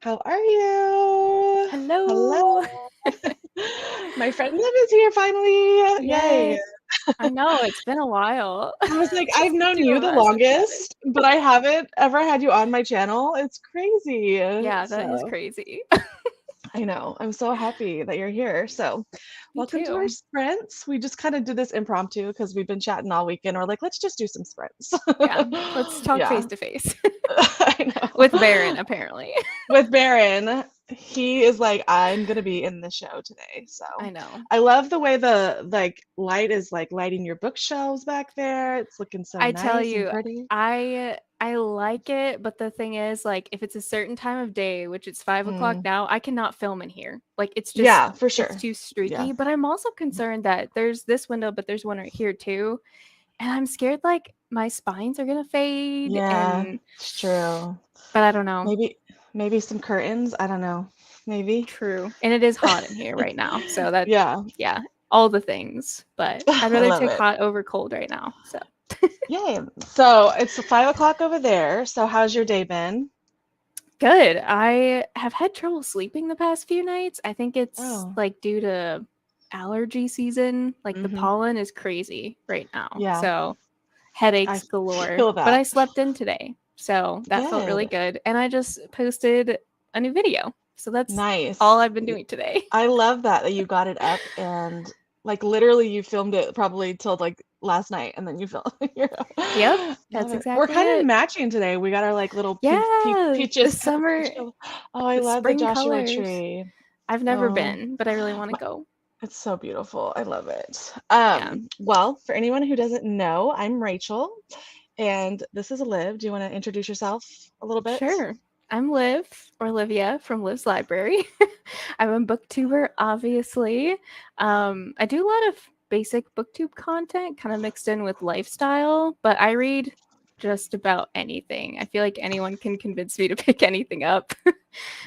How are you? Hello. Hello. My friend Liv is here finally. Yay. Yay. I know it's been a while I was like, I've since the known two you of the us have chatted. longest, but I haven't ever had you on my channel. It's crazy. Yeah, that is So crazy. I know. I'm so happy that you're here. So Me welcome to our too. sprints. We just kind of did this impromptu because we've been chatting all weekend. We're like, let's just do some sprints. Yeah, let's talk face Yeah. to face I with know. Baron, apparently. With Baron, he is like, I'm gonna be in the show today. So I know. I love the way the like light is like lighting your bookshelves back there. It's looking so I tell nice and you, pretty. I like it, but the thing is, like, if it's a certain time of day, which it's 5 o'clock Mm, now, I cannot film in here. Like, yeah, for it's sure. too Yeah. streaky. But I'm also concerned that there's this window, but there's one right here too, and I'm scared like my spines are gonna fade, Yeah, and it's true. but I don't know. Maybe some curtains. I don't know. Maybe. True. And it is hot in here right now. So that, Yeah. yeah, all the things. But I'd I rather love take it. hot over cold right now. So Yay. So it's 5 o'clock over there. So how's your day been? good. I have had trouble sleeping the past few nights. I think it's Oh. like due to allergy season. Like the Mm-hmm. pollen is crazy right now. Yeah, So I headaches galore. feel But that. I slept in today. So that felt really Good. good. And I just posted a new video. So that's all Nice. I've been doing today. I love that you got it up and like literally you filmed it probably till like last night and then you filmed Yep. Love That's it. We're exactly kind of it. matching today. We got our like little Yeah, the peaches summer, Oh, I the love the spring Joshua colors. tree. I've never Oh, been, but I really want to my, go. it's so beautiful. I love it. Yeah, Well, for anyone who doesn't know, I'm Rachel and this is Liv. Do you want to introduce yourself a little bit? sure. I'm Liv, or Livia from Liv's Library. I'm a booktuber, obviously. I do a lot of basic booktube content, kind of mixed in with lifestyle, but I read just about anything. I feel like anyone can convince me to pick anything up.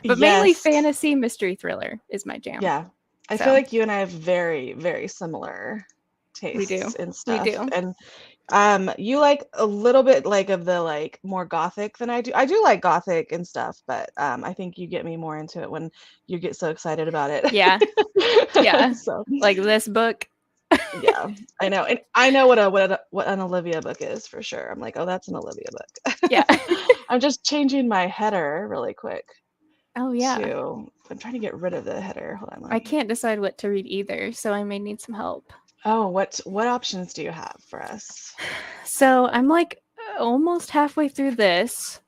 But mainly Yes. fantasy mystery thriller is my jam. Yeah. I feel So like you and I have very, very similar we tastes do. in We stuff. do. And you like a little bit like of the like more gothic than I do. I do like gothic and stuff, but I think you get me more into it when you get so excited about it. Yeah. Yeah. So, Like this book. yeah, I know. And I know what an Olivia book is for sure. I'm like, "Oh, that's an Olivia Yeah. book." I'm just changing my header really quick Oh, yeah. to I'm trying to get rid of the header. Hold on, let I me can't decide what to read either, so I may need some help. Oh, what options do you have for us? So I'm like almost halfway through this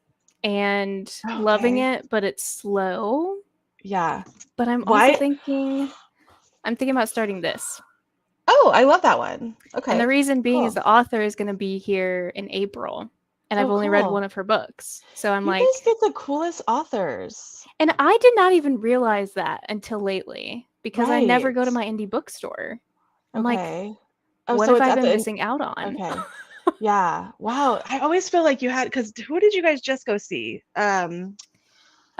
and loving Okay. it, but it's slow. Yeah. But I'm also Why? thinking, I'm thinking about starting this. Oh, I love that one. And the Okay. reason being is Cool. the author is going to be here in April, and I've Oh, only read cool. one of her books. So I'm You guys like, get the coolest authors. and I did not even realize that until lately because I never Right. go to my indie bookstore. I'm like, Okay. Oh, what so have it's I at been the missing out on? okay. Yeah. Wow. I always feel like you had because who did you guys just go see?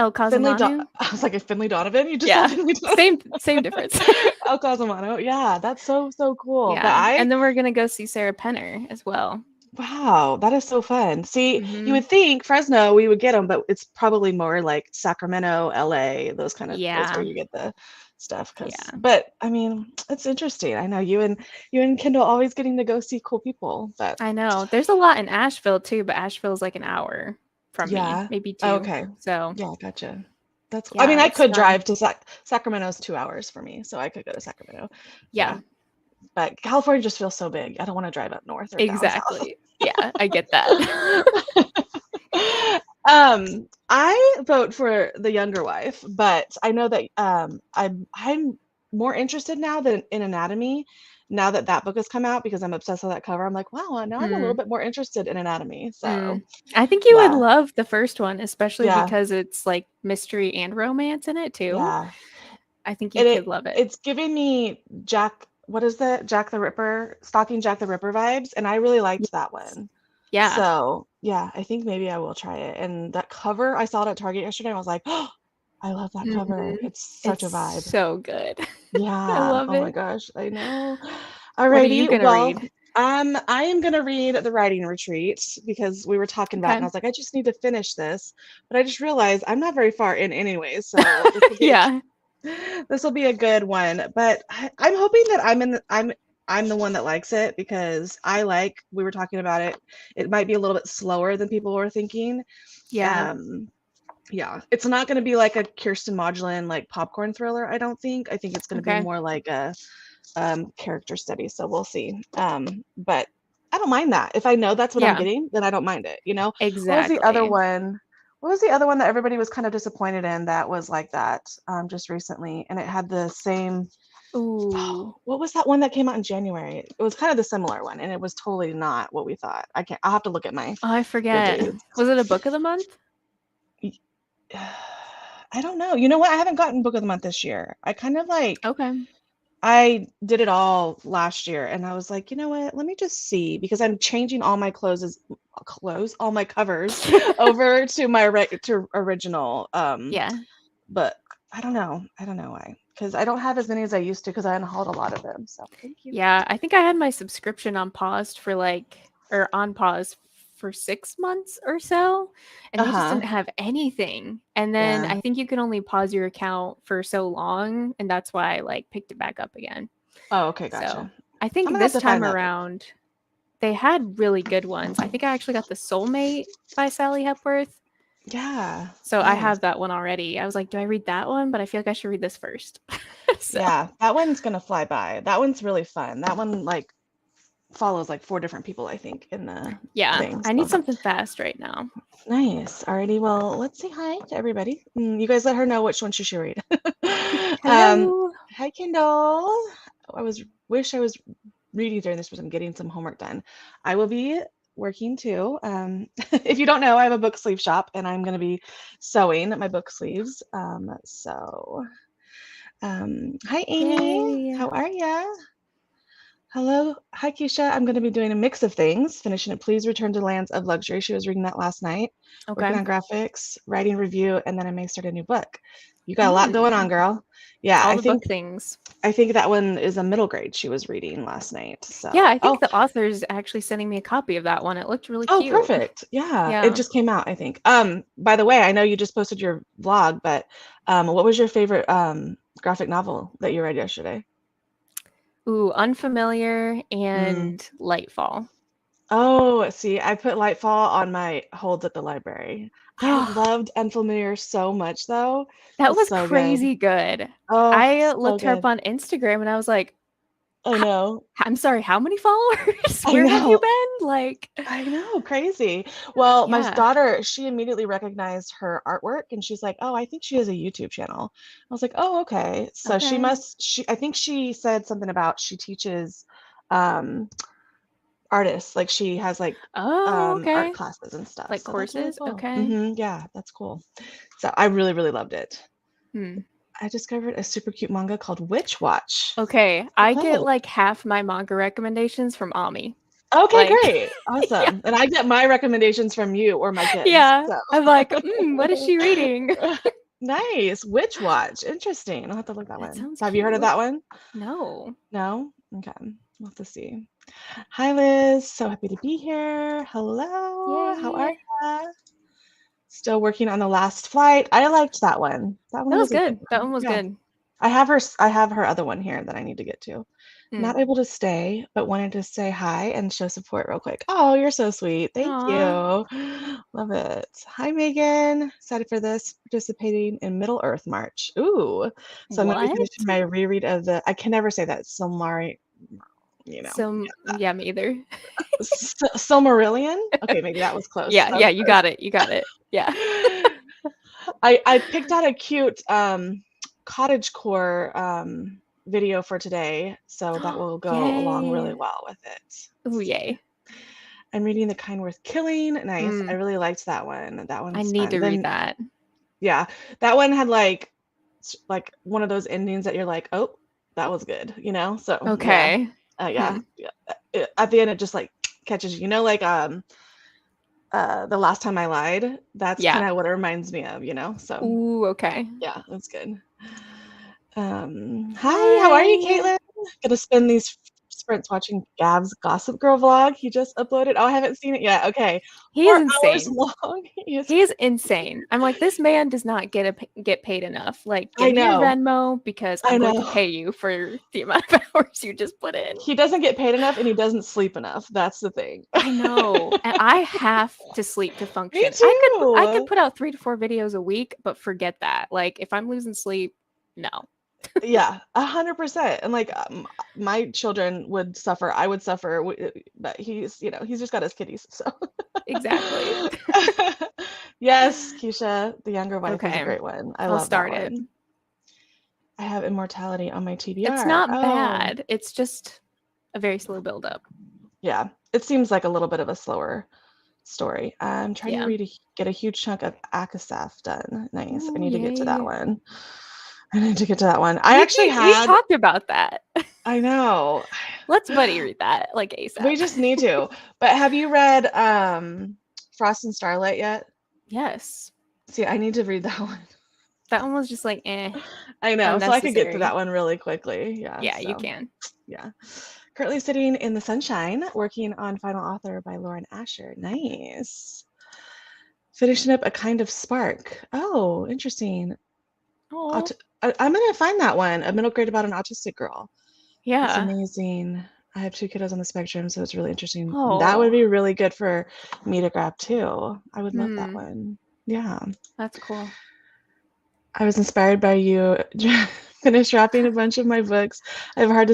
El Cosmanu? I was like a Finley Donovan. You just saw Yeah, Finley Donovan. same difference. El Cosmano. Yeah, that's so cool. But Yeah, and then we're gonna go see Sarah Penner as well. wow, that is so fun. See, you Hmm. would think Fresno we would get them, but it's probably more like Sacramento, LA, those kind of place where Yeah, you get the stuff. yeah, But I mean, it's interesting. I know you and Kendall always getting to go see cool people. But I know. There's a lot in Asheville too, but Asheville's like an hour from me, yeah, maybe oh, two. okay, So yeah, gotcha. I mean, yeah, I it's could fun. drive to Sacramento's 2 hours for me, so I could go to Sacramento. Yeah, Yeah, but California just feels so big. I don't want to drive up north or down south. exactly. Yeah, I get that. I vote for the younger wife, but I know that I'm more interested now than in anatomy. Now that that book has come out, because I'm obsessed with that cover, I'm like, wow, now I'm a little Mm, bit more interested in anatomy. So mm. I think you would yeah, love the first one, especially yeah, because it's like mystery and romance in it too. yeah. I think you And could love it. it's giving me Jack. What is that? Jack the Ripper, stalking Jack the Ripper vibes, and I really liked that Yes. one. Yeah. So yeah, I think maybe I will try it. And that cover, I saw it at Target yesterday. And I was like, oh, I love that cover. Mhm. It's such It's a vibe. so good. I Yeah. love Oh my it. gosh. I know. What are you Alrighty. gonna Well, read? I am gonna read the writing retreat because we were talking about it, and I Okay. was like, I just need to finish this, but I just realized I'm not very far in anyway, so Yeah. this will be a good one. But I'm hoping that I'm the one that likes it because we were talking about it. It might be a little bit slower than people were thinking. Yeah. Um, yeah, it's not going to be like a Kirsten Modulin like popcorn thriller. I don't think. I think it's going to be Okay. more like a character study. So we'll see. But I don't mind that. If I know that's what I'm Yeah. getting, then I don't mind it. What was the other Exactly. one? What was the other one that everybody was kind of disappointed in that was like that just recently? And it had the same. Ooh. What was that one that came out in January? It was kind of the similar one, and it was totally not what we thought. I can't. I'll have to look at my Oh, I forget. Goodreads. Was it a book of the month? I don't know. You know what? I haven't gotten book of the month this year. I kind of like Okay. I did it all last year and I was like, you know what? Let me just see because I'm changing all my all my covers over to to original Yeah. book. I don't know. I don't know why. Because I don't have as many as I used to because I unhauled a lot of them. So thank you. Yeah, I think I had my subscription on paused for or on pause for 6 months or so, and they just Uh-huh. didn't have anything. And then Yeah. I think you can only pause your account for so long, and that's why I picked it back up again. Oh, okay, So gotcha. I I'm think gonna have this to time find that book. around they had really good ones. I think I actually got The Soulmate by Sally Hepworth. Yeah. So I Nice. have that one already. I was like, do I read that one? But I feel like I should read this first. So Yeah, that one's gonna fly by. That one's really fun. That one like follows like four different people, I think, in the yeah, thing. I need So something fast right now. nice. Alrighty. Well, let's say hi to everybody. You guys let her know which one she should read. um, Hello. Hi, Kendall. Wish I was reading during this, but I'm getting some homework done. I will be working too. If you don't know, I have a book sleeve shop, and I'm going to be sewing my book sleeves. Hi, Amy. Yay. How are ya? Hello. Hi, Keisha. I'm going to be doing a mix of things, finishing it. Please return to Lands of Luxury. She was reading that last night, working Okay. on graphics, writing review, and then I may start a new book. You got a lot going on, Mm. girl. Yeah, All the book things. I think that one is a middle grade she was reading last night. Yeah, So, I think the author's actually sending me a copy of that one. It looked really oh, cute. perfect. Yeah, it Yeah. just came out, I think. By the way, I know you just posted your vlog, but what was your favorite graphic novel that you read yesterday? Ooh, Unfamiliar Mm. and Lightfall. Oh, see, I put Lightfall on my holds at the library. I loved Unfamiliar so much, though. It That was was so good. crazy good. Oh, I so looked her up good. on Instagram and I was like, I know. I'm sorry, how many followers? I Where have you know. been?" I know, crazy. Well, my Yeah. daughter, she immediately recognized her artwork and she's like, "Oh, I think she has a YouTube channel." I was like, "Oh, okay." So Okay. I think she said something about she teaches um artists, like she has like Oh, art okay. classes and stuff. Like So that's really courses? cool. Okay. Yeah, that's cool. So I really, really loved it. Hmm. I discovered a super cute manga called Witch Watch. Okay. So I get dope. half my manga recommendations from Ami. Okay, Like, great. yeah. Awesome. And I get my recommendations from you or my kids. Yeah. So I'm like, what is she reading? nice. Witch Watch. Interesting. I'll have to look that That one. sounds Have you heard of cute. that one? No. No? Okay. We'll have to see. Hi, Liz. So happy to be here. Hello. How are Yay. you? Still working on the last flight. I liked that one. That That one was was a good good. That one. one was Yeah. good. I have her other one here that I need to get to. Hmm. Not able to stay, but wanted to say hi and show support real quick. Oh, you're so sweet. Thank you. Aw. Love it. Hi, Megan. Excited for this. Participating in Middle Earth March. Ooh. So I'm going to be What? finishing my reread of I can never say that. Silmari, you know, So, yeah, me either. Silmarillion? Okay, maybe that was close. Yeah, That was yeah, you got it. You got it. Yeah. close. I picked out a cute cottagecore video for today, so that will go along really Yay. well with it. Ooh, Let's see. yay. I'm reading The Kind Worth Killing. Nice. I Mm, really liked that one. That I one's need fun. to read Then that. yeah, that one had like one of those endings that you're like, oh, that was good, you know? So yeah. Okay. Yeah. Hmm. Yeah. At the end it just like catches you. You know, like The Last Time I Lied. That's kind Yeah. of what it reminds me of, you know? So Ooh, okay. yeah, that's good. Hi, how are you, Hi. Caitlin? Gonna spend these Sprint's watching Gav's Gossip Girl vlog. He just uploaded. Oh, I haven't seen it yet. Okay. He is 4 hours insane. long. He is He is insane. I'm like, this man does not get paid enough. Like, give I me your know. Venmo because I I'm going to know. pay you for the amount of hours you just put in. He doesn't get paid enough and he doesn't sleep enough. That's the thing. I know. And I have to sleep to Me function. I could too. put out 3 to 4 videos a week, but forget that. Like, if I'm losing sleep, no. Yeah, 100%. And like my children would suffer. I would suffer, but he's just got his kitties. So Exactly. yes, Keisha, The Younger Wife is a Okay. great one. I I'll love that start it. one. I have Immortality on my It's TBR. not Oh, bad. It's just a very slow build up. yeah. It seems like a little bit of a slower story. I'm trying to Yeah. get a huge chunk of Akasaf done. Nice. I Oh, need to get to that yay. one. I need to get to that one. I actually We had, talked about that. I know. Let's buddy read that like ASAP. We just need to. But have you read Frost and Starlight yet? Yes. See, I need to read that one. That one was just like I know. So I could get to unnecessary. that one really quickly. Yeah. Yeah, you So, can. yeah. Currently sitting in the sunshine, working on Final Author by Lauren Asher. Nice. Finishing up A Kind of Spark. Oh, interesting. Oh. I'm going to find that one. A middle grade about an autistic girl. That's Yeah. amazing. I have 2 kiddos on the spectrum, so it's really interesting. That would Oh. be really good for me to grab too. I would love that Hmm. one. Yeah. That's cool. I was inspired by you. Finished wrapping a bunch of my books. I have a hard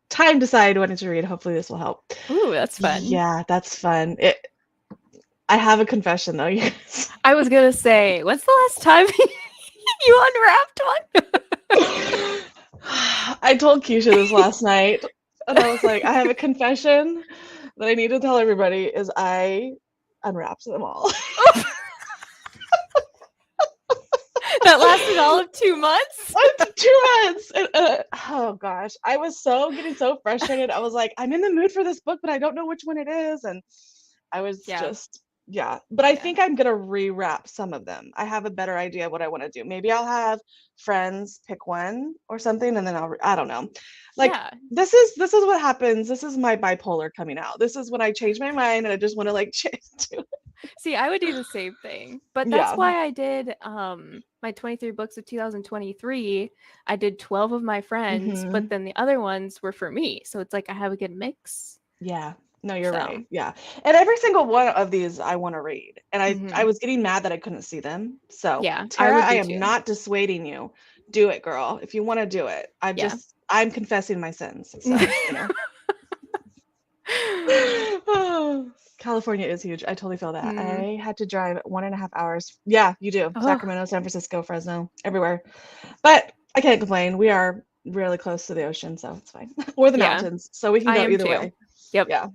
time decide when to read. Hopefully this will help. Ooh, that's fun. Yeah, that's fun. I have a confession though, you guys. I was gonna say, when's the last time you unwrapped one? I told Keisha this last night, and I was like, I have a confession that I need to tell everybody is I unwrapped them all. That lasted all of 2 months? 2 months. Oh gosh, I was getting so frustrated. I was like, I'm in the mood for this book, but I don't know which one it is, and I was Yeah. just yeah. But I Yeah. think I'm gonna rewrap some of them. I have a better idea of what I want to do. Maybe I'll have friends pick one or something, and then I don't know. Like Yeah. this is what happens. This is my bipolar coming out. This is when I change my mind and I just want to like change. See, I would do the same thing. But that's Yeah. why I did my 23 books of 2023. I did 12 of my friends, but Hmm. then the other ones were for me. So it's like I have a good mix. Yeah. No, you're So, right. Yeah. And every single one of these I want to read. And I mhm. was getting mad that I couldn't see them. So, Yeah, I Tara, would I be am too. not dissuading you. Do it, girl. If you want to do it. Yeah. I'm confessing my sins. So, California is huge. I totally feel that. Mm. I had to drive 1.5 hours. Yeah, you do. Oh, Sacramento, San Francisco, Fresno, everywhere. But I can't complain. We are really close to the ocean, so it's fine. Or the yeah. mountains. So we can I go am either too. way. Yep. Yeah.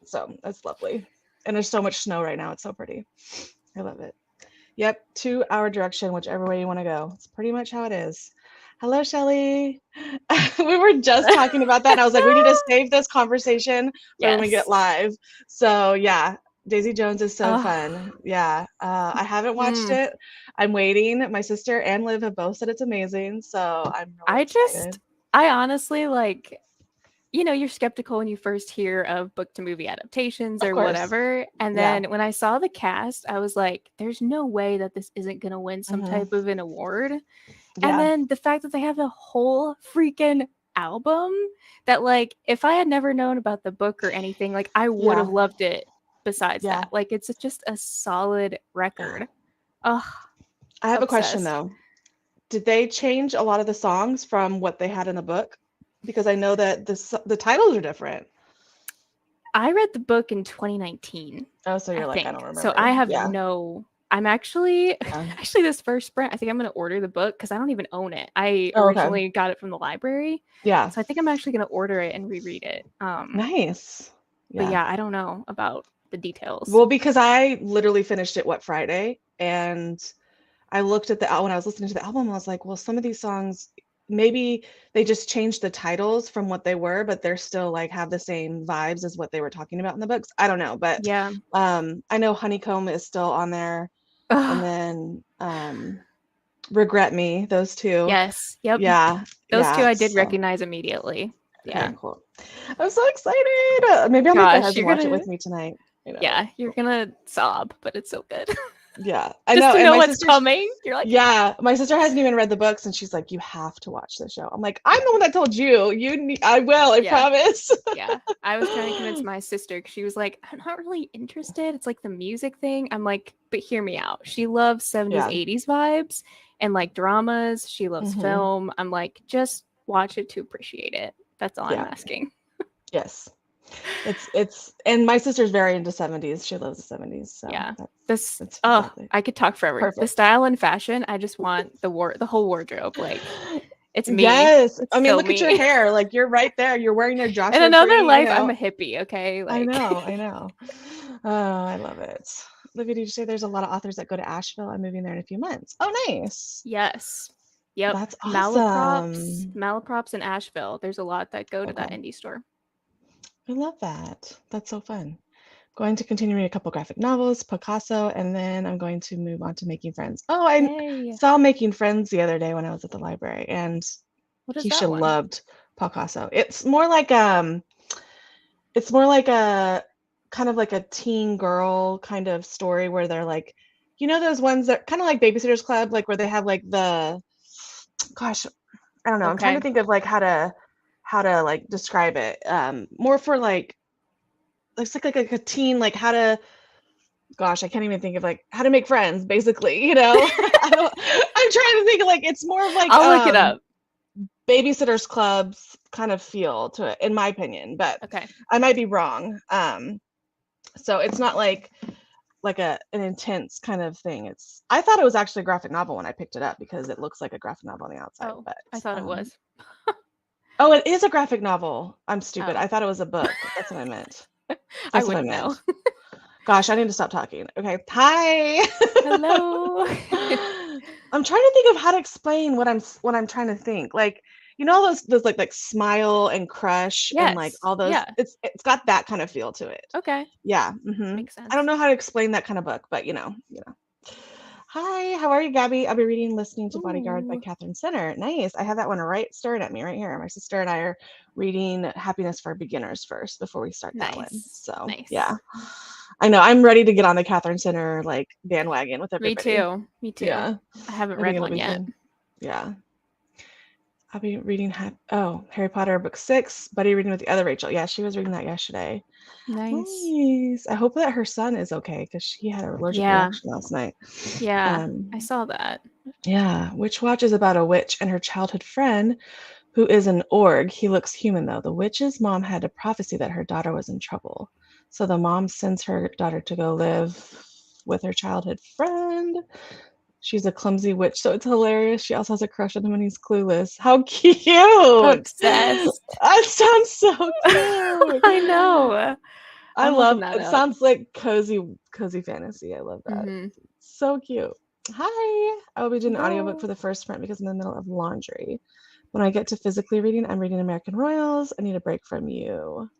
So that's lovely. And there's so much snow right now. It's so pretty. I love it. Yep. 2 hour direction, whichever way you want to go. It's pretty much how it is. Hello, Shelly. We were just talking about that. And I was like, we need to save this conversation for when we get Yes. live. So yeah, Daisy Jones is so Oh. fun. Yeah. I haven't watched Mm. it. I'm waiting. My sister and Liv have both said it's amazing. So I'm really excited. I honestly like, you're skeptical when you first hear of book to movie adaptations Of or course. whatever. And Yeah. then when I saw the cast, I was like, there's no way that this isn't going to win some Hmm. type of an award. And Yeah. then the fact that they have a whole freaking album that, like, if I had never known about the book or anything, like, I would have Yeah. loved it besides Yeah. that. Like, it's just a solid record. Oh, I have a question obsessed. though. Did they change a lot of the songs from what they had in the book? Because I know that the titles are different. I read the book in 2019, Oh, so I you're like, I don't think. So I remember. have Yeah. I'm actually Yeah. actually this first sprint, I think I'm going to order the book because I don't even own it. I Oh, okay. originally got it from the library. Yeah. So I think I'm actually going to order it and reread it. Nice. But Yeah. yeah, I don't know about the details. Well, because I literally finished it Friday, and I looked at when I was listening to the album, I was like, well, some of these songs maybe they just changed the titles from what they were, but they're still like have the same vibes as what they were talking about in the books. I don't know, but Yeah. I know Honeycomb is still on there, and Ugh. then Regret Me, those two. Yes. Yep. Yeah, Those two yeah. I did So recognize immediately. Yeah. Okay, cool. I'm so excited. Maybe I'll make my Gosh, husband you're watch it gonna with me tonight. You know. yeah, you're gonna sob, but it's so good. Yeah, I Just know. to And know my what's sister's, coming. You're like, yeah, my sister hasn't even read the books, and she's like, "You have to watch the show." I'm like, "I'm the one that told you. You need. I will. I yeah. promise." Yeah. I was trying to convince my sister because she was like, I'm not really interested. It's like the music thing. I'm like, but hear me out. She loves 70s, Yeah. 80s vibes and like dramas. She loves Hmm. film. I'm like, just watch it to appreciate it. That's all I'm Yeah. asking. Yes. And my sister's very into 70s. She loves the 70s, so Yeah. that's This that's oh, exactly I could talk forever. The perfect. style and fashion, I just want the whole wardrobe. Like it's me. Yes. It's I mean, so look at your me. hair. Like you're right there. You're wearing your In Joshua another Tree, life, I'm a hippie, okay? I Like know, I know. Oh, I love it. Olivia, did you say there's a lot of authors that go to Asheville? I'm moving there in a few months. Oh, nice. yes. Yep. That's awesome. Malaprops in Asheville. There's a lot that go to that Okay. indie store. I love that. That's so fun. Going to continue reading a couple graphic novels, Picasso, and then I'm going to move on to Making Friends. Oh, I Yay. saw Making Friends the other day when I was at the library, and What is Keisha that one? loved Picasso. It's more like a kind of like a teen girl kind of story where they're like, those ones that kind of like Babysitter's Club, like where they have like gosh, I don't know. I'm trying to Okay. think of like how to like describe it. More for like it's like a teen like how to gosh, I can't even think of like how to make friends, basically, I don't I'm trying to think of like it's more of like I'll look it up. Babysitter's Club's kind of feel to it, in my opinion, but Okay. I might be wrong. So it's not like an intense kind of thing. I thought it was actually a graphic novel when I picked it up because it looks like a graphic novel on the outside, Oh, but I thought it was. oh, it is a graphic novel. I'm stupid. Oh, I thought it was a book. That's what I meant. I That's what I wouldn't know. meant. Gosh, I need to stop talking. Okay. Hi. Hello. I'm trying to think of how to explain what I'm trying to think. Like, all those like Smile and Crush and like Yes. all those Yeah. it's got that kind of feel to it. Okay. Yeah. Makes I don't sense. know how to explain that kind of book, but you know. Hi, how are you, Gabby? I'll be reading Listening to Bodyguard by Ooh. Catherine Sinner. Nice. I have that one right staring at me right here. My sister and I are reading Happiness for Beginners first before we start that one. Nice. So, yeah. Nice. I know. I'm ready to get on the Catherine Sinner like bandwagon with Me everybody. too. Me too. Yeah. I haven't I think read it'll one be yet. fun. Yeah. I'll be reading Harry Potter book 6, Buddy reading with the other Rachel. Yeah, she was reading that yesterday. Nice. Nice. I hope that her son is okay because she had an allergic Yeah. reaction last night. Yeah. I Um, saw that. yeah, Witch Watch is about a witch and her childhood friend who is an org. He looks human though. The witch's mom had a prophecy that her daughter was in trouble. So the mom sends her daughter to go live with her childhood friend. She's a clumsy witch, so it's hilarious. She also has a crush on him and he's clueless. How cute! Obsessed. That sounds so cute. I know. I I'm looking love that it. up. Sounds like cozy fantasy. I love that. Mm-hmm. So cute. Hi. I will be doing an audiobook for Hello. the first print because I'm in the middle of laundry. When I get to physically reading, I'm reading American Royals. I need a break from you.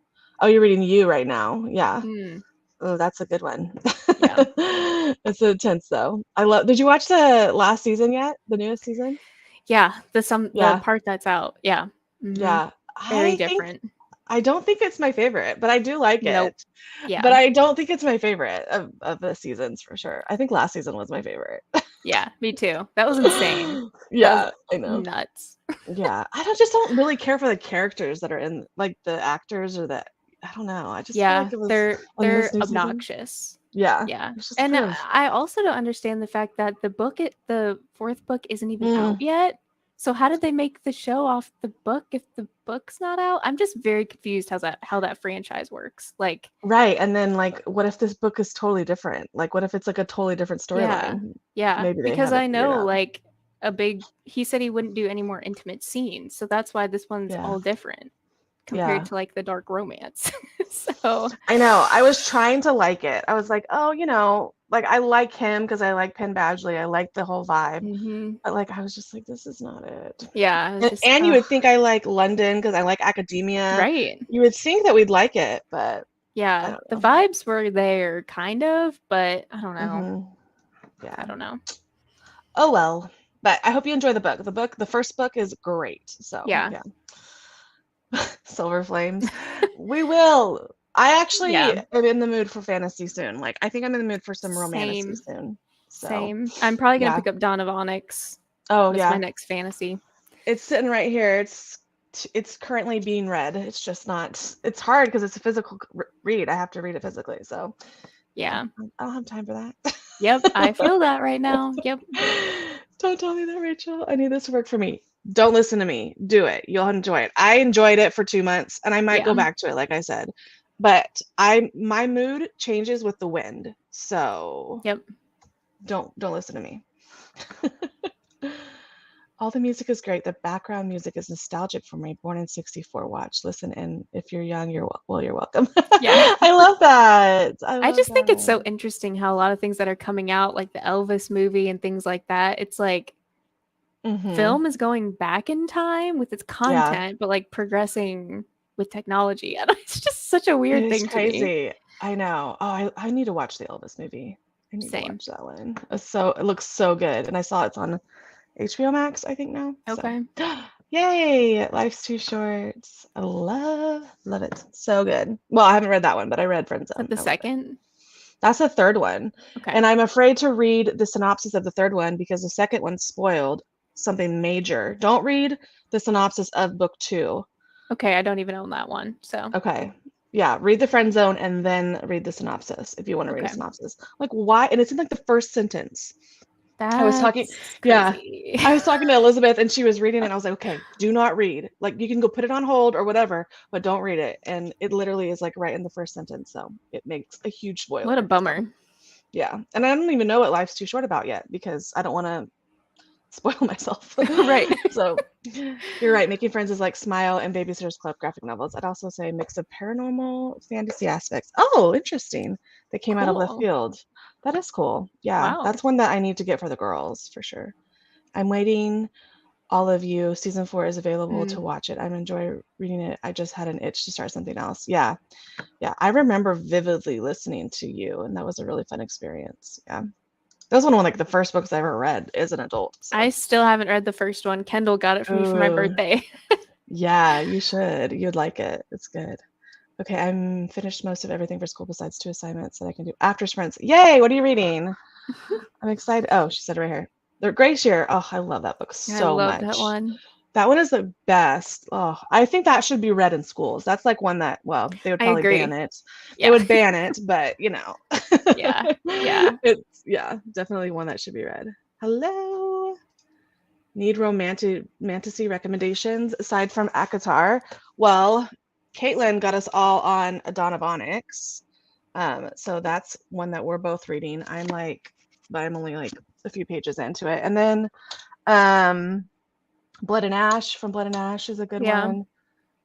Oh, you're reading You right now. Yeah. Mm, Oh, that's a good one. yeah. It's intense though. Did you watch the last season yet? The newest season? Yeah. The Yeah. part that's out. Yeah. Mm-hmm. Yeah. Very I think different. I don't think it's my favorite, but I do like Nope. it. But Yeah. I don't think it's my favorite of the seasons for sure. I think last season was my favorite. Yeah. Me too. That was insane. That was Yeah, I know. nuts. Yeah, I just don't really care for the characters that are in, like the actors or the. I don't know. I just feel Yeah. like it was on They're this new season. obnoxious. Yeah, Yeah. it's just And kind of. I also don't understand the fact that the fourth book isn't even out Mm, yet. So how did they make the show off the book if the book's not out? I'm just very confused how that franchise works. Like, right, and then like, what if this book is totally different? Like, what if it's like a totally different yeah. storyline? Yeah, Maybe they because haven't I figured know out. like he said he wouldn't do any more intimate scenes. So that's why this one's Yeah, all different compared yeah. to like the dark romance. So, I know. I was trying to like it. I was like, oh, like I like him because I like Penn Badgley. I like the whole vibe. mhm. But like, I was just like, this is not it. Yeah, I was And, just and you would think I like London because I like academia. right. You would think that we'd like it, but I Yeah, don't the know. vibes were there kind of, but I don't know. Hmm. I Yeah. don't know. Oh well. But I hope you enjoy the book. The first book is great. So Yeah. yeah. Silver Flames. We will. I actually Yeah, am in the mood for fantasy soon. Like, I think I'm in the mood for some romantasy same, soon. So, same. I'm probably gonna yeah. pick up Dawn of Onyx. Oh, That's my yeah. next fantasy. It's sitting right here. It's currently being read. It's just not. It's hard because it's a physical read. I have to read it physically. So, yeah, Yeah. I don't have time for that. Yep, I feel that right now. Yep. Don't tell me that, Rachel. I need this to work for me. Don't listen to me. Do it. You'll enjoy it. I enjoyed it for 2 months, and I might Yeah. go back to it, like I said. But I my mood changes with the wind, so Yep. don't listen to me. All the music is great. The background music is nostalgic for me. Born in '64. Watch, listen, and if you're young, you're welcome. Yeah. I love that. I I love just think it's so that. interesting how a lot of things that are coming out, like the Elvis movie and things like that, it's like Hmm. film is going back in time with its Yeah. content, but like progressing with technology. And it's just such a It weird is thing to me. crazy. I know. Oh, I need to watch the Elvis movie. I need to Same. watch that one. It looks so good. And I saw it's on HBO Max, I think now. So Okay. yay! Life's Too Short. I love it. So good. Well, I haven't read that one, but I read Friend Is that Zone. the I love it. second? That's the third one. Okay. And I'm afraid to read the synopsis of the third one because the second one spoiled something major. Don't read the synopsis of book two. Okay, I don't even own that one. So, Okay. Yeah, read the friend zone and then read the synopsis if you want to read a okay. synopsis. Like why? And it's in like the first sentence. I was talking, That's yeah. crazy. I was talking to Elizabeth and she was reading it and I was like, okay, do not read. Like you can go put it on hold or whatever, but don't read it. And it literally is like right in the first sentence. So it makes a huge What a spoiler. So bummer. yeah. And I don't even know what Life's Too Short about yet because I don't want to spoil myself. Right. So you're right. Making Friends is like Smile and Babysitter's Club graphic novels. I'd also say a mix of paranormal fantasy aspects. Oh, interesting. They came out of left Cool. field. That is cool. Yeah, Wow. that's one that I need to get for the girls for sure. I'm waiting. All of you. Season 4 is available to Mm. watch it. I enjoy reading it. I just had an itch to start something else. Yeah, yeah. I remember vividly listening to you, and that was a really fun experience. Yeah. That was one of like the first books I ever read as an adult. So, I still haven't read the first one. Kendall got it for me for my oh, birthday. yeah, you should. You'd like it. It's good. Okay, I'm finished most of everything for school besides 2 assignments that I can do after sprints. Yay! What are you reading? I'm excited. Oh, she said it right here. The Grace Year. Oh, I love that book I so love that much. one. That one is the best. Oh, I think that should be read in schools. That's like one that, well, they would I probably ban agree. it. They Yeah. would ban it, but you know, Yeah. Yeah. it's yeah, definitely one that should be read. Hello. Need romantic fantasy recommendations aside from Akatar? Well, Caitlin got us all on A Dawn of Onyx. So that's one that we're both reading. But I'm only like a few pages into it. And then um, Blood and Ash from Blood and Ash is a good Yeah. one.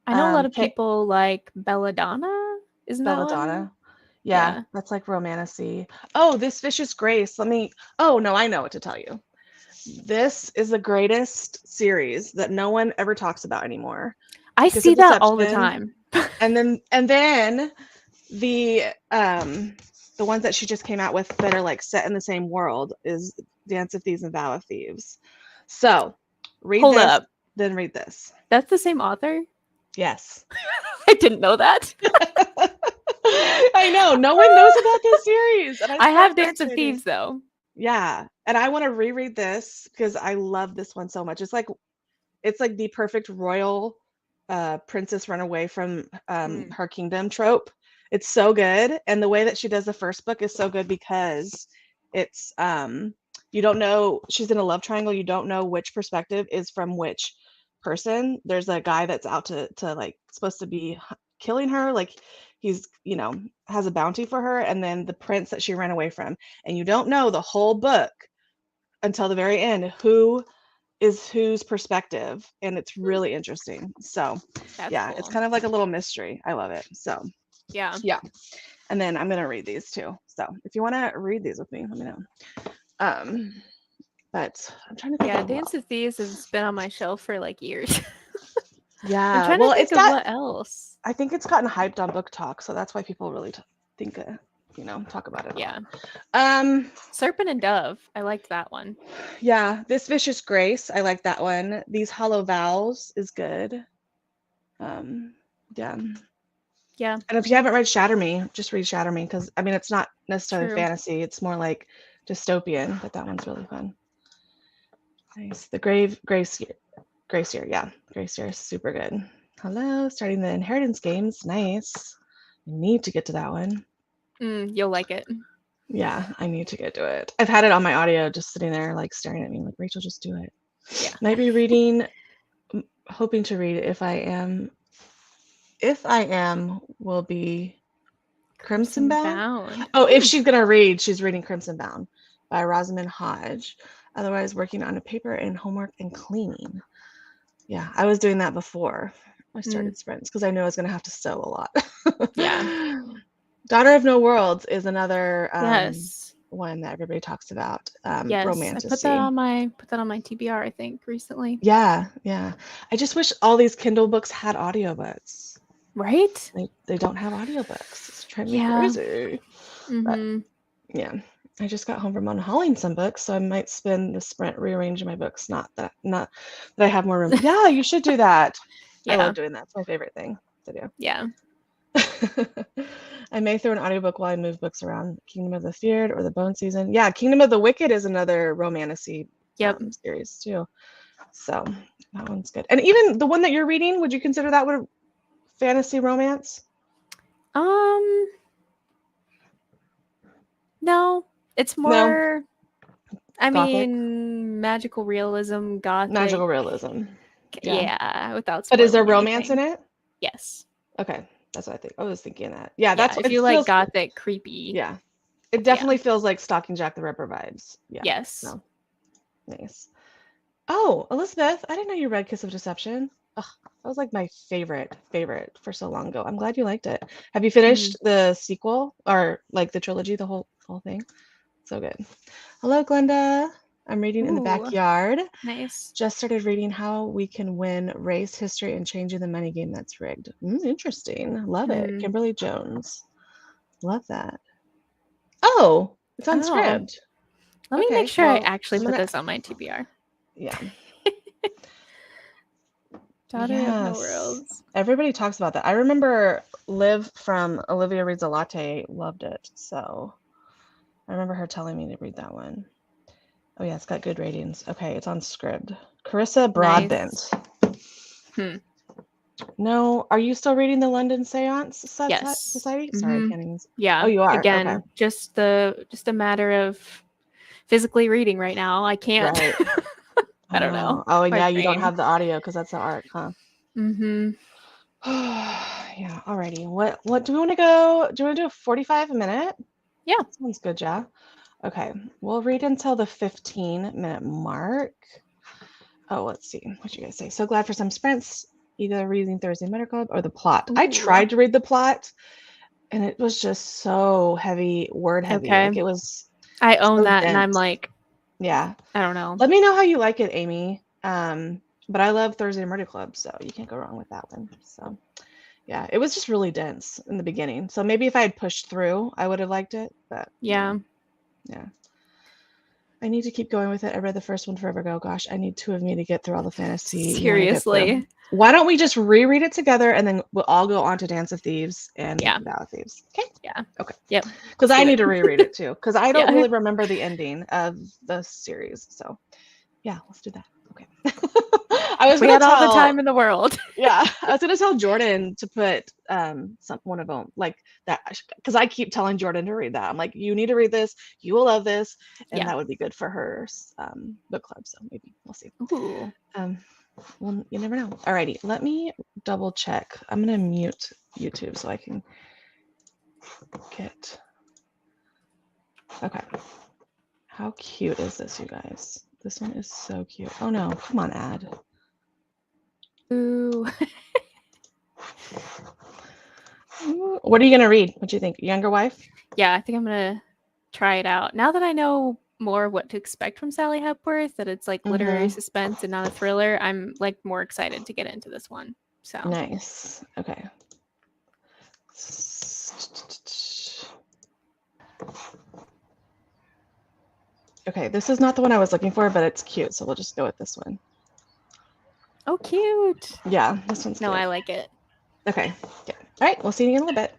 I know a lot of Kate people like Belladonna. Isn't that one? Belladonna. Yeah, Yeah. that's like romantasy. Oh, This Vicious Grace. Oh no, I know what to tell you. This is the greatest series that no one ever talks about anymore. I Kiss of see that all the Deception. time. And then the ones that she just came out with that are like set in the same world is Dance of Thieves and Vow of Thieves. So read Hold this, up. then read this. That's the same author? Yes. I didn't know that. I know. No one knows about this series. And I'm I so have Dance of frustrated. Thieves though. Yeah. And I want to reread this because I love this one so much. It's like the perfect royal princess run away from Mm. her kingdom trope. It's so good. And the way that she does the first book is so good because it's you don't know she's in a love triangle. You don't know which perspective is from which person. There's a guy that's out to like supposed to be killing her. Like he's, has a bounty for her, and then the prince that she ran away from. And you don't know the whole book until the very end who is whose perspective, and it's Hmm. really interesting. So, That's yeah, it's cool. kind of like a little mystery. I love it. So, Yeah. yeah. And then I'm gonna read these too. So, if you want to read these with me, let me know. Um, but I'm trying to think Yeah, of Dance of Thieves has been on my shelf for like years. I'm yeah. trying to Well, think of what else. I think it's gotten hyped on Book Talk, so that's why people really think, talk about it a lot. Yeah. Um, Serpent and Dove. I liked that one. yeah, This Vicious Grace, I like that one. These Hollow Vows is good. Yeah. Yeah, And if you haven't read Shatter Me, just read Shatter Me because I mean it's not necessarily true. fantasy; it's more like dystopian. But that one's really fun. Nice. The Grave Graceyear, yeah, Graceyear is super good. Hello, starting the Inheritance games. Nice. I need to get to that one. You'll like it. Yeah, I need to get to it. I've had it on my audio, just sitting there, like staring at me, like Rachel, just do it. Yeah. Might be reading, hoping to read If I Am. If I Am will be Crimson Crimson Bound. Bound. Oh, if she's gonna read, she's reading Crimson Bound by Rosamund Hodge. Otherwise, working on a paper and homework and cleaning. Yeah, I was doing that before I Mm, started sprints because I knew I was gonna have to sew a lot. yeah. Daughter of No Worlds is another Yes. one that everybody talks about. Yes. I put that Romantasy. on my TBR, I think, recently. Yeah, yeah. I just wish all these Kindle books had audiobooks. Right? They don't have audiobooks. It's driving me Yeah. crazy. But Mm-hmm. yeah, I just got home from unhauling some books, so I might spend the sprint rearranging my books. Not that I have more room. Yeah, you should do that. I Yeah. love doing that. It's my favorite thing to do. Yeah. I may throw an audiobook while I move books around. Kingdom of the Feared or the Bone Season. Yeah, Kingdom of the Wicked is another romantasy Yep. series too. So that one's good. And even the one that you're reading, would you consider that one a fantasy romance? Um, no, it's No, more, I gothic, mean, magical realism, gothic. magical realism. Yeah. Yeah, without But is there spoiling romance in anything. it? Yes. Okay, that's what I think. I was thinking that. Yeah, Yeah, that's what if it you like feels. gothic, creepy. Yeah, it Yeah. definitely feels like Stalking Jack the Ripper vibes. Yeah. Yes. No, nice. Oh, Elizabeth, I didn't know you read Kiss of Deception. Ugh, that was like my favorite for so long ago. I'm glad you liked it. Have you finished Mm. the sequel or like the trilogy, the whole thing? So good. Hello, Glenda. I'm reading in the Ooh, backyard. nice. Just started reading How We Can Win Race History and Changing the Money Game That's Rigged. Interesting. Love it. Mm. Kimberly Jones. Love that. Oh, it's on Oh, Scribd. let me make Okay, sure I well, actually I'm put gonna, this on my TBR. yeah. Daughter of No Yes. Worlds. Everybody talks about that. I remember Liv from Olivia Reads a Latte loved it. So I remember her telling me to read that one. Oh, yeah, it's got good ratings. Okay, it's on Scribd. Carissa Broadbent. Nice. Hmm. No, are you still reading the London Seance Yes. Society? Sorry, I Mm-hmm. can't even. Oh, Yeah. you are? Okay. Again, just a matter of physically reading right now. I can't. Right. I don't know. Oh, oh, and My yeah, you don't brain. have the audio because that's the art, huh? Mm-hmm. Yeah, alrighty. What do we want to go? Do you want to do a 45 minute? Yeah. That sounds good, yeah. Okay, we'll read until the 15-minute mark. Oh, let's see. What you guys say? So glad for some sprints, either reading Thursday Murder Club or the plot. I Ooh. tried to read the plot, and it was just so heavy, word heavy. Okay. Like it was I own so that, and I'm dense. like, Yeah. I don't know. Let me know how you like it, Amy. But I love Thursday Murder Club, so you can't go wrong with that one. So yeah, it was just really dense in the beginning. So maybe if I had pushed through, I would have liked it. But Yeah. yeah. I need to keep going with it. I read the first one forever ago. Gosh, I need two of me to get through all the fantasy you want to get through. Seriously. Why don't we just reread it together and then we'll all go on to Dance of Thieves and Yeah. Vow of Thieves? Okay. Yeah. Okay. Yep. Because Let's I do need it. to reread it too. Because I don't Yeah. really remember the ending of the series. So yeah, let's do that. Okay. I was If we gonna had all the tell time in the world. yeah, I was gonna tell Jordan to put one of them like that because I keep telling Jordan to read that. I'm like, you need to read this. You will love this, and Yeah. that would be good for her book club. So maybe we'll see. Ooh. Um, well, you never know. Alrighty, let me double check. I'm gonna mute YouTube so I can get. Okay. How cute is this, you guys? This one is so cute. Oh no, come on, ad. Ooh. What are you gonna read? What do you think? Younger Wife? Yeah, I think I'm gonna try it out. Now that I know more what to expect from Sally Hepworth, that it's like literary Mm-hmm. suspense and not a thriller, I'm like more excited to get into this one. So Nice. Okay. Okay, this is not the one I was looking for, but it's cute, so we'll just go with this one. Oh, cute. Yeah, this one's No, cute. I like it. Okay, good. All right, we'll see you in a little bit.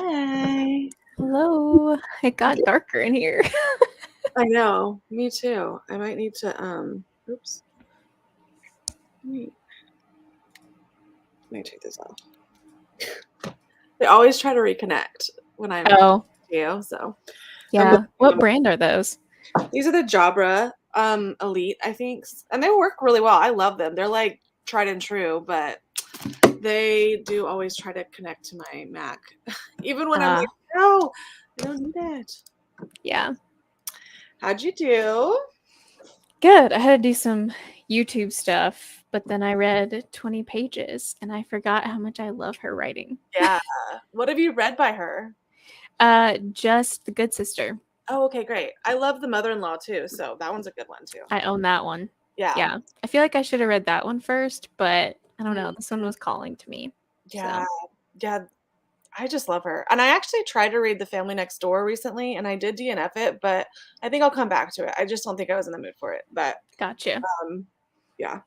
Hi. Hello. It got darker in here. I know. Me too. I might need to oops. Let me take this off. They always try to reconnect when I'm Oh, you, so I'm yeah. What brand are those? these are the Jabra Elite, I think. And they work really well. I love them. They're like tried and true, but they do always try to connect to my Mac. Even when I'm like, no, I don't need it. Yeah. How'd you do? Good. I had to do some YouTube stuff, but then I read 20 pages and I forgot how much I love her writing. Yeah. What have you read by her? Just The Good Sister. Oh, okay, great. I love The Mother-in-Law too, so that one's a good one too. I own that one. Yeah. Yeah. I feel like I should have read that one first, but I don't know. Mhm. This one was calling to me. Yeah. So, Yeah. I just love her. And I actually tried to read The Family Next Door recently and I did DNF it, but I think I'll come back to it. I just don't think I was in the mood for it. But gotcha. um yeah.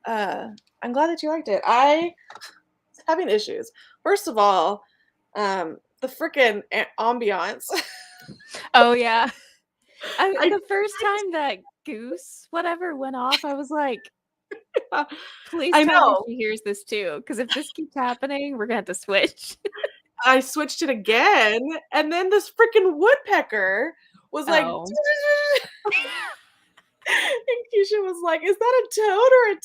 Uh I'm glad that you liked it. I was having issues. First of all, the freaking ambiance. Oh, yeah. I The first time that goose whatever went off, I was like, please I tell me know. she hears this too, because if this keeps happening, we're gonna have to switch. I switched it again, and then this freaking woodpecker was like, Oh. and Keisha was like, "Is that a toad or a?"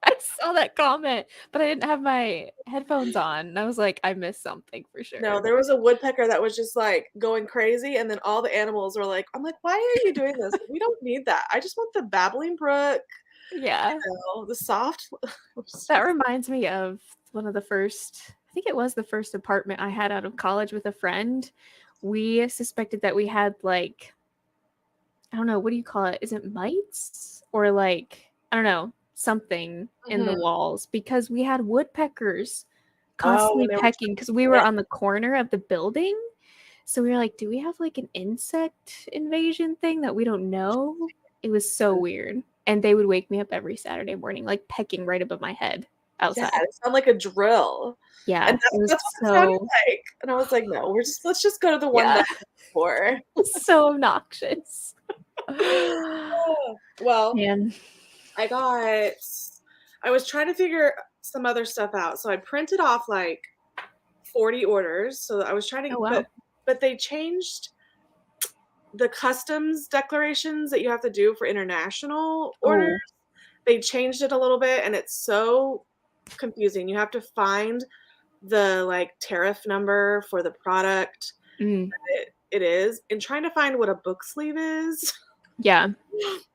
I saw that comment, but I didn't have my headphones on. And I was like, I missed something for No, sure. there was a woodpecker that was just like going crazy, and then all the animals were like, "I'm like, why are you doing this? We don't need that. I just want the babbling brook, Yeah. the soft." That reminds me of one of the first, I think it was the first apartment I had out of college with a friend. We suspected that we had like, I don't know, what do you call it? Is it mites? Or like, I don't know, something in the Mhm. walls because we had woodpeckers Oh, when constantly they were pecking because we were trying on the corner of the building. So we were like, do we have like an insect invasion thing that we don't know? It was so weird. And they would wake me up every Saturday morning, like pecking right above my head yeah, outside. it sounded like a drill, and Yeah, it was that's what it sounded so, like, and I was like, "No, let's just go to the one yeah, next door." so obnoxious. Oh, well, Man. I was trying to figure some other stuff out. So I printed off like 40 orders. So I was trying to, Oh, wow. but they changed the customs declarations that you have to do for international orders. Oh, They changed it a little bit and it's so confusing. You have to find the like tariff number for the product mm, it is and trying to find what a book sleeve is. yeah,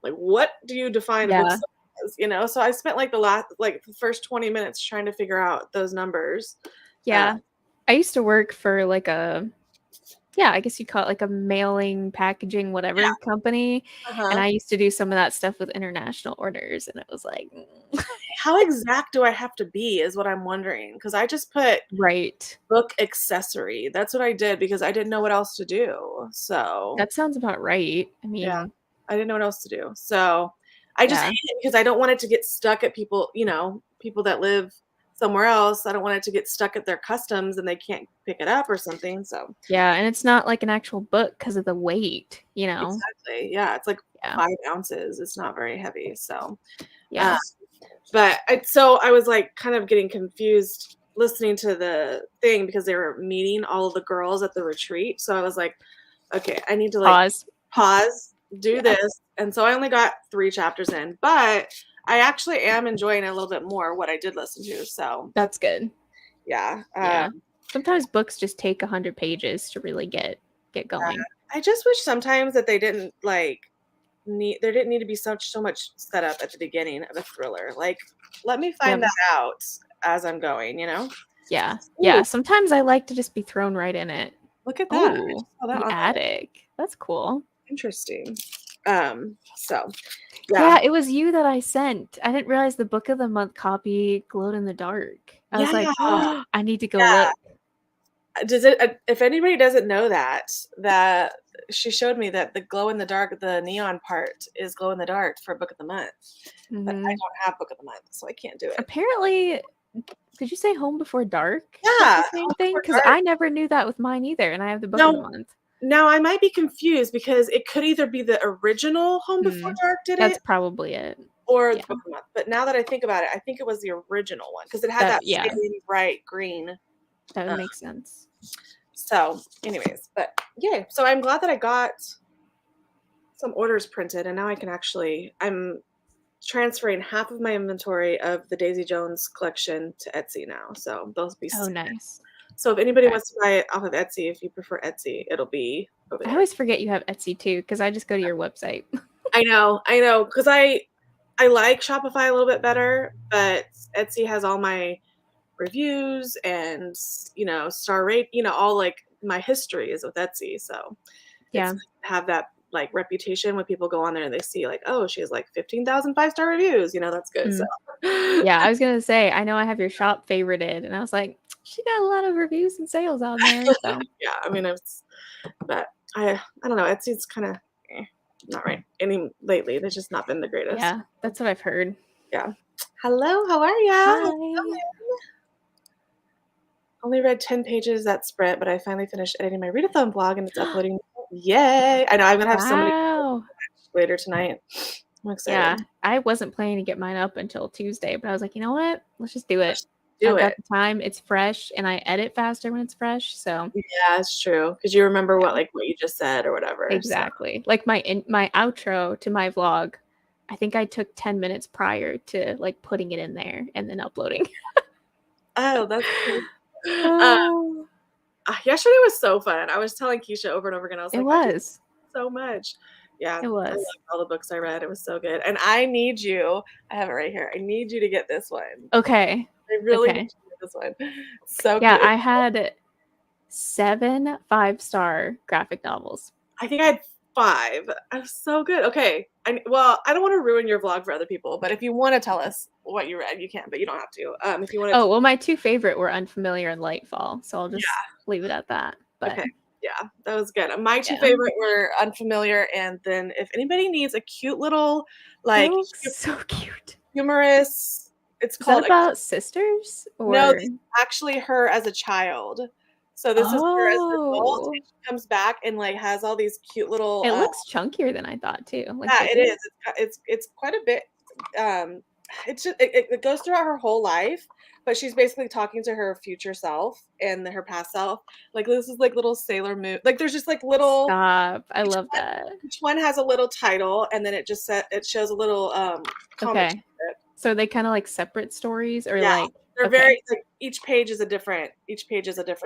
Like, what do you define a book yeah, sleeve as? You know, so I spent like the first 20 minutes trying to figure out those numbers. Uh, yeah. I used to work for like a, yeah, I guess you'd call it like a mailing, packaging, yeah. whatever company. And Uh-huh. I used to do some of that stuff with international orders. And it was like, How exact do I have to be is what I'm wondering. Because I just put right. book accessory. That's what I did because I didn't know what else to do. So, That sounds about right. I yeah, mean, I didn't know what else to do. So, I just hate yeah. it because I don't want it to get stuck at people, people that live somewhere else. I don't want it to get stuck at their customs and they can't pick it up or something. So, Yeah. And it's not like an actual book because of the weight, you know? exactly. Yeah, it's like Yeah. 5 ounces. It's not very heavy. So, uh, Yeah. so I was like kind of getting confused listening to the thing because they were meeting all of the girls at the retreat. So I was like, okay, I need to like Pause. pause, do Yeah. this. And so I only got 3 chapters in, but I actually am enjoying it a little bit more what I did listen to. So That's good. yeah. Yeah. Sometimes books just take 100 pages to really get going. I just wish sometimes that they didn't like there didn't need to be so much setup at the beginning of a thriller. Like, let me find Yep. that out as I'm going, you know? Yeah. Yeah. Ooh, Sometimes I like to just be thrown right in it. look at that. I Oh, just saw that the on the attic. That's cool. interesting. So yeah. Yeah, it was you that I sent. I didn't realize the book of the month copy glowed in the dark. I was like, Yeah. oh, I need to go Yeah. look. Does it if anybody doesn't know that she showed me that the glow in the dark, the neon part is glow in the dark for book of the month. But I Hmm. don't have book of the month, so I can't do it. Apparently, Did you say Home Before Dark is Yeah, the same Home thing? Before Because Dark. I never knew that with mine either, and I have the book of the No, month. now I might be confused because it could either be the original Home Before Hmm. Dark did That's it probably it. or Yeah. the Book of the Month. But now that I think about it, I think it was the original one because it had That that yeah, same bright green. that would Uh, make sense. so, anyways, but yeah. So I'm glad that I got some orders printed, and now I can actually. I'm transferring half of my inventory of the Daisy Jones collection to Etsy now. So those be. Oh, nice. So if anybody Okay. wants to buy it off of Etsy, if you prefer Etsy, it'll be over I there. always forget you have Etsy too, because I just go to your website. I know, because I like Shopify a little bit better, but Etsy has all my reviews and star rate, all like my history is with Etsy, so it's Yeah. nice to have that like reputation when people go on there and they see like, oh, she has like 15,000 5-star reviews, that's good. So Mm. Yeah, I was gonna say, I know I have your shop favorited, and I was like, she got a lot of reviews and sales on there. So yeah, I mean but I don't know, Etsy's kind of not right any lately. It's just not been the greatest. yeah, that's what I've heard. Yeah. Hello, how are ya? Hi. Only read 10 pages that sprint, but I finally finished editing my readathon blog and it's uploading. Yay! I know I'm gonna have so many Wow. later tonight. I'm Yeah, excited. I wasn't planning to get mine up until Tuesday, but I was like, you know what? Let's just do it. Let's do I've it. got the time. It's fresh, and I edit faster when it's fresh. So Yeah, it's true. Because you remember yeah, what you just said or whatever. So exactly. Like my outro to my vlog, I think I took 10 minutes prior to like putting it in there and then uploading. oh, that's cool. Uh, Oh, yesterday was so fun. I was telling Keisha over and over again. I was it like, I just was. so much. Yeah, It I was. loved all the books I read. It was so good. And I need you. I have it right here. I need you to get this one. Okay. I really need Okay. you to get this one. So Yeah, cute. I had 7 5-star graphic novels. I think I had 5. I was so good. Okay. I don't want to ruin your vlog for other people, but if you want to tell us what you read, you can, but you don't have to. If you want to, Oh, well, my 2 favorite were Unfamiliar and Lightfall, so I'll just yeah. leave it at that. But Okay. Yeah, that was good. My 2 yeah, favorite were Unfamiliar, and then if anybody needs a cute little, they like, look so cute. humorous, it's Is that called about sisters no, this or is actually her as a child. So this is her as an adult, Oh, and she comes back and, like, has all these cute little, it looks chunkier than I thought too, like yeah, it bigger? is. It's quite a bit. Um, it's just it goes throughout her whole life, but she's basically talking to her future self and her past self. Like this is like little Sailor Moon. Like there's just like little Stop. I each love one. that. Each one has a little title, and then it shows a little comic Okay. strip. So are they kinda like separate stories or Yeah, like they're okay. very like each page is a different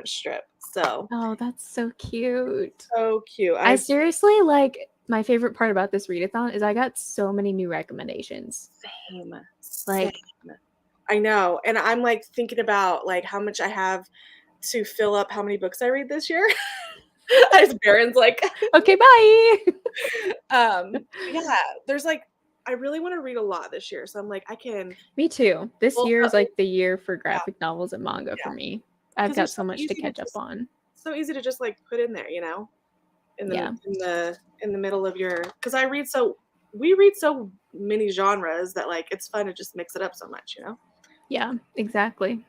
strip. So Oh, that's so cute. so cute. I I seriously like my favorite part about this readathon is I got so many new recommendations. same same. Like, I know, and I'm like thinking about like how much I have to fill up how many books I read this year. As Baron's like, okay, bye. yeah, there's like, I really want to read a lot this year. So I'm like, I can Me too. This bulk year up. is like the year for Yeah, graphic novels and manga for yeah. me. I've Because they're got so so much to easy to catch up just, on. so easy to just like put in there, Yeah. in the middle of your, because we read so many genres that like it's fun to just mix it up so much. Yeah, exactly.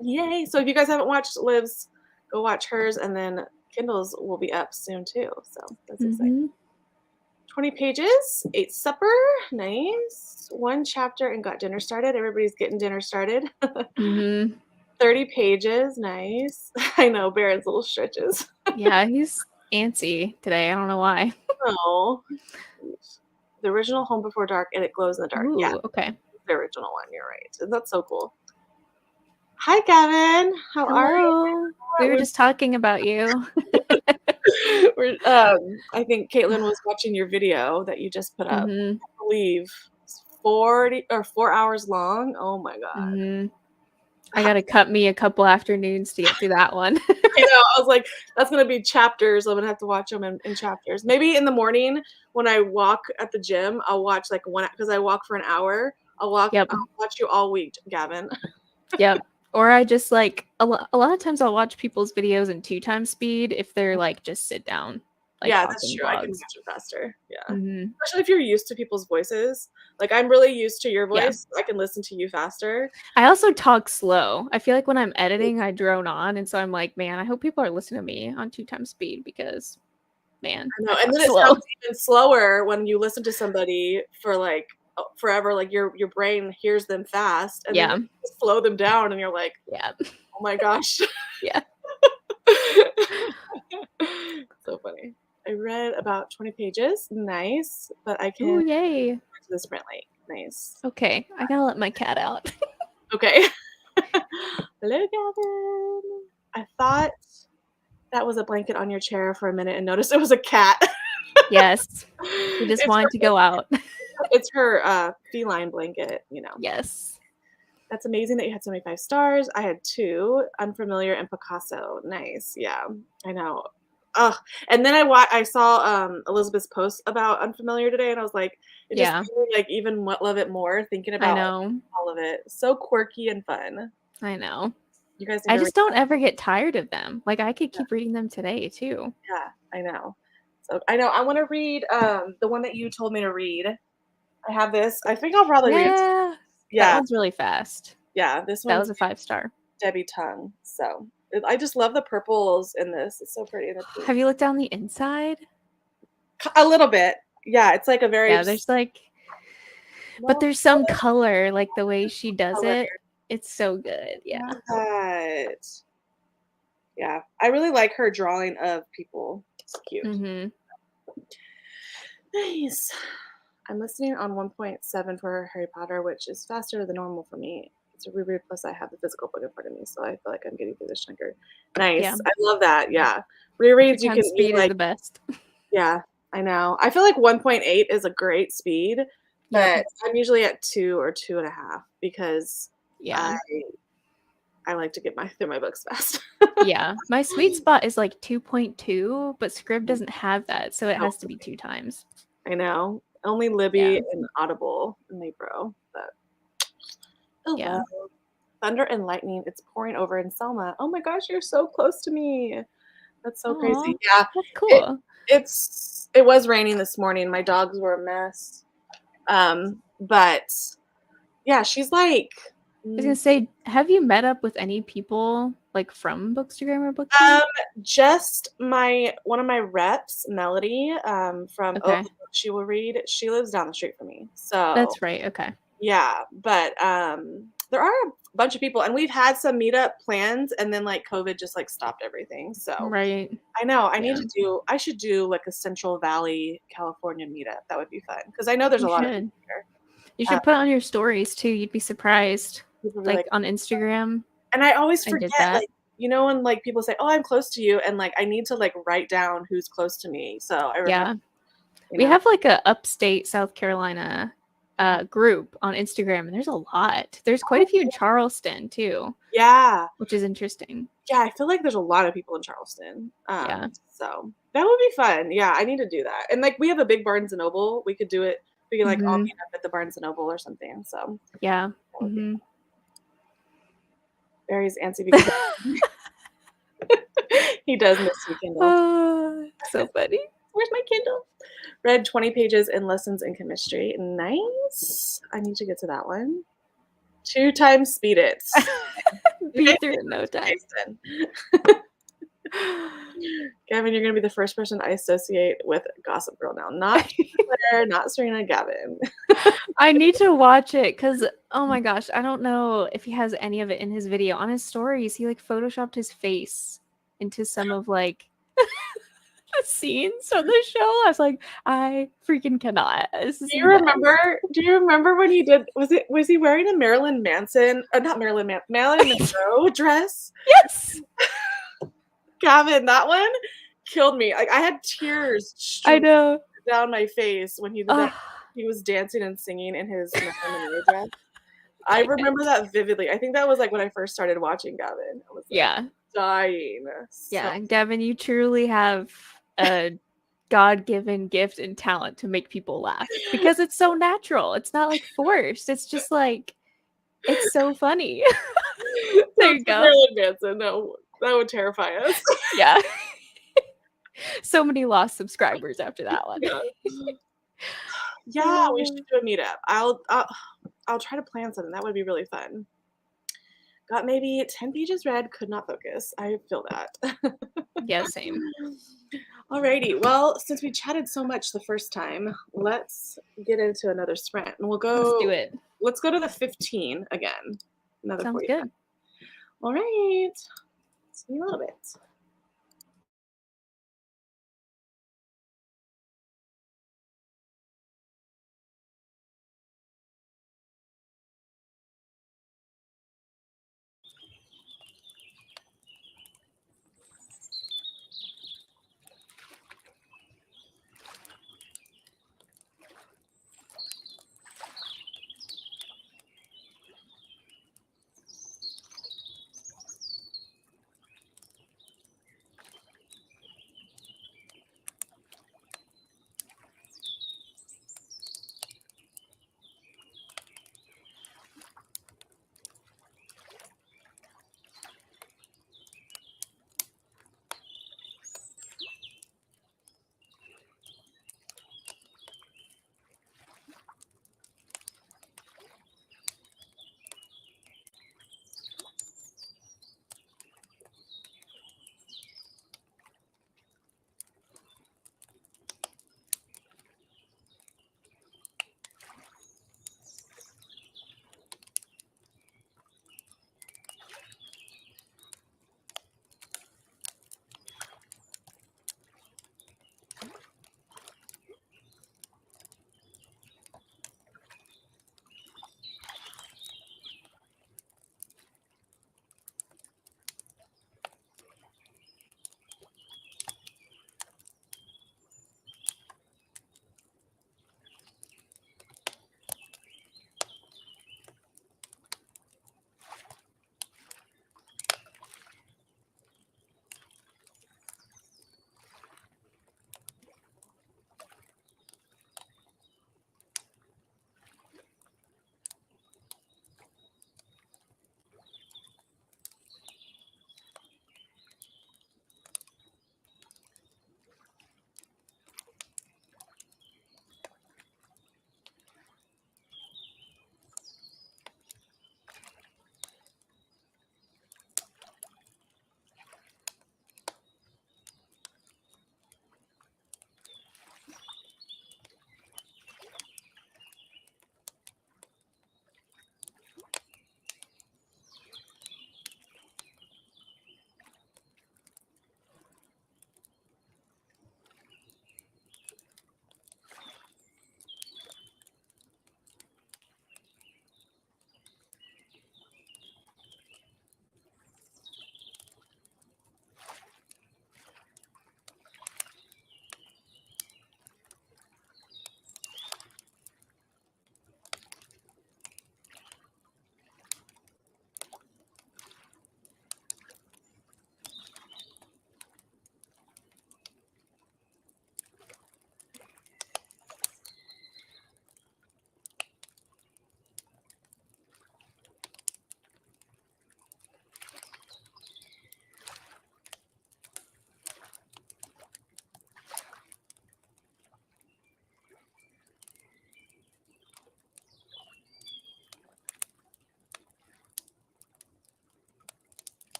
Yay. So if you guys haven't watched Liv's, go watch hers, and then Kindle's will be up soon too. So that's exciting. Mhm. 20 pages, ate supper, nice. 1 chapter and got dinner started. Everybody's getting dinner started. Mhm. 30 pages, nice. I know, Baron's little stretches. Yeah, he's antsy today. I don't know why. Oh, the original Home Before Dark and It Glows in the Dark. Yeah, Ooh, okay. the original one. You're right. That's so cool. Hi, Gavin. How are you? Hello. We were We're, just talking about you. I think Caitlin was watching your video that you just put up. Mhm. I believe it's 40 or 4 hours long. Oh my God. Mhm. I got to cut me a couple afternoons to get through that one. I know. I was like, that's gonna be chapters. I'm gonna have to watch them in chapters. Maybe in the morning when I walk at the gym, I'll watch like one because I walk for an hour. Yep. I'll watch you all week, Gavin. Yep. Or I just like a lot of times I'll watch people's videos in 2 times speed if they're like just sit down. like Yeah, that's talking true. I can vlogs. watch it faster. Yeah. Hmm. Especially if you're used to people's voices. Like, I'm really used to your Yeah. voice. I can listen to you faster. I also talk slow. I feel like when I'm editing, I drone on, and so I'm like, man, I hope people are listening to me on 2 times speed because, man, I I know, and talk then it slow. sounds even slower when you listen to somebody for, like, forever, like, your brain hears them fast, and then Yeah. you just slow them down, and you're like, Yeah. "Oh my gosh." Yeah. So funny. I read about 20 pages. Nice, but I can Oh, go yay. to the sprint late. Nice. Okay, I gotta let my cat out. Okay. Hello, Gavin. I thought that was a blanket on your chair for a minute and noticed it was a cat. Yes. He just It's wanted to go out. her feline blanket, you know. Yes. That's amazing that you had 75 stars. I had 2, Unfamiliar and Picasso. Nice. Yeah, I know. Ugh, and then I saw, Elizabeth's post about Unfamiliar today, and I was like, it just Yeah, made me, like, even love it more thinking I about, like, know. all of it. So quirky and fun. I know. You guys need I to read just don't that. ever get tired of them. Like, I could Yeah, keep reading them today too. yeah, I know. So, I know I wanna read, the one that you told me to read. I have this. I think I'll probably read it. Yeah. That Yeah, one's really fast. yeah, this That one's was a 5 star. Debbie Tongue, so I just love the purples in this. It's so pretty, and the Have you pinks. looked down the inside? A little bit. Yeah, it's like a very Yeah, there's like, but small there's some color, like the way she does color. it. It's so good. I Yeah. love that. Yeah, I really like her drawing of people. It's cute. Mm-hmm. Nice. I'm listening on 1.7 for Harry Potter, which is faster than normal for me. It's a reread, plus I have the physical book in front of me, so I feel like I'm getting through this chunker. Yeah. Nice. I love that. Yeah. Two Rereads, you can times eat speed is like, the best. yeah, I know. I feel like 1.8 is a great speed, Yep. but I'm usually at 2 or 2.5 because Yeah. I I like to get through my books fast. Yeah. My sweet spot is like 2.2, but Scrib doesn't have that, so it Oh, has to be 2 times. I know. Only Yeah. Libby and Audible and Libro, but oh Yeah. well. Thunder and lightning, it's pouring over in Selma. Oh my gosh, you're so close to me. That's so Aw, crazy. Yeah, that's it cool. it was raining this morning. My dogs were a mess. But yeah, she's like, I was gonna mm, say, have you met up with any people like from Bookstagram or um, BookTube? just one of my reps, Melody, from Oh, Okay, She Will Read. She lives down the street from me, so that's right. Okay. yeah. But there are a bunch of people, and we've had some meetup plans, and then like COVID just like stopped everything. So Right. I know Yeah. I should do like a Central Valley, California meetup. That would be fun because I know there's You a lot of people should. here. You Uh, should put on your stories too. You'd be surprised. people be like, Like on Instagram, and I always I did forget, that. like, when like people say, "Oh, I'm close to you," and like I need to like write down who's close to me, so I remember, Yeah. you We know. have like a upstate South Carolina group on Instagram, and there's a lot. There's quite a few in Charleston too, Yeah, which is interesting. yeah, I feel like there's a lot of people in Charleston, Yeah. so that would be fun. Yeah, I need to do that, and like we have a big Barnes& and Noble. We could do it. We could like all Hmm. meet up at the Barnes& and Noble or something. So Yeah. that would be Hmm. Barry's antsy because he does miss you, Kindle. Oh, so funny. Where's my Kindle? Read 20 pages in Lessons in Chemistry. Nice. I need to get to that one. 2 times speed it. You Be guys through in no time. Jason. Gavin, you're gonna be the first person I associate with Gossip Girl now. Not Claire, not Serena, Gavin. I need to watch it because, oh my gosh, I don't know if he has any of it in his video. On his stories, he like photoshopped his face into some of like the scenes from the show. I was like, I freaking cannot. This is intense. Do you remember when he did was he wearing a Marilyn Manson not Marilyn Monroe dress? Yes, Gavin, that one killed me. Like I had tears I know. down my face when he did that. Ugh, He was dancing and singing in his Marilyn Monroe dress. I I remember can't. that vividly. I think that was like when I first started watching Gavin. I was like Yeah, dying. So yeah, Gavin, you truly have a God-given gift and talent to make people laugh because it's so natural. It's not like forced. It's just like it's so funny. There don't you say go. Marilyn Manson. No, that would terrify us. Yeah. So many lost subscribers after that one. Yeah. Yeah, we Oh, should do a meetup. I'll try to plan something. That would be really fun. Got maybe 10 pages read, could not focus. I feel that. yeah, same. Alrighty. Well, since we chatted so much the first time, let's get into another sprint. And Let's do it. let's go to the 15 again. Another Sounds 45. good. All right. See you in a little bit.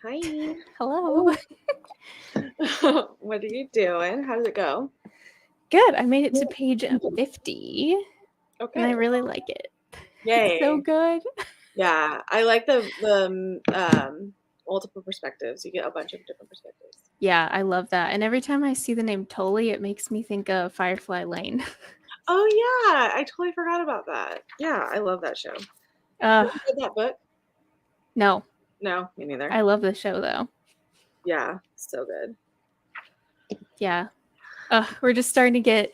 Hi. Hello. Oh. What are you doing? How did it go? Good. I made it to page 50 and I Okay. really like it. It's so Yay. good. Yeah, I like the multiple perspectives. You get a bunch of different perspectives. Yeah, I love that. And every time I see the name Tully, it makes me think of Firefly Lane. Oh yeah, I totally forgot about that. Yeah, I love that show. Have Uh, you read that book? no, No, me neither. I love the show though. Yeah, so good. Yeah. We're just starting to get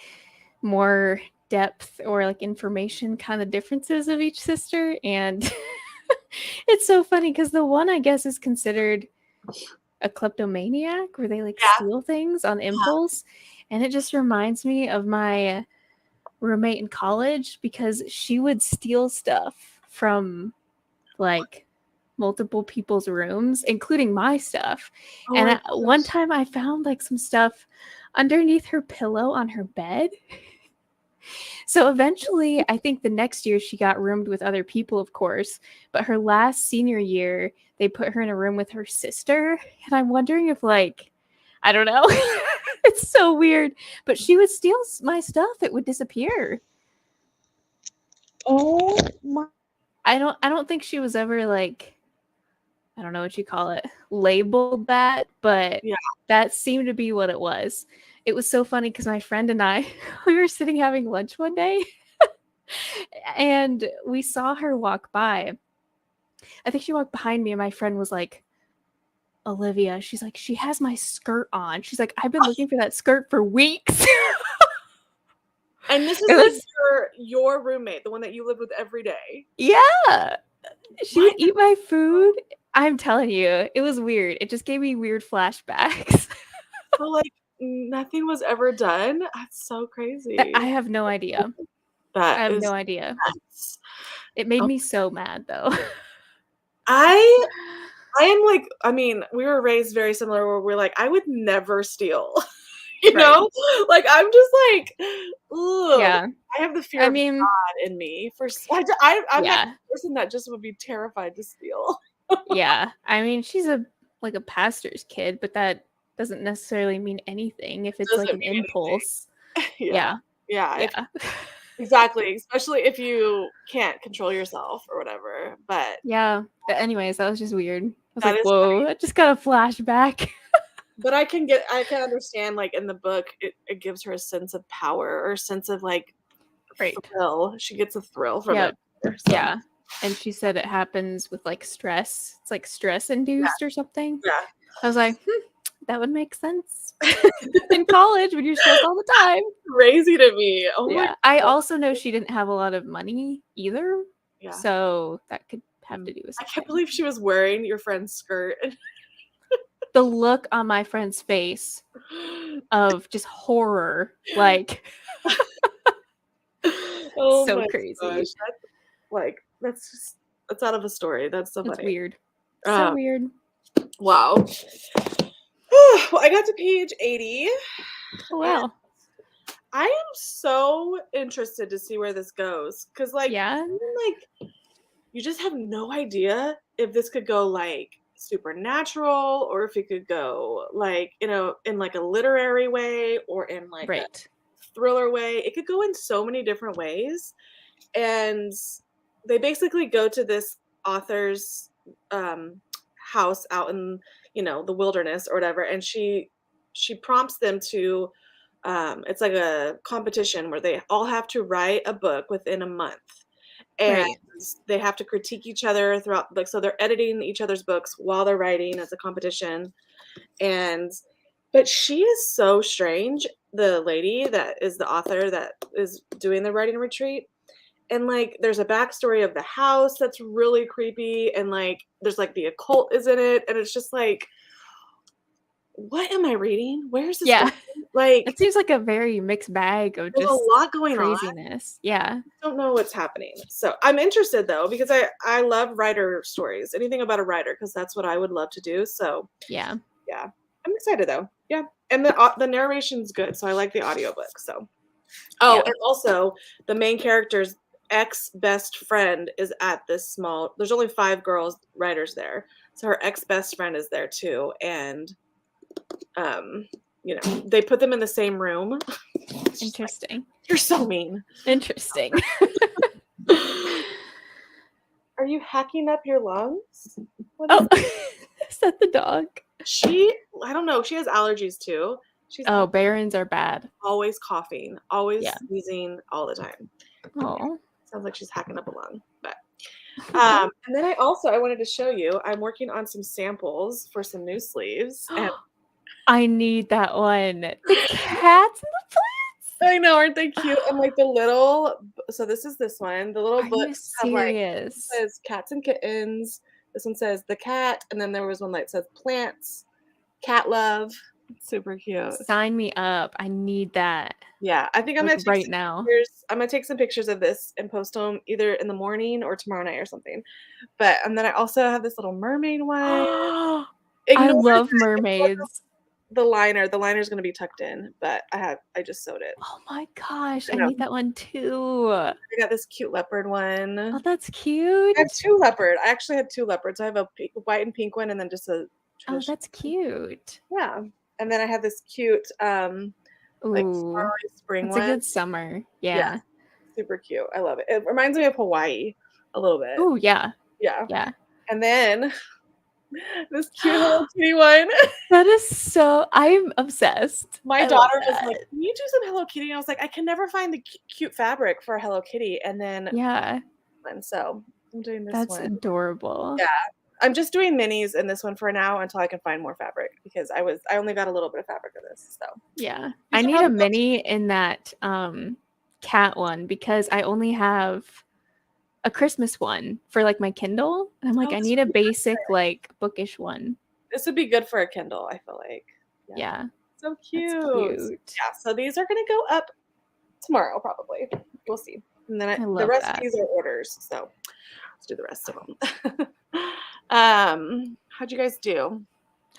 more depth or like information kind of differences of each sister. And it's so funny because the one I guess is considered a kleptomaniac where they like Yeah. steal things on impulse. And it just reminds me of my roommate in college because she would steal stuff from like multiple people's rooms, including my stuff. Oh And my one gosh. time I found like some stuff underneath her pillow on her bed. So eventually, I think the next year she got roomed with other people, of course. But her last senior year, they put her in a room with her sister. And I'm wondering if, like, I don't know. It's so weird. But she would steal my stuff, it would disappear. Oh my. I don't think she was ever like, I don't know what you call it, labeled that, but Yeah. that seemed to be what it was. It was so funny because my friend and I, we were sitting having lunch one day and we saw her walk by. I think she walked behind me, and my friend was like, Olivia, she's like, she has my skirt on. She's like, I've been looking for that skirt for weeks. And this is It like was, your roommate, the one that you live with every day. yeah. She would What? eat my food. I'm telling you, it was weird. It just gave me weird flashbacks. So like nothing was ever done. That's so I crazy. have no idea. I That have is no idea. nuts. It made Oh, me so mad though. I I am like, I mean, we were raised very similar where we're like, I would never steal. You Right. know? Like I'm just like, ugh. Yeah. I have the fear I of mean, God in me for I'm that yeah. person that just would be terrified to steal. Yeah. I mean, she's a like a pastor's kid, but that doesn't necessarily mean anything if it's like Doesn't an mean impulse. anything. Yeah. Yeah. Yeah, if Yeah. exactly, especially if you can't control yourself or whatever, but Yeah. But anyways, that was just weird. I was that like, is whoa, I just got a flashback. but I can understand, like, in the book, it gives her a sense of power or a sense of, like, Right. thrill. She gets a thrill from it, Yep. so Yeah. And she said it happens with like stress. It's like stress induced or something. yeah. I was like, that would make sense. In college when you're stressed all the time. Crazy to me. Oh my Yeah. I god. also know she didn't have a lot of money either. Yeah. So that could have to do with I can't something. believe she was wearing your friend's skirt. The look on my friend's face of just horror, like Oh so my gosh. crazy. That's just that's out of a story. That's so It's funny. weird. So Um, weird. wow. Well, I got to page 80. Oh, And wow. I am so interested to see where this goes because, like, Yeah. you just have no idea if this could go like supernatural or if it could go like in like a literary way or in like a Right. thriller way. It could go in so many different ways, and they basically go to this author's um, house out in the wilderness or whatever, and she prompts them to it's like a competition where they all have to write a book within a month, and Right. they have to critique each other throughout the book. So they're editing each other's books while they're writing as a competition. And but she is so strange, the lady that is the author that is doing the writing retreat. And like there's a backstory of the house that's really creepy, and like there's like the occult is in it, and it's just like, what am I reading? Where's this going? Yeah. Like It seems like a very mixed bag of there's a just lot going on. craziness. Yeah. Don't know what's happening. So I'm interested though because I love writer stories. Anything about a writer because that's what I would love to do. So Yeah. yeah, I'm excited though. Yeah, and the narration's good, so I like the audiobook. So oh, Yeah. and also the main character's ex best friend is at this small. There's only 5 girls writers there, So her ex-best friend is there too, and you know, they put them in the same room. Interesting. You're so mean. Interesting. Are you hacking up your lungs? What is Oh, is that the dog? I don't know. She has allergies too. She's Oh, Barons are bad. always coughing, always Yeah. sneezing all the time. Oh. Sounds like she's hacking up a lung. But and then I wanted to show you, I'm working on some samples for some new sleeves. And I need that one. The cats and the plants. I know, aren't they cute? And like so this one. The little Are you books have like, it serious? says cats and kittens. This one says the cat, and then there was one that says plants, cat love. Super cute. Sign me up. I need that. Yeah, I think I'm Like gonna take right some now. pictures. I'm gonna take some pictures of this and post them either in the morning or tomorrow night or something. But and then I also have this little mermaid one. I Ignore love mermaids. the liner. The liner's gonna be tucked in, but I just sewed it. Oh my gosh, I I know. need that one too. I got this cute leopard one. Oh, that's I have cute. two leopard. I actually had two leopards. I have a white and pink one, and then just a Oh, traditional. that's cute. Yeah, and then I have this cute like Ooh, flowery spring that's a one. good summer. Yeah, Yeah. super cute. I love it. It reminds me of Hawaii a little bit. Oh, yeah. Yeah. Yeah. And then this cute Hello Kitty one. That is so I'm obsessed. My I love daughter was like, that. "Can you do some Hello Kitty?" And I was like, "I can never find the cute fabric for a Hello Kitty." And then, Yeah, and so I'm doing this that's one. adorable. Yeah, I'm just doing minis in this one for now until I can find more fabric because I only got a little bit of fabric of this. So Yeah. you I should need a probably go. mini in that cat one because I only have a Christmas one for like my Kindle. And I'm like, Oh, I this need would a be basic, like bookish one. this would be good for a Kindle. I feel like. Yeah, Yeah. so That's cute. cute. Yeah, so these are gonna go up tomorrow probably. We'll see. And then I the love rest of that. these are orders. So let's do the rest of them. How'd you guys do?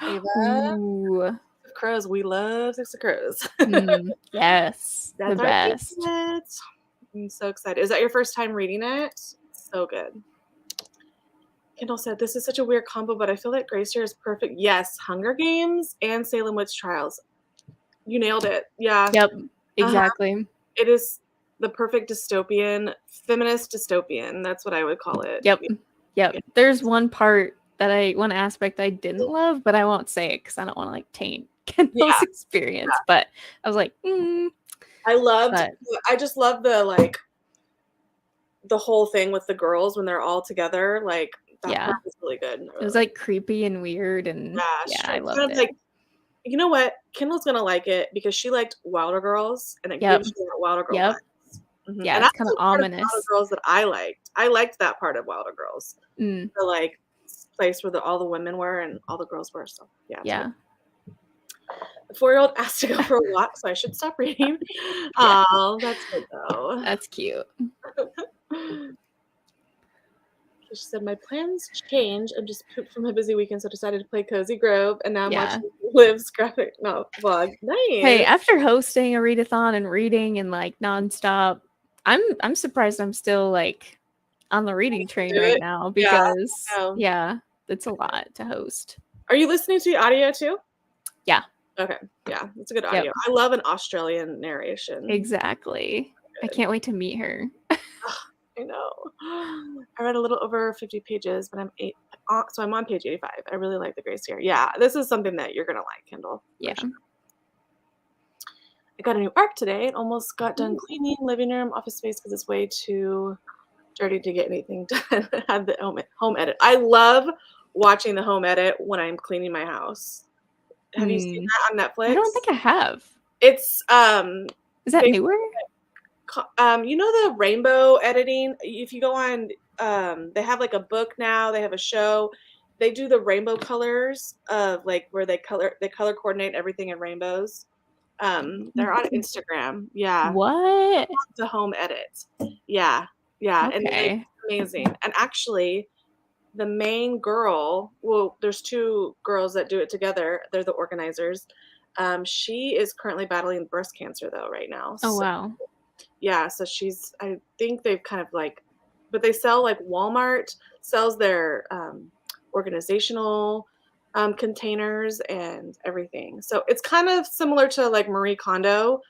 Ava, Ooh. Six of Crows. We love Six of Crows. Yes. The That's our best. favorite. I'm so excited. Is that your first time reading it? So good. Kendall said, "This is such a weird combo, but I feel that Grace here is perfect." Yes, Hunger Games and Salem Witch Trials. You nailed it. Yeah. Yep. Uh-huh. Exactly. It is the perfect dystopian, feminist dystopian. That's what I would call it. Yep. Yep. Yeah. There's one aspect I didn't love, but I won't say it because I don't want to like taint Kendall's Yeah. experience. But I was like, I just love the whole thing with the girls when they're all together. Like that yeah, part was really good. it was like creepy and weird, and yeah, I It's loved kind of it. like, you know what? Kendall's gonna like it because she liked Wilder Girls, and it Yep. gives you that Wilder Girl Yep. vibes. Mm-hmm. Yeah, And it's that's kind of the part of Wilder ominous. Girls that I liked. I liked that part of Wilder Girls, Mm, the like place where all the women were and all the girls were. So yeah, yeah. the 4-year-old asked to go for a walk, so I should stop reading. Yeah. Oh, that's good though. That's cute. She said, "My plans change. I'm just pooped from a busy weekend, so I decided to play Cozy Grove, and now I'm Yeah. watching Liv's graphic novel vlog." Hey, Nice. after hosting a readathon and reading and like nonstop, I'm surprised I'm still like on the reading train Do right it. now Yeah. because No. yeah, it's a lot to host. Are you listening to the audio too? Yeah. Okay. Yeah, it's a good Yep. audio. I love an Australian narration. Exactly. I can't wait to meet her. I know. I read a little over 50 pages, but so I'm on page 85. I really like the Grace here. Yeah, this is something that you're gonna like, Kendall. Yeah. Sure. I got a new arc today and almost got done cleaning living room, office space because it's way too dirty to get anything done. Had the home edit. I love watching the home edit when I'm cleaning my house. Have you seen that on Netflix? I don't think I have. It's Is that newer? you know the rainbow editing? If you go on they have like a book now, they have a show. They do the rainbow colors of like where they color coordinate everything in rainbows. They're on Instagram. Yeah. What? The home edit. Yeah. Yeah. And Okay. it's amazing. And actually the main girl, well, there's two girls that do it together. They're the organizers. She is currently battling breast cancer though right now. Oh So wow. yeah, so I think they've kind of like, but they sell like Walmart sells their organizational containers and everything. So it's kind of similar to like Marie Kondo,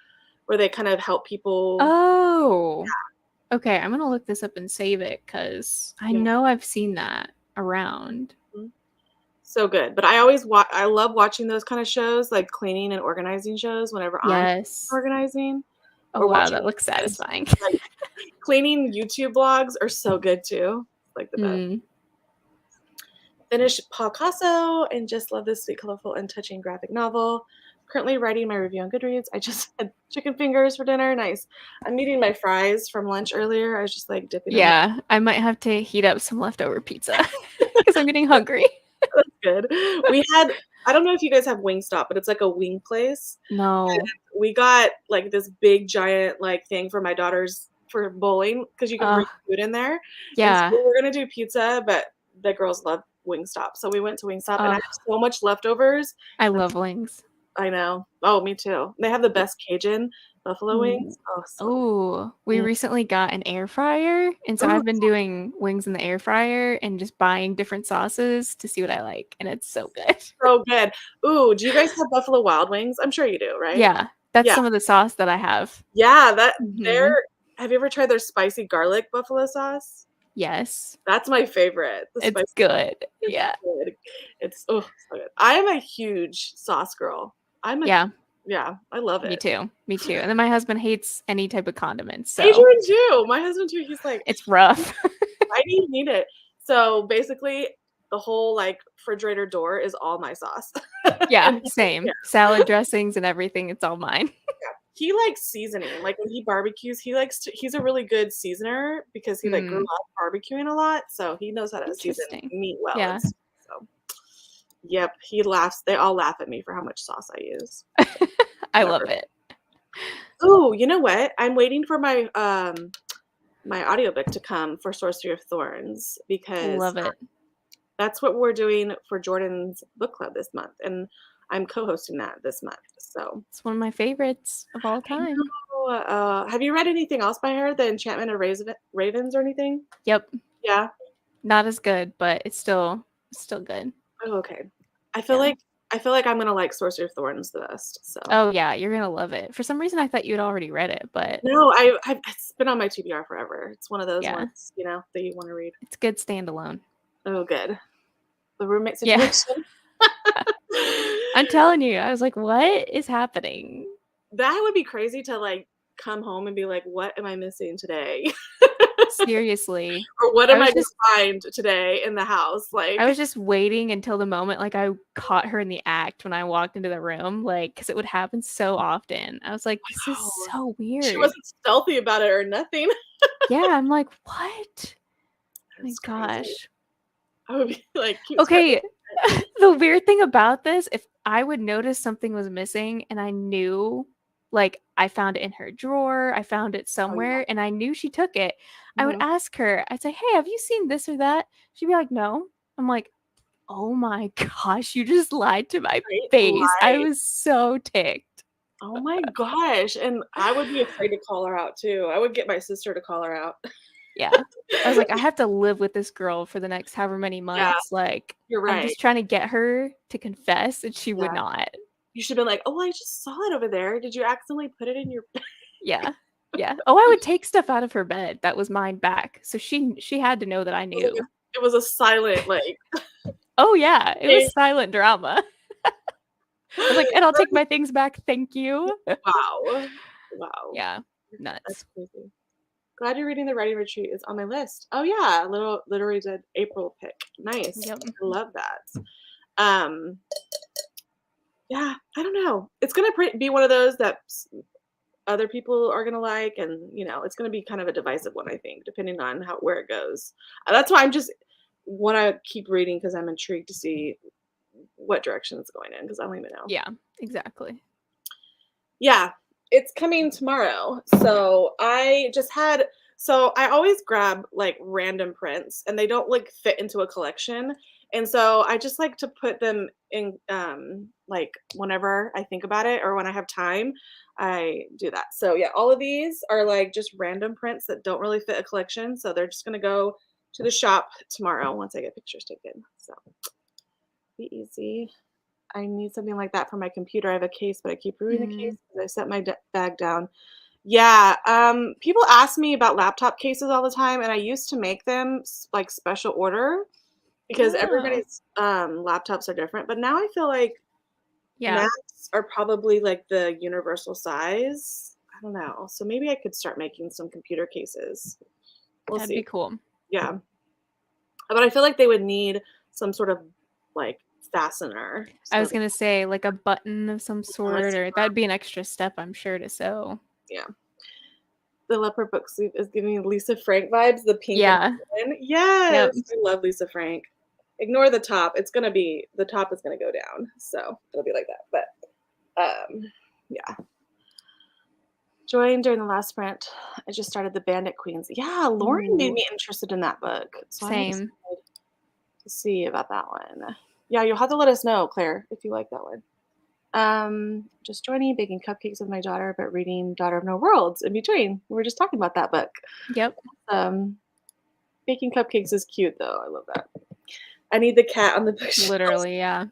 where they kind of help people. Oh, okay. I'm gonna look this up and save it because I Yeah. know I've seen that around. Mhm. So good. But I always I love watching those kind of shows, like cleaning and organizing shows whenever I'm Yes. organizing Oh or wow, watching that looks satisfying. like cleaning YouTube blogs are so good too. Like the best. Mm, Finished Picasso and just love this sweet, colorful, and touching graphic novel. Currently writing my review on Goodreads. I just had chicken fingers for dinner. Nice. I'm eating my fries from lunch earlier. I was just like dipping them. yeah, I might have to heat up some leftover pizza because I'm getting hungry. That's good. We had, I don't know if you guys have Wingstop, but it's like a wing place. No. We got like this big giant like thing for my daughter's for bowling because you can Uh, bring food in there. And so yeah, we were gonna do pizza, but the girls love Wingstop. So we went to Wingstop and I uh, have so much leftovers. I love wings. I know. Oh, me too. They have the best Cajun buffalo wings. Oh, so Oh, we mm. recently got an air fryer, and so Ooh, I've been doing wings in the air fryer and just buying different sauces to see what I like, and it's so good. so good. Ooh, do you guys have Buffalo Wild Wings? I'm sure you do, right? Yeah, that's Yeah. some of the sauce that I have. Yeah, that Hmm. they're have you ever tried their spicy garlic buffalo sauce? Yes, That's my favorite. The it's spicy good. is Yeah, good. It's oh so good. I am a huge sauce girl. I'm a yeah, yeah, I love me it. too. Me too. And then my husband hates any type of condiments, so Adrian too. My husband too. He's like, it's rough. why do you need it? So basically, the whole like refrigerator door is all my sauce. And Yeah, yeah, same. Salad dressings and everything, it's all mine. yeah. He likes seasoning. Like when he barbecues, he's a really good seasoner because he like grew Mm, up barbecuing a lot, so he knows how to season interesting. meat well Yeah, and stuff. So yep, he laughs. They all laugh at me for how much sauce I use. I love Whatever. it. Oh, you know what? I'm waiting for my audiobook to come for Sorcery of Thorns because Love it. that's what we're doing for Jordan's book club this month, and I'm co-hosting that this month. So It's one of my favorites of all I time. know. Have you read anything else by her? The Enchantment of Ravens or anything? Yep. Yeah. Not as good, but it's still good. Oh, okay. I feel Yeah. like I feel like I'm gonna like Sorcery of Thorns the best. So Oh yeah, you're gonna love it. For some reason I thought you'd already read it, but no, it's been on my TBR forever. It's one of those yeah, ones, that you want to read. it's good standalone. Oh, good. The roommate Yeah. situation. I'm telling you, I was like, what is happening? That would be crazy to like come home and be like, what am I missing today? Seriously. Or what I am I was gonna just find today in the house? I Like, was just waiting until the moment like I caught her in the act when I walked into the room, like cuz it would happen so often. I was like, this is oh, so she weird. wasn't stealthy about it or nothing. Yeah, I'm like, what? My That's crazy. gosh. I would be like, keep scratching Okay, the weird thing about this, if I would notice something was missing and I knew, like, I found it in her drawer, I found it oh somewhere, and I knew she took it, yeah. I would Mhm. ask her, I'd say, hey, have you seen this or that? She'd be like, no. I'm like, oh my gosh, you just lied to my Right? face. I Lie. was so ticked. Oh my gosh. And I would be afraid to call her out too. I would get my sister to call her out. Yeah. I was like, I have to live with this girl for the next however many Yeah, months. Like, you're I'm right. just trying to get her to confess, and she would Yeah. not. You should have been like, "Oh, I just saw it over there. Did you accidentally put it in your bag?" Yeah. Yeah. Oh, I would take stuff out of her bed that was mine back. So she had to know that I knew. It was a silent, like, Oh yeah, it was "Hey." silent drama. I was like, "And I'll take my things back, thank you." Wow. Wow. Yeah. That's Nuts. crazy. Glad you're reading The Writing Retreat is on my list. Oh, yeah, little literary dead April pick. Nice. Yep. I love that. Um, yeah, I don't know. It's gonna be one of those that other people are gonna like, and, it's gonna be kind of a divisive one, I think, depending on where it goes. That's why I'm just wanna keep reading because 'cause I'm intrigued to see what direction it's going in because I don't even know. Yeah, exactly. Yeah, it's coming tomorrow. So I always grab like random prints and they don't like fit into a collection. And so I just like to put them in like whenever I think about it or when I have time, I do that. So yeah, all of these are like just random prints that don't really fit a collection. So they're just gonna go to the shop tomorrow once I get pictures taken. So be easy. I need something like that for my computer. I have a case, but I keep ruining the Mm. case because I set my bag down. Yeah, people ask me about laptop cases all the time, and I used to make them like special order because Oh, everybody's laptops are different. But now I feel like yeah, Macs are probably like the universal size. I don't know. So maybe I could start making some computer cases. We'll that'd be see. cool. Yeah. But I feel like they would need some sort of like fastener. I So was gonna say like a button of some unless sort, you, or that'd be an extra step, I'm sure, to sew. yeah. The leopard book sleeve is giving me Lisa Frank vibes, the pink and Yeah. golden. Yep. Yes, I love Lisa Frank. Ignore the top. The top is gonna go down. So it'll be like that. But yeah. Joined during the last sprint. I just started the Bandit Queens. Yeah, Lauren made Ooh, me interested in that book. So I'm excited same. to see about that one. Yeah, you'll have to let us know, Claire, if you like that one. Just joining, baking cupcakes with my daughter, but reading Daughter of No Worlds in between. We were just talking about that book. Yep. Um, baking cupcakes is cute though. I love that. I need the cat on the bookshelf. Literally, yeah.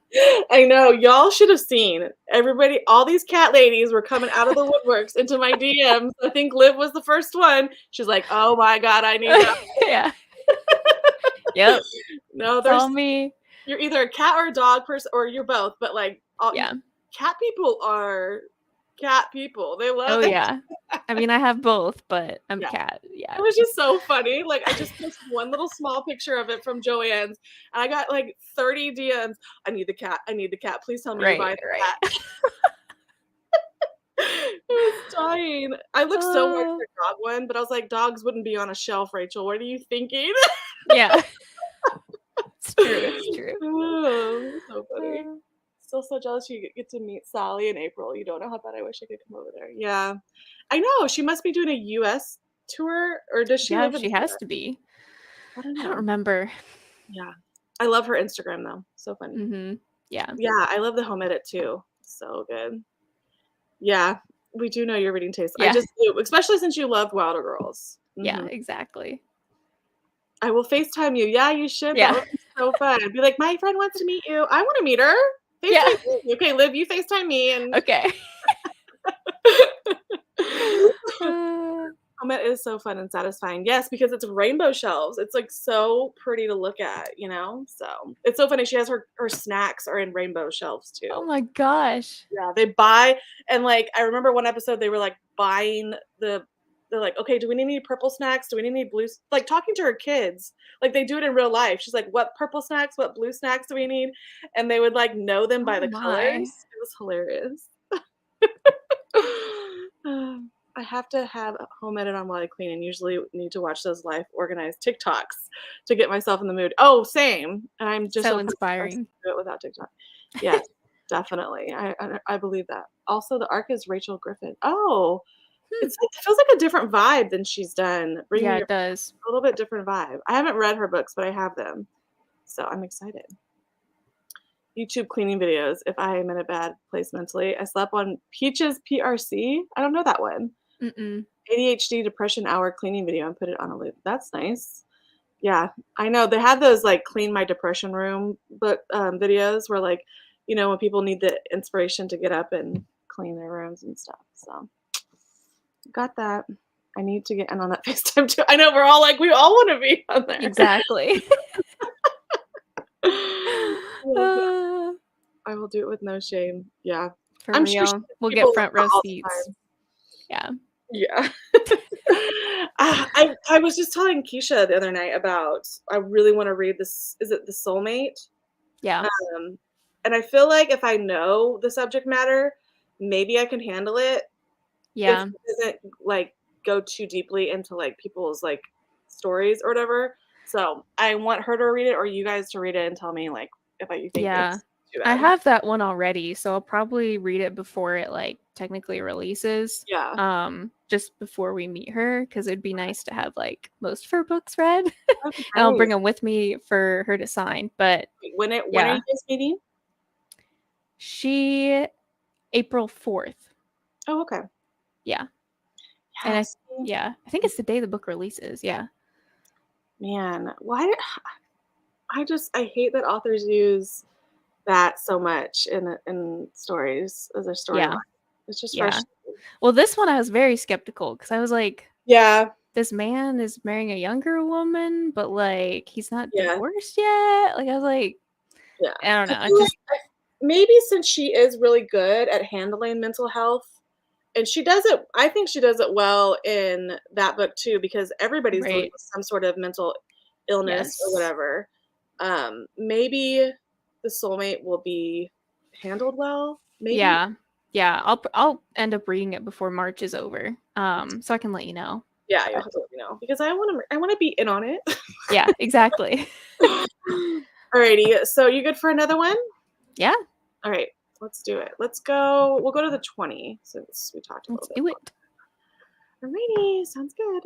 I know. Y'all should have seen. Everybody, all these cat ladies were coming out of the woodworks into my DMs. I think Liv was the first one. She's like, oh my God, I need that. Yeah. Yep. No, It's all me. you're either a cat or a dog person, or you're both, but like, Yeah. cat people are cat people. They love Oh their yeah. I mean, I have both, but I'm yeah. cat. Yeah. It was just so funny. Like I just posted one little small picture of it from Joanne's, and I got like 30 DMs. I need the cat. I need the cat. Please tell me you're Right, buying the right. cat. I was dying. I looked so much Uh, for a dog one, but I was like, dogs wouldn't be on a shelf, Rachel. What are you thinking? yeah. It's true. It's true. Oh, so funny. Uh, Still so jealous you get to meet Sally in April. You don't know how bad I wish I could come over there. Yeah. I know. She must be doing a US tour, or does she yeah, live in she the has US? to be. I don't I don't know. remember. Yeah. I love her Instagram though. So funny. Mm-hmm. Yeah. Yeah, I love the home edit too. So good. Yeah, we do know your reading taste. I Yeah. just do, especially since you loved Wilder Girls. Yeah, Mhm. exactly. I will FaceTime you. Yeah, you should. That Yeah. would be so fun. Be like, my friend wants to meet you. I want to meet her. Yeah. FaceTime me. Okay, Liv, you FaceTime me and Okay. Uh, home ed is so fun and satisfying. Yes, because it's rainbow shelves. It's like so pretty to look at, you know? So it's so funny. She has her snacks are in rainbow shelves oh too. my gosh. Yeah, they buy and, like, I remember one episode they were, like, buying they're like, "Okay, do we need any purple snacks? Do we need any blue" like, talking to her kids, like, they do it in real life. She's like, "What purple snacks? What blue snacks do we need?" And they would, like, know them by Oh the my. colors. It was hilarious. I have to have a home edit on while I clean and usually need to watch those life organized TikToks to get myself in the mood. Oh, same, and I'm just So so proud of myself inspiring. to do it without TikTok. Yes, definitely. I believe that. Also, the arc is Rachel Griffin. Oh, Hmm. it feels like a different vibe than she's done. Bring Yeah, Me it Your does. a little bit different vibe. I haven't read her books, but I have them, so I'm excited. YouTube cleaning videos if I am in a bad place mentally. I slept on Peaches PRC. I don't know that one. Mm-mm. ADHD depression hour cleaning video and put it on a loop. That's nice. Yeah, I know they have those like clean my depression room but videos where like when people need the inspiration to get up and clean their rooms and stuff. So got that. I need to get in on that FaceTime too. I know we're all like we all want to be on there. Exactly. Love that. Uh, I will do it with no shame. Yeah, for I'm sure real. We'll people get love front her row all the seats. time. Yeah. Yeah. I was just telling Keisha the other night about I really want to read this. Is it The Soulmate? Yeah. Um, and I feel like if I know the subject matter, maybe I can handle it if Yeah. it doesn't like go too deeply into like people's like stories or whatever. So I want her to read it or you guys to read it and tell me like if you think Yeah. it's too I bad. have that one already, so I'll probably read it before it like technically releases. Yeah. Just before we meet her, because it'd be nice to have like most of her books read. And That'd be I'll bring great. them with me for her to sign. But When are yeah, you guys meeting? she April 4th. Oh, okay. Yeah. And Yes. I think it's the day the book releases. Yeah. Man, why I hate that authors use that so much in stories as their storyline. Yeah. It's just Yeah. frustrating. Well, this one I was very skeptical because I was like, Yeah, this man is marrying a younger woman, but like he's not yeah, divorced yet. Like I was like, yeah. I don't I know. I feel like just maybe since she is really good at handling mental health, and she does it I think she does it well in that book too, because everybody's dealing right. with some sort of mental illness or Yes. whatever. Maybe the soulmate will be handled well, maybe? Yeah. Yeah. I'll end up reading it before March is over. So I can let you know. Yeah, you'll But have to let me know because I wanna be in on it. yeah, exactly. Alrighty, so you good for another one? Yeah, Alright, let's do it. We'll go to the 20 since we talked a let's little bit do more. it. Alrighty, sounds good.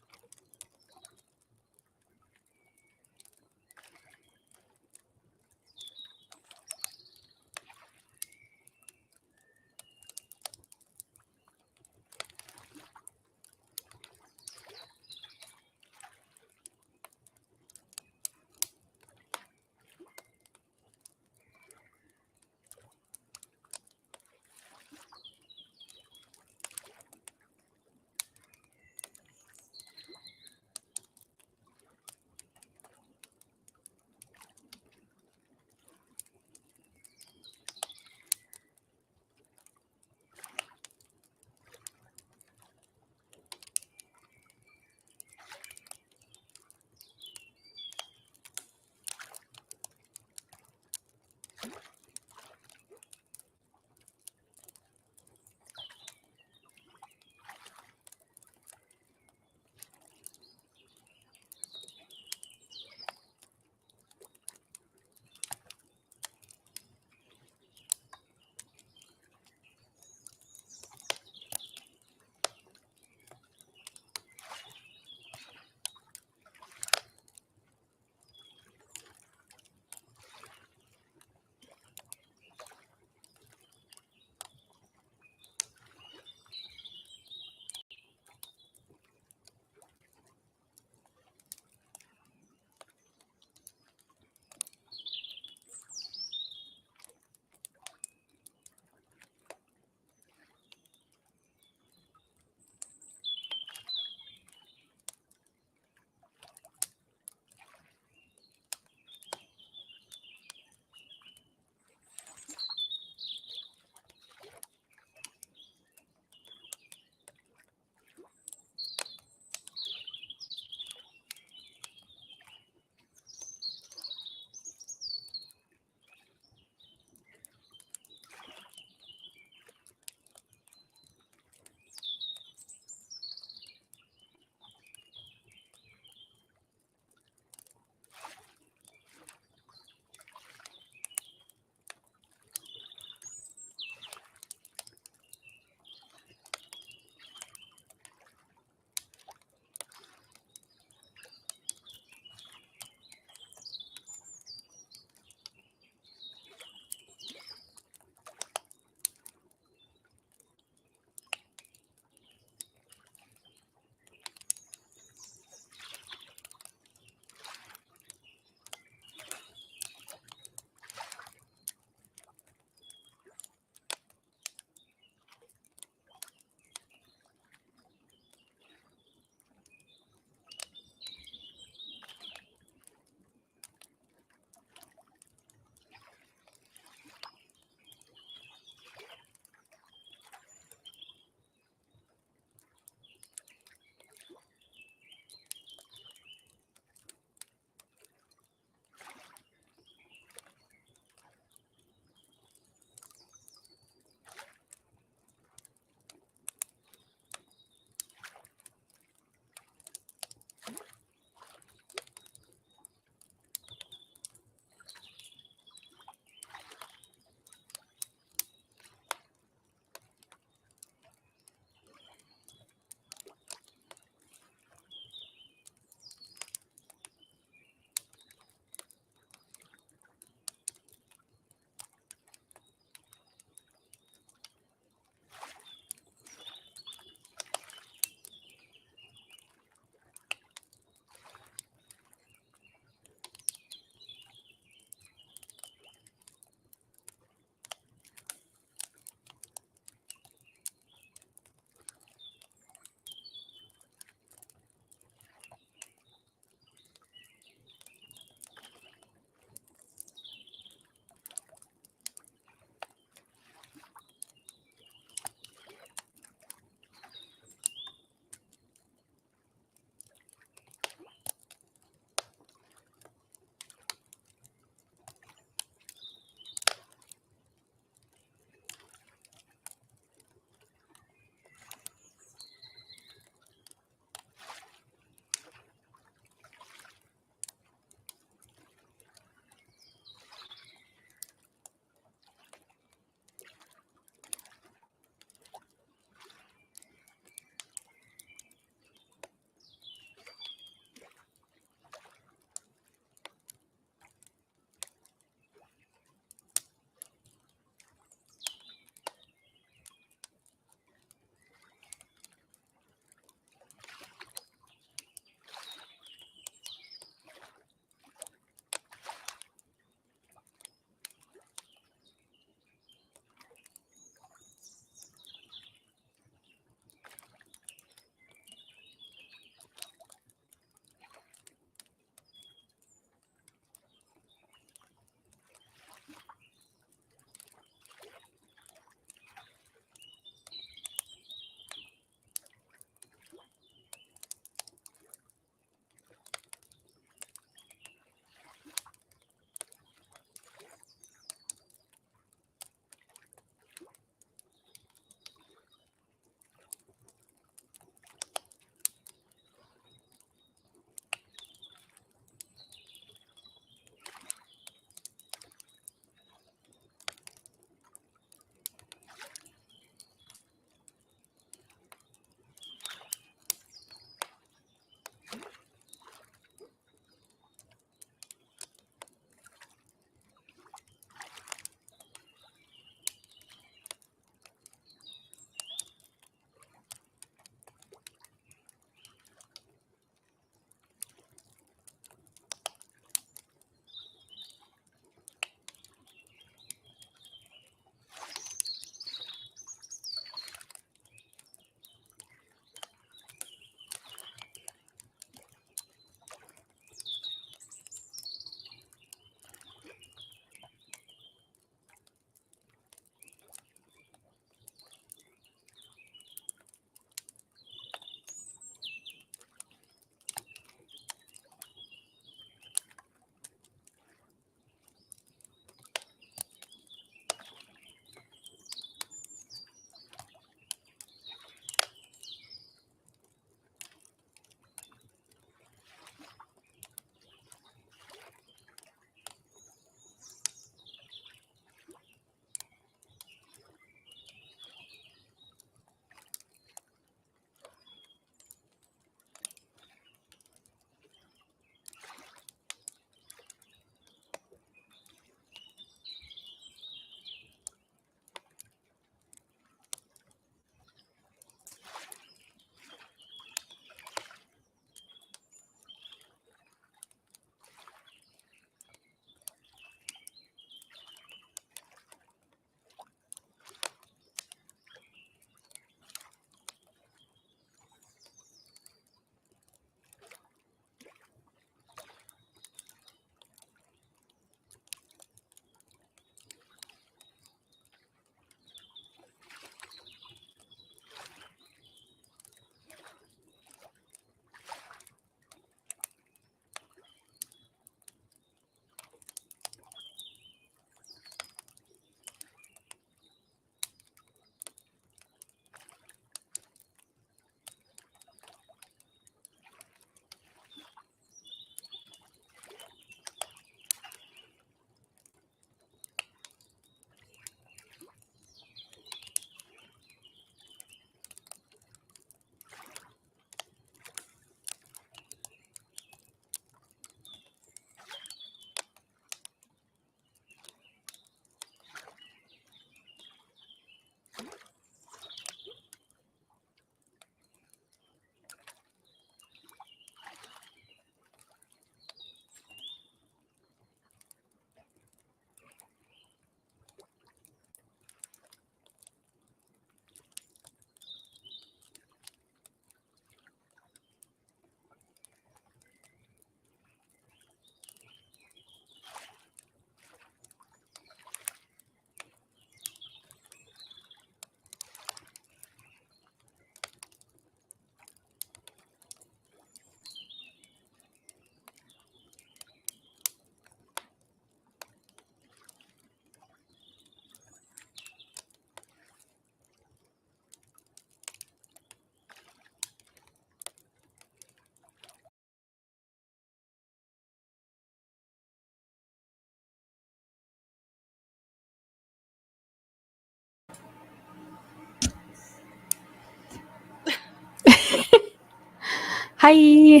Hi.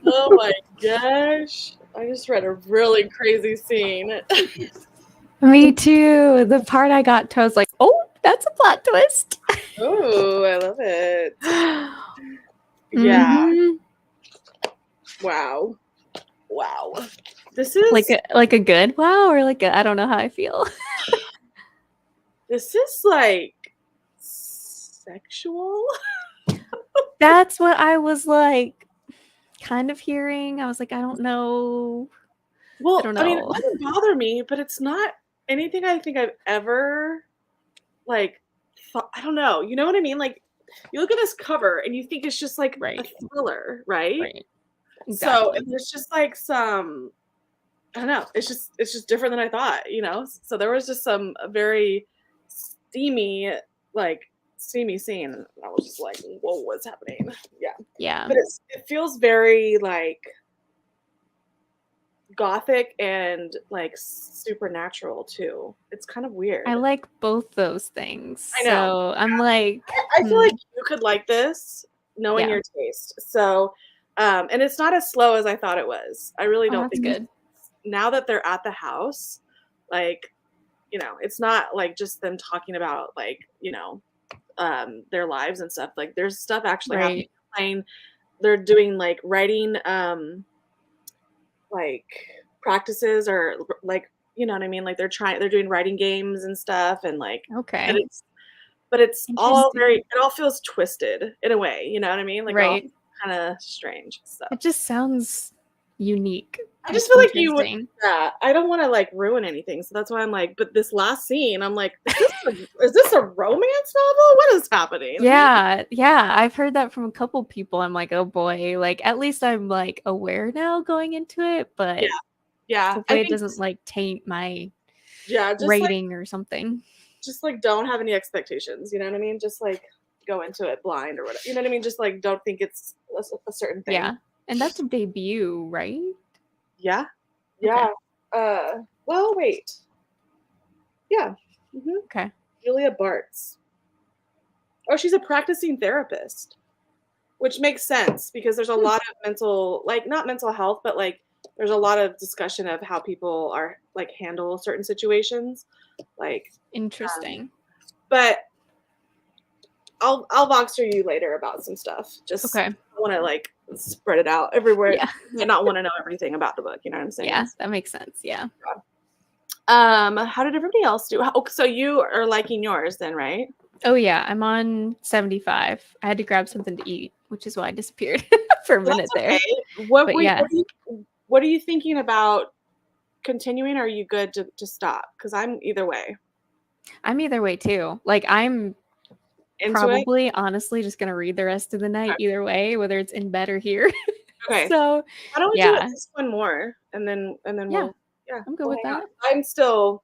Oh my gosh. I just read a really crazy scene. Me too. The part I got to, I was like, oh, that's a plot twist. Oh, I love it. Yeah. Mm-hmm. Wow. Wow. This Like is a good wow, or like a I don't know how I feel. like sexual. That's what I was like kind of hearing. I was like, I don't know. I Well, don't I mean, it know. doesn't bother me, but it's not anything I think I've ever like thought. I don't know. You know what I mean? Like you look at this cover and you think it's just like a Right. thriller, right? Right. So, Exactly. and there's just like some I don't know. It's just different than I thought, you know. So there was just some very steamy, like steamy scene. And I was just like, "Whoa, what's happening?" Yeah, Yeah. but it feels very like gothic and like supernatural too. It's kind of I weird. like both those things. I know. So I'm like, I feel like you could like this, knowing yeah. your taste. So, and it's not as slow as I thought it was. I really Oh, don't that's think. good. Now that they're at the house, like it's not like just them talking about like their lives and stuff. Like there's stuff actually happening. Right. Playing, they're doing like writing, like practices or like what I mean. Like they're doing writing games and stuff, and like, but Okay. it's all very. Interesting. It all feels twisted in a way. You know what I mean? Like all Right. kind of strange. So It just sounds unique. I Like just feel like you would. interesting. Yeah, I don't want to like ruin anything, so that's why I'm like. But this last scene, I'm like, is this a romance novel? What is happening? Yeah, yeah, I've heard that from a couple people. I'm like, "Oh boy." Like at least I'm like aware now going into it, Yeah, but yeah. I hopefully it think doesn't like taint my yeah, rating or something. just like don't have any expectations. You know what I mean? Just like go into it blind or whatever. You know what I mean? Just like don't think it's a certain thing. Yeah. And that's a debut, right? Yeah, Okay. yeah. Well, wait. Yeah. Okay. Julia Bartz. Oh, she's a practicing therapist, which makes sense because there's a Hmm. lot of mental, like not mental health, but like there's a lot of discussion of how people are like handle certain situations. Like, um, Interesting. but I'll vox through you later about some stuff. Just Okay. want to like spread it out everywhere. Yeah. You might not want to know everything about the book. You know what I'm saying? Yeah, that makes sense. Yeah. How did everybody else do? Oh, so you are liking yours then, right? Oh yeah, I'm on 75. I had to grab something to eat, which is why I disappeared for a Well, minute that's there. okay. What But were you, yeah, what are you thinking about continuing? Or are you good to stop? Because I'm either way. I'm either way too. Like I'm Into it? probably honestly just gonna read the rest of the night either way, whether it's in bed or here. Okay. So Why don't we do at yeah, least one more and then yeah, we'll I'm good we'll with hang out. that. I'm still,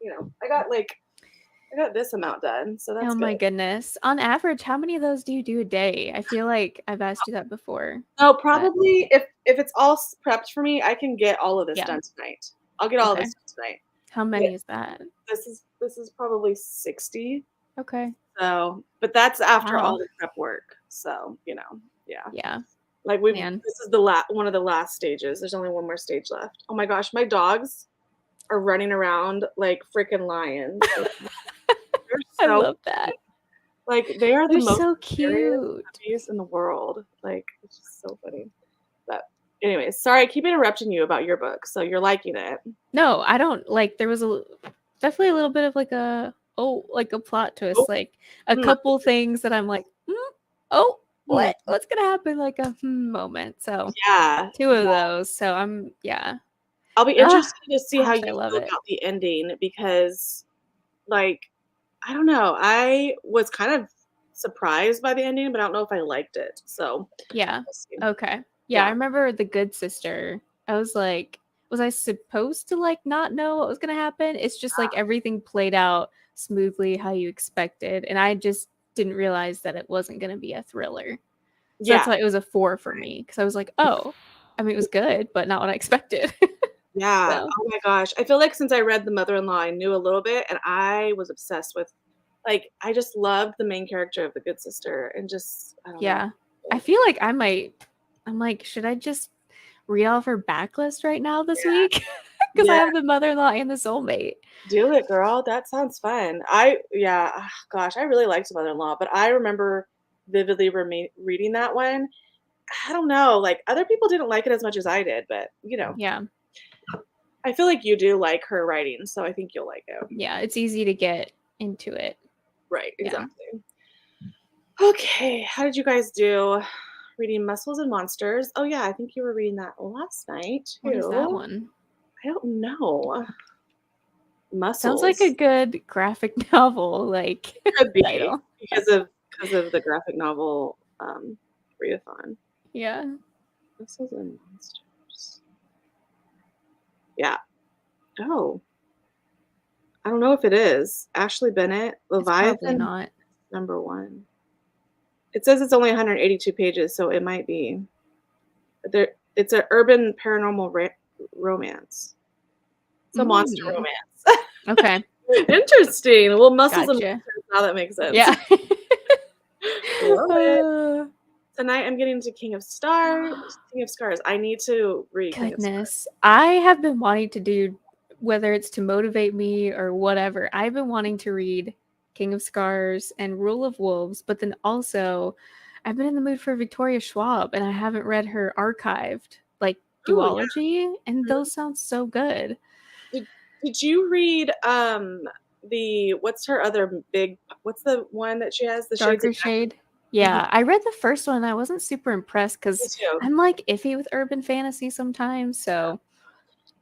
I got this amount done, so Oh that's good. my goodness. On average, how many of those do you do a day? I feel like I've asked you that before, No, but probably if it's all prepped for me, I can get all of this yeah. done tonight. I'll get all of Okay. this done tonight. How Yeah, many is that? this is probably 60. Okay. So, but that's after all Wow. the prep work. So, yeah. Yeah. Like Man. this is one of the last stages. There's only one more stage left. Oh my gosh, my dogs are running around like freaking lions. Like, they're I so love that. like they are the They're most so hilarious cute. puppies in the world. Like it's just so funny. But anyways, sorry, I keep interrupting you about your book. So you're liking it. No, I don't like there was definitely a little bit of like like a plot Oh, twist, like a mm, couple things that I'm like, oh, mm. what's gonna happen? Like a moment. So Yeah, two of yeah. those. So I'm yeah. I'll be Ah, interested to see how gosh, you I love feel it. about the ending because like I don't know. I was kind of surprised by the ending, but I don't know if I liked it. So Yeah. we'll see. Okay. Yeah, I Yeah. remember the good sister. I was like, was I supposed to like not know what was gonna happen? It's just like everything played out smoothly how you expected, and I just didn't realize that it wasn't gonna be a thriller. So that's Yeah. why it was a 4 for me because I was like, oh, I mean, it was good, but not what I expected. Yeah. So Oh my gosh. I feel like since I read The Mother-in-Law, I knew a little bit and I was obsessed with like I just loved the main character of the good sister and just I don't know. yeah, I feel like I might. I'm like, should I just read off her backlist right now this Yeah. week? Because I Yeah. have the mother-in-law and the soulmate. Do it, girl. That sounds fun. Yeah, gosh, I really liked Mother-in-Law, but I remember vividly reading that one. I don't know, like, other people didn't like it as much as I did, but, Yeah. I feel like you do like her writing, so I think you'll like it. Yeah. It's easy to get into it. Right, Yeah. exactly. Okay, how did you guys do reading Muscles and Monsters? Oh, yeah, I think you were reading that last night, What is that too. one? I don't know. Sounds like a Muscles. good graphic novel, like Could be title. because of the graphic novel, readathon. Yeah. Muscles and Monsters. Yeah. Oh, I don't know if it is. Ashley Bennett, It's probably Leviathan, not. number 1. It says it's only 182 pages, so it might be. It's an urban paranormal romance. It's a monster Mm. romance. Okay. Interesting. Well, Muscles and Gotcha. Monsters, now that makes sense. Yeah. Love it. Uh, Tonight I'm getting to King of Stars. King of Scars. I need to read King of Scars. Goodness. I have been wanting to do, whether it's to motivate me or whatever, I've been wanting to read King of Scars and Rule of Wolves, but then also I've been in the mood for Victoria Schwab and I haven't read her archived like Oh yeah. duology, and Mhm. those sound so good. Did you read the what's her other big what's the one that she has? The Shades of Darker Shade. Mhm. Yeah, I read the first one and I wasn't super impressed Me because too. I'm like iffy with urban fantasy sometimes. So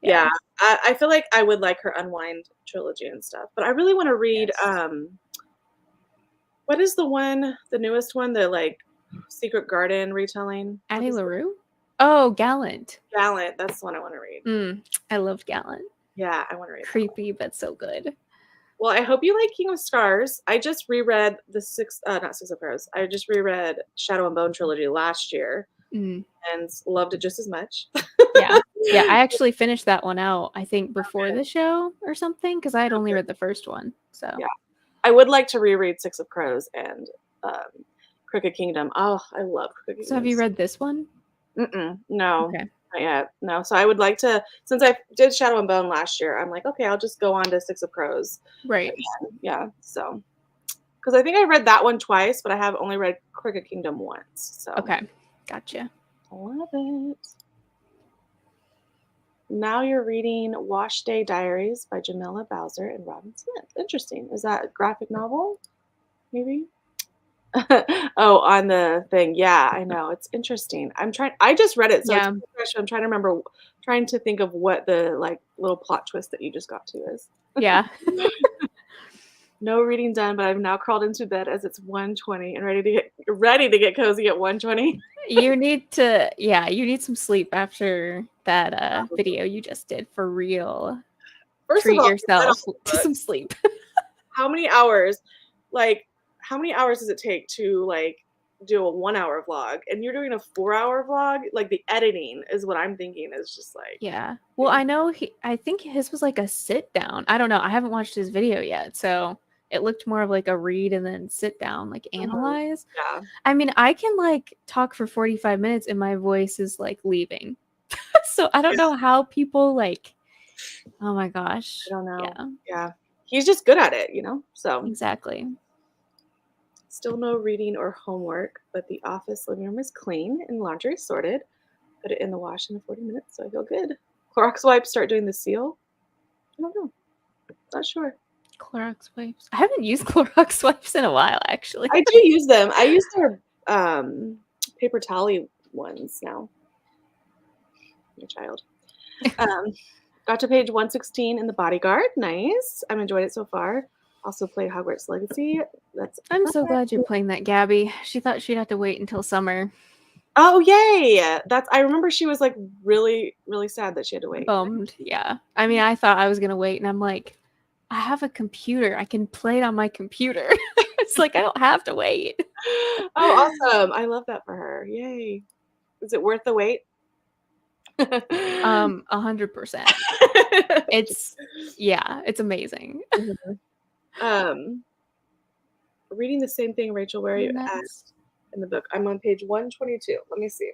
yeah. Yeah. I feel like I would like her Unwind trilogy and stuff. But I really want to read Yes. what is the one, the newest one, the like Secret Garden retelling? What Addie is LaRue? Oh, Gallant. Gallant? That's the one I want to read. I loved Gallant. Yeah, I want to read that one. Creepy, but so good. Well, I hope you like King of Scars. I just reread the not Six of Crows. I just reread Shadow and Bone trilogy last year Mm, and loved it just as much. yeah. Yeah, I actually finished that one out, I think, before the show or something, because I had only read the first one. So, Yeah, I would like to reread Six of Crows and Crooked Kingdom. Oh, I love Crooked so have Kingdom. you read this one? No, Okay. not yet. No, so I would like to. Since I did Shadow and Bone last year, I'm like, okay, I'll just go on to Six of Crows Right. again. Yeah, so because I think I read that one twice, but I have only read Crooked Kingdom once. So Okay. Gotcha. I love it. Now you're reading Wash Day Diaries by Jamila Bowser and Robin Smith. Interesting. Is that a graphic novel? Maybe. Oh, on the thing. Yeah, I know. It's interesting. I just read it, so it's Yeah. fresh. I'm trying to remember, trying to think of what the like little plot twist that you just got to is. Yeah. No reading done, but I've now crawled into bed as it's 1:20 and ready to get cozy at 1:20. You need to, yeah, you need some sleep after that video you just did for real. First of Treat all, I read all yourself the to some books. sleep. How many hours? Like, how many hours does it take to like do a 1 hour vlog? And you're doing a 4 hour vlog? Like the editing is what I'm thinking is just like Yeah. Well, I know I think his was like a sit down. I don't know. I haven't watched his video yet. So it looked more of like a read and then sit down, like uh analyze. yeah. I mean, I can like talk for 45 minutes and my voice is like leaving. So I don't Yeah, know how people like, oh my I gosh. don't know. Yeah, Yeah. He's just good at it. So exactly. still no reading or homework, but the office living room is clean and laundry sorted. Put it in the wash in 40 minutes, so I feel good. Clorox wipes start doing the seal. I don't know. Not sure. Clorox wipes. I haven't used Clorox wipes in a while, actually. I do use them. I use their paper towel ones now. Your child. Um, got to page 116 in The Bodyguard. Nice. I've enjoyed it so far. Also played Hogwarts Legacy. That's I'm so fun. glad you're playing that, Gabby. She thought she'd have to wait until summer. Oh yay! I remember she was like really, really sad that she had to wait. Bummed. Yeah. I mean, I thought I was going to wait, and I'm like, I have a computer. I can play it on my computer. It's like, I don't have to wait. Oh, awesome. I love that for her. Yay. Is it worth the wait? 100%. It's, yeah, it's amazing. Mhm. Um, reading the same thing Rachel Where You're you at next. in the book. I'm on page 122. Let me see.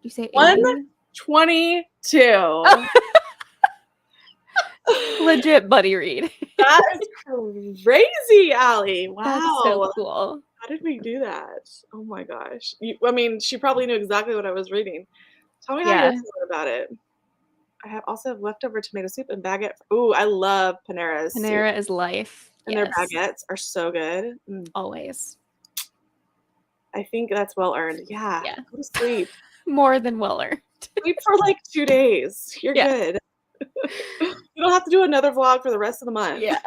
You say 80? 122. Legit buddy read. That is crazy, Allie. That's so Wow. cool. How did we do that? Oh my gosh. I mean, she probably knew exactly what I was reading. Tell me how you're Yeah. feeling about it. I also have leftover tomato soup and baguette. Ooh, I love Panera's soup. Panera is life. And Yes. their baguettes are so good. Always. I think that's well earned. Yeah. Yeah. Go to sleep. More than well earned. Sleep for like 2 days. You're Yeah. good. You don't have to do another vlog for the rest of the month. Yeah.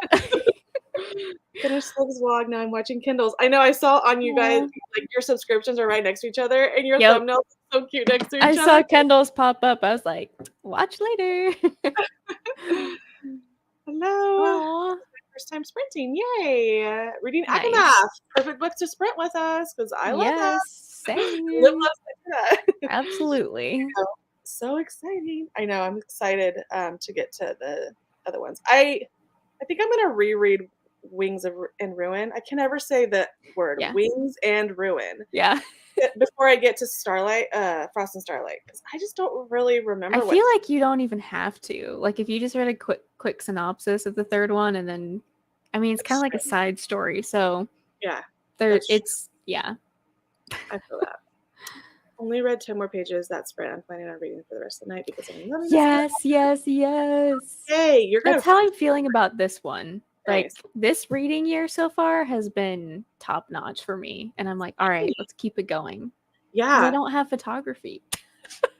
Finish Slug's vlog. Now I'm watching Kindles. I know I saw on you guys, like your subscriptions are right next to each other, and your thumbnails are so cute next to each other. I saw Kendall's pop up. I was like, watch later. Hello. Aww. First time sprinting. Yay. Reading Nice. Akamath. Perfect book to sprint with us because I love that. Same. Live loves that. Absolutely. So exciting. I know. I'm excited to get to the other ones. I think I'm going to reread Wings and Ruin. I can never say the word. Yeah. Wings and Ruin. Yeah. Before I get to Starlight, Frost and Starlight, because I just don't really remember. I feel like you don't even have to. Like if you just read a quick synopsis of the third one, and then, I mean, it's kind of like a side story. So yeah, it's yeah. I feel that. Only read 10 more pages. That spread. I'm planning on reading for the rest of the night because I'm loving yes. Hey, you're gonna. That's how I'm feeling about this one. Like Nice. this reading year so far has been top notch for me, and I'm like, all right, let's keep it going. Yeah, I don't have photography.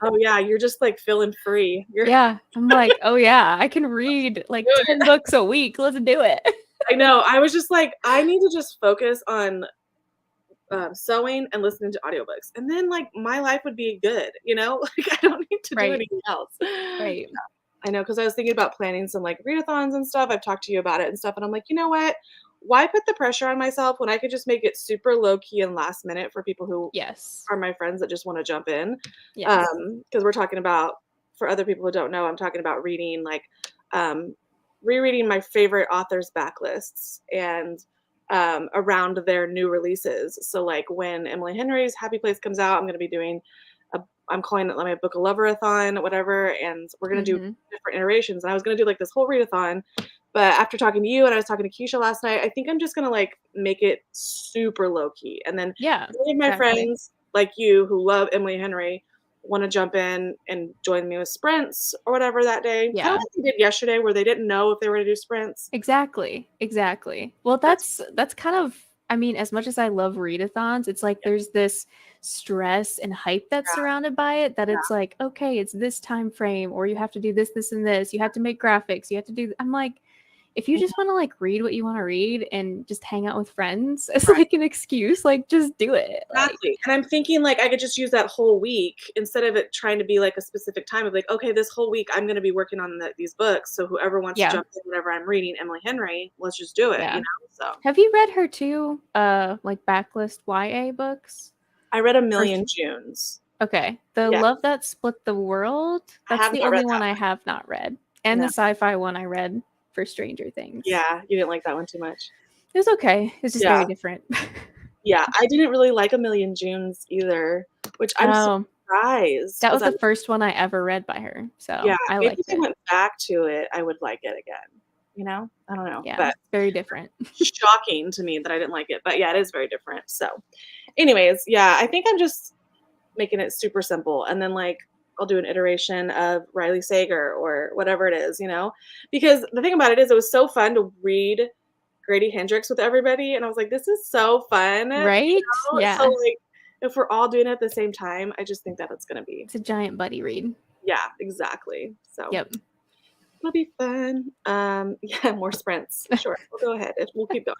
Oh yeah, you're just like feeling free. Yeah, I'm like, oh yeah, I can read like 10 books a week. Let's do it. I know. I was just like, I need to just focus on sewing and listening to audiobooks, and then like my life would be good. Like I don't need to do anything else. Right. Yeah. I know, because I was thinking about planning some like readathons and stuff. I've talked to you about it and stuff, and I'm like, you know what? Why put the pressure on myself when I could just make it super low key and last minute for people who are my friends that just want to jump in? Yes. Because we're talking about, for other people who don't know, I'm talking about reading like rereading my favorite authors' backlists and around their new releases. So like when Emily Henry's Happy Place comes out, I'm going to be doing I'm calling it like my book a loverathon, whatever, and we're gonna do different iterations. And I was gonna do like this whole readathon, but after talking to you and I was talking to Keisha last night, I think I'm just gonna like make it super low key. And then any of my friends like you who love Emily Henry want to jump in and join me with sprints or whatever that day. Yeah. Kind of like we did yesterday where they didn't know if they were gonna do sprints. Exactly. Well, that's kind of, I mean, as much as I love readathons, it's like there's this stress and hype that's surrounded by it that it's like, okay, it's this time frame, or you have to do this, this, and this. You have to make graphics. You have to do. I'm like, if you just want to like read what you want to read and just hang out with friends as like an excuse, like just do it. Exactly. And I'm thinking like I could just use that whole week instead of it trying to be like a specific time of like, okay, this whole week I'm going to be working on these books. So whoever wants to jump in whenever I'm reading Emily Henry, let's just do it. So have you read her too? Like backlist YA books? I read A Million Junes. Okay. The Love That Split the World. That's the only one I have not read. And the sci-fi one I read for Stranger Things. Yeah, you didn't like that one too much. It was okay. It's just very different. Yeah, I didn't really like A Million Junes either, which I'm surprised. That was the first one I ever read by her. So yeah, I maybe liked if I went back to it, I would like it again. I don't know. Yeah, but very different. Shocking to me that I didn't like it. But yeah, it is very different. So anyways, yeah, I think I'm just making it super simple. And then like I'll do an iteration of Riley Sager or whatever it is, because the thing about it is it was so fun to read Grady Hendrix with everybody. And I was like, this is so fun. Right? Yeah. So like if we're all doing it at the same time, I just think that it's going to be. It's a giant buddy read. Yeah, exactly. So yep. It'll be fun. Yeah, more sprints. Sure. We'll go ahead. We'll keep going.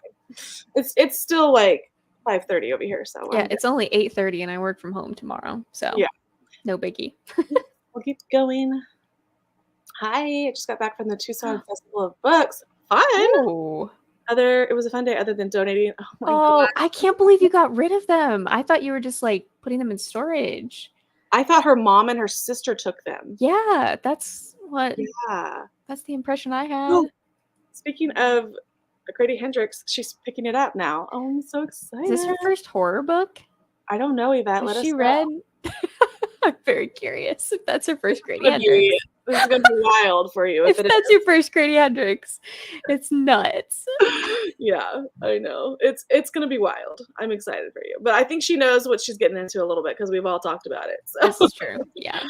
It's still like 5:30 over here. So yeah, it's only 8:30 and I work from home tomorrow. So yeah. No biggie. We'll keep going. Hi, I just got back from the Tucson Festival of Books. Fun. Oh. It was a fun day other than donating. Oh my God. I can't believe you got rid of them. I thought you were just like putting them in storage. I thought her mom and her sister took them. Yeah, that's what. Yeah. That's the impression I had. Oh, speaking of Grady Hendrix, she's picking it up now. Oh, I'm so excited. Is this her first horror book? I don't know, Yvette. Has Let she us read? know. I'm very curious if that's her first Grady Gonna Hendrix. be- This is gonna be wild for you If if it that's your first Grady Hendrix, it's nuts. is. Yeah, I know. It's gonna be wild. I'm excited for you. But I think she knows what she's getting into a little bit because we've all talked about it. So This is true. Yeah.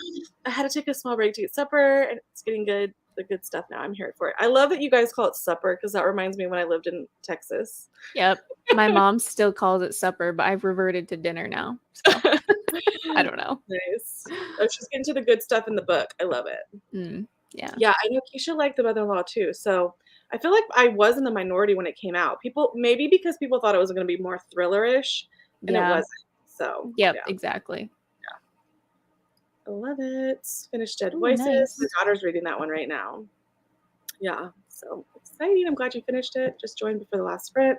I had to take a small break to get supper, and it's getting good. The good stuff now. I'm here for it. I love that you guys call it supper because that reminds me when I lived in Texas. Yep. My mom still calls it supper, but I've reverted to dinner now. So I don't know. Nice. Oh, she's getting to the good stuff in the book. I love it. Yeah. Yeah, I know Keisha liked The Mother-in-Law too. So I feel like I was in the minority when it came out. People maybe because people thought it was going to be more thriller-ish, and it Yeah. wasn't. So Yep, yeah, exactly. I love it. Finished Dead Ooh, Voices. nice. My daughter's reading that one right now. Yeah, so exciting. I'm glad you finished it. Just joined before the last sprint.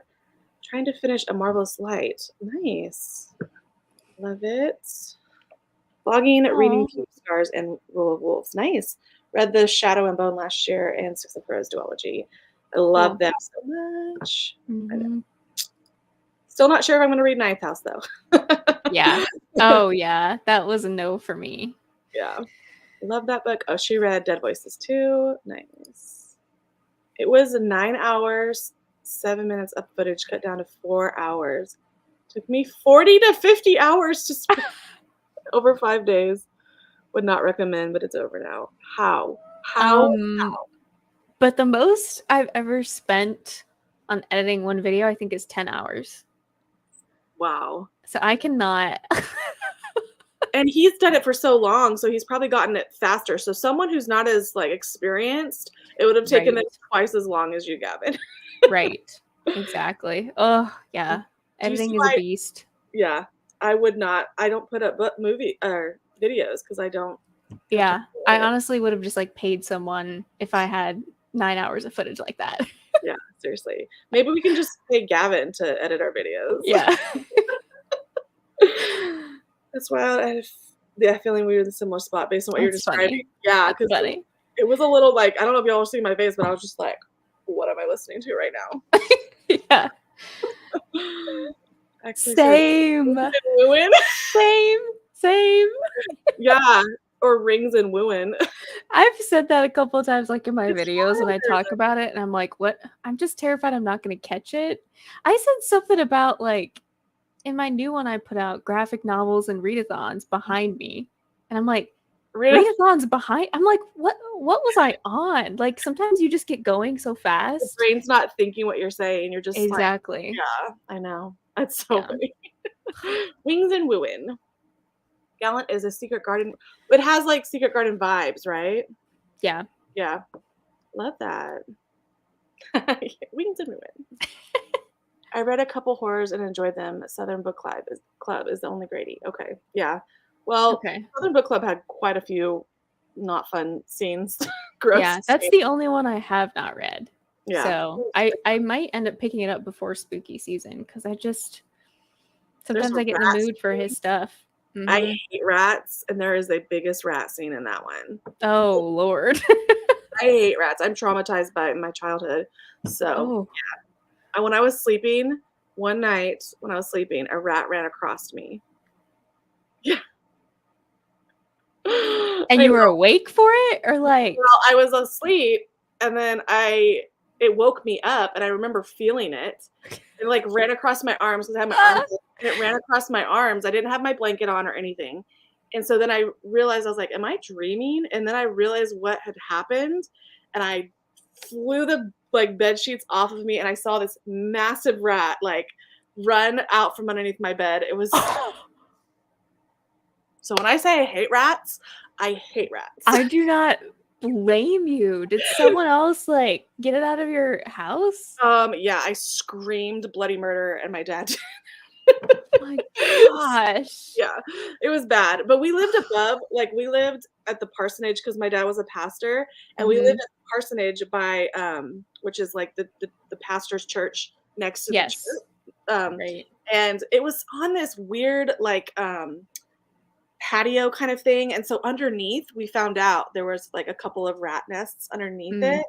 Trying to finish A Marvelous Light. Nice. Love it. Blogging, reading Aw. Cube Scars, and Rule of Wolves. Nice. Read The Shadow and Bone last year and Six of Crows duology. I love Cool. them so much. I know. Mhm. Still not sure if I'm going to read Ninth House, though. Yeah. Oh, yeah. That was a no for me. Yeah. Love that book. Oh, she read Dead Voices too. Nice. It was 9 hours, 7 minutes of footage cut down to 4 hours. Took me 40 to 50 hours to spend over 5 days. Would not recommend, but it's over now. How? But the most I've ever spent on editing one video, I think, is 10 hours. Wow. So I cannot. And he's done it for so long, so he's probably gotten it faster. So someone who's not as like experienced, it would have taken them twice as long as you, Gavin. Right. Exactly. Oh, yeah. Do you see Editing is a why? beast. Yeah, I would not. I don't put up movie or videos because I don't. Yeah. I honestly would have just like paid someone if I had 9 hours of footage like that. Yeah, seriously. Maybe we can just pay Gavin to edit our videos. Yeah. That's why I have the feeling we were in a similar spot based on what you're That's describing. funny. Yeah, That's because funny. it was a little like, I don't know if y'all are seeing my face, but I was just like, what am I listening to right now? Yeah. Actually, Same. Wooing. Same. Yeah, or Rings and Wooing. I've said that a couple of times, like in my It's videos when I hard. talk about it, and I'm like, what? I'm just terrified I'm not going to catch it. I said something about like in my new one I put out graphic novels and readathons behind me. And I'm like, readathons behind? I'm like, what was I on? Like sometimes you just get going so The fast. brain's not thinking what you're saying. You're just Exactly. like, yeah, I know. That's so Yeah. funny. Wings and Wooing. Gallant is a secret garden. It has like secret garden vibes, right? Yeah. Yeah. Love that. Wings and Wooing. I read a couple horrors and enjoyed them. Southern Book Club is the only Grady. Okay. Yeah. Well, Okay. Southern Book Club had quite a few not fun scenes. Gross. Yeah, that's scenes. the only one I have not read. Yeah. So I might end up picking it up before spooky season because I just sometimes I get in the mood for his stuff. I Mhm. hate rats, and there is the biggest rat scene in that one. Oh Lord. I hate rats. I'm traumatized by my childhood. So Oh. yeah. And when I was sleeping, one night when I was sleeping, a rat ran across me. Yeah. And you were awake for it, or like? Well, I was asleep, and then it woke me up, and I remember feeling it. It like ran across my arms because I had my arms, and it ran across my arms. I didn't have my blanket on or anything, and so then I realized I was like, "Am I dreaming?" And then I realized what had happened, and I flew the like bed sheets off of me, and I saw this massive rat like run out from underneath my bed. It was so when I say I hate rats, I hate rats. I do not blame you. Did someone else like get it out of your house? Yeah, I screamed bloody murder, and my dad did. Oh my gosh. Yeah, it was bad. But we lived above, like we lived at the parsonage because my dad was a pastor, and we lived at the parsonage by which is like the pastor's church next to the Yes. church. Right. And it was on this weird like patio kind of thing. And so underneath we found out there was like a couple of rat nests underneath it.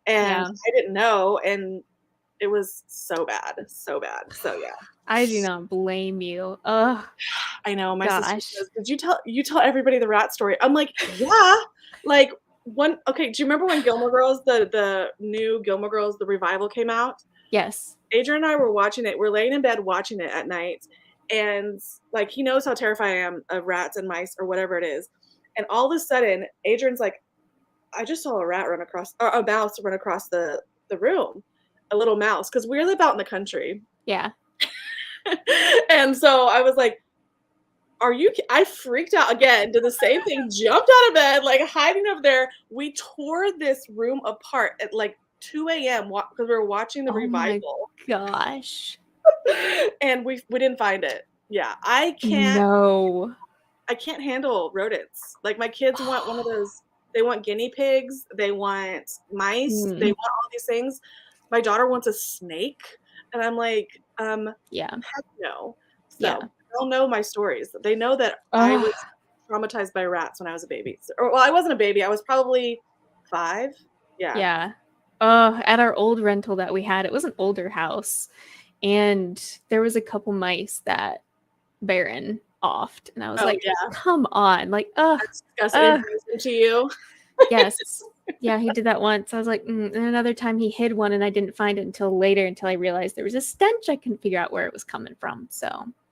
And Yeah. I didn't know, and it was so bad. So bad. So yeah. I do not blame you. Oh I know. My sister gosh. says, "Did you tell everybody the rat story?" I'm like, "Yeah." Like one. Okay. Do you remember when Gilmore Girls, the new Gilmore Girls, the revival came out? Yes. Adrian and I were watching it. We're laying in bed watching it at night, and like he knows how terrified I am of rats and mice or whatever it is. And all of a sudden, Adrian's like, "I just saw a rat run across, or a mouse run across the room, a little mouse," because we live out in the country. Yeah. And so I was like, "Are you?" I freaked out again. Did the same thing. Jumped out of bed, like hiding over there. We tore this room apart at like 2 a.m. because we were watching the Oh my revival. gosh. And we didn't find it. Yeah, No. I can't handle rodents. Like my kids want one of those. They want guinea pigs. They want mice. They Mm, want all these things. My daughter wants a snake, and I'm like, yeah. heck no. Yeah. So they'll know my stories. They know that I Oh, was traumatized by rats when I was a baby. Or well, I wasn't a baby. I was probably 5. Yeah. yeah. Oh, at our old rental that we had, it was an older house, and there was a couple mice that Baron offed, and I was Oh like, yeah. "Come on!" Like, That's disgusting. uh, It brings them to you. yes, yeah, he did that once. I was like, And another time he hid one, and I didn't find it until later, until I realized there was a stench. I couldn't figure out where it was coming from. So,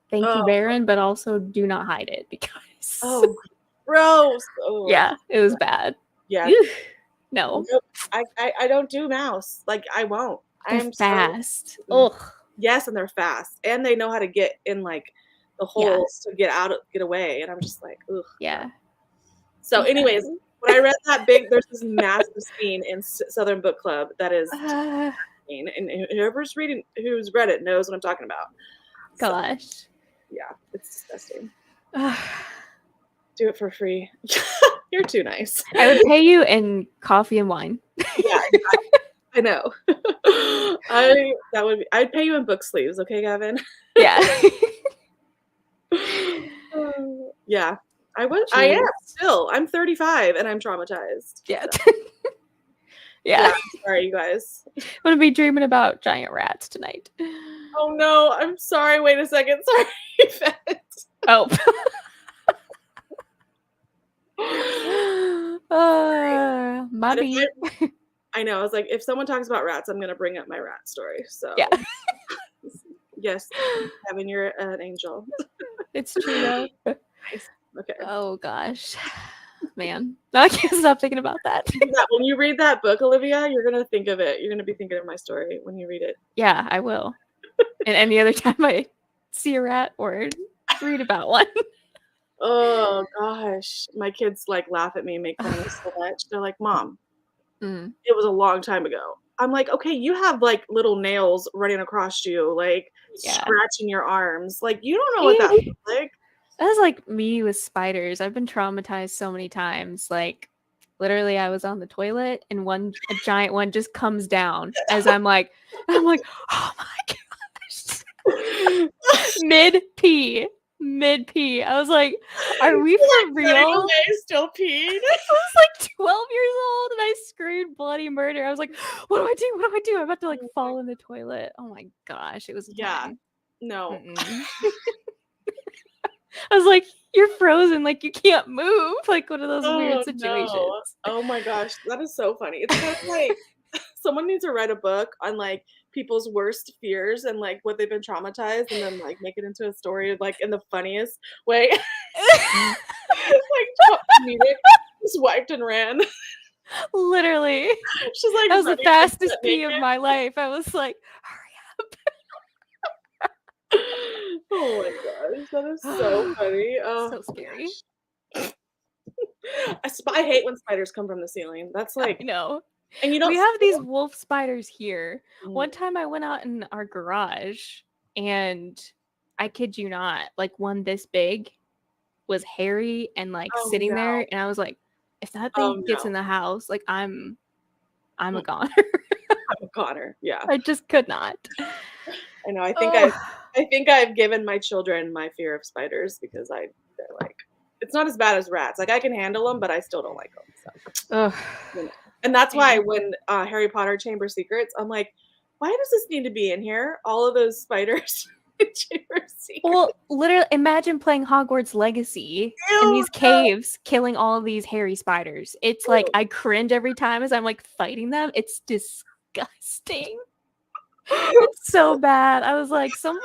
thank you, Oh, Baron, but also do not hide it because, oh, gross. Oh, yeah, it was bad. yeah. Ew, no, Nope. I don't do mouse. Like I won't. I they're am so fast. Ugh, yes, and they're fast, and they know how to get in like the yeah, holes to get away, and I'm just like, ugh. yeah. So, anyways, Exactly. when I read that there's this massive scene in Southern Book Club that is Uh, disgusting, and who's read it knows what I'm talking about. So, gosh. yeah, it's disgusting. I Do it for free. You're too nice. would pay you in coffee and wine. Yeah, I know. I'd pay you in book sleeves, okay, Gavin? Yeah. Yeah. I am Jeez. still. I'm 35 and I'm traumatized. Yeah. So, Yeah. I'm sorry, you guys. I'm gonna be dreaming about giant rats tonight. Oh no, I'm sorry. Wait a second. Sorry, Yvette. Oh. But if Mommy. I know, I was like, if someone talks about rats, I'm gonna bring up my rat story. So Yeah. yes, Kevin, you're an angel. It's true though. Nice. Okay. Oh gosh. Man. I can't stop thinking about that. When you read that book, Olivia, you're gonna think of it. You're gonna be thinking of my story when you read it. Yeah, I will. And any other time I see a rat or read about one. Oh gosh, my kids like laugh at me, make fun of me so much. They're like, "Mom, Mm, it was a long time ago." I'm like, "Okay, you have like little nails running across you, like yeah. scratching your arms. Like you don't know what that looks like." That's like me with spiders. I've been traumatized so many times. Like, literally, I was on the toilet and a giant one just comes down as I'm like, oh my gosh, mid pee. I was like, are we for Like running real? away, still peeing. I was like 12 years old and I screamed bloody murder. I was like, what do I do? What do I do? I'm about to like fall in the toilet. Oh my gosh, it was a Yeah, time. no. I was like, you're frozen, like you can't move. Like one of those weird Oh situations. no. Oh my gosh, that is so funny. It's kind of like someone needs to write a book on like people's worst fears and like what they've been traumatized and then like make it into a story like in the funniest way. Like comedic. Just wiped and ran. Literally. She's like That was the running fastest pee of naked. my life. I was like, hurry Oh my gosh, that is so up. funny. Oh So scary. I hate when spiders come from the ceiling. That's I like, know. and you We don't see have these them. wolf spiders here. Mm. One time I went out in our garage and I kid you not, like one this big was hairy and like Oh sitting no. there and I was like, if that Oh thing gets no. in the house, like I'm a Mm, goner. I'm a goner. Yeah. I just could not. I know. Oh, I think I've given my children my fear of spiders because they're like it's not as bad as rats. Like I can handle them, but I still don't like them. So, ugh, you know. And that's why man. when Harry Potter Chamber Secrets, I'm like, why does this need to be in here? All of those spiders. Chamber Secret. Well, literally, imagine playing Hogwarts Legacy in Ew, these caves, killing all of these hairy spiders. It's like I cringe every time as I'm like fighting them. It's disgusting. It's so bad. I was like, someone.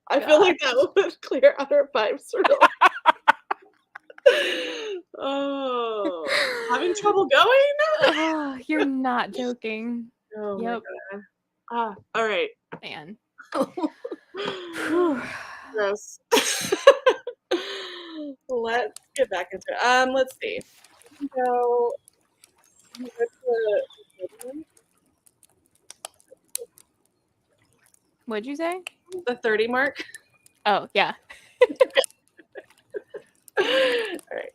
I feel like that would clear out our pipes really. Oh, having trouble going? Oh, you're not joking. Oh my Yep, god. All right. man. Whew. Gross. Let's get back into it. Let's see. So, you go to What'd you say? the 30 mark. Oh, yeah. All right.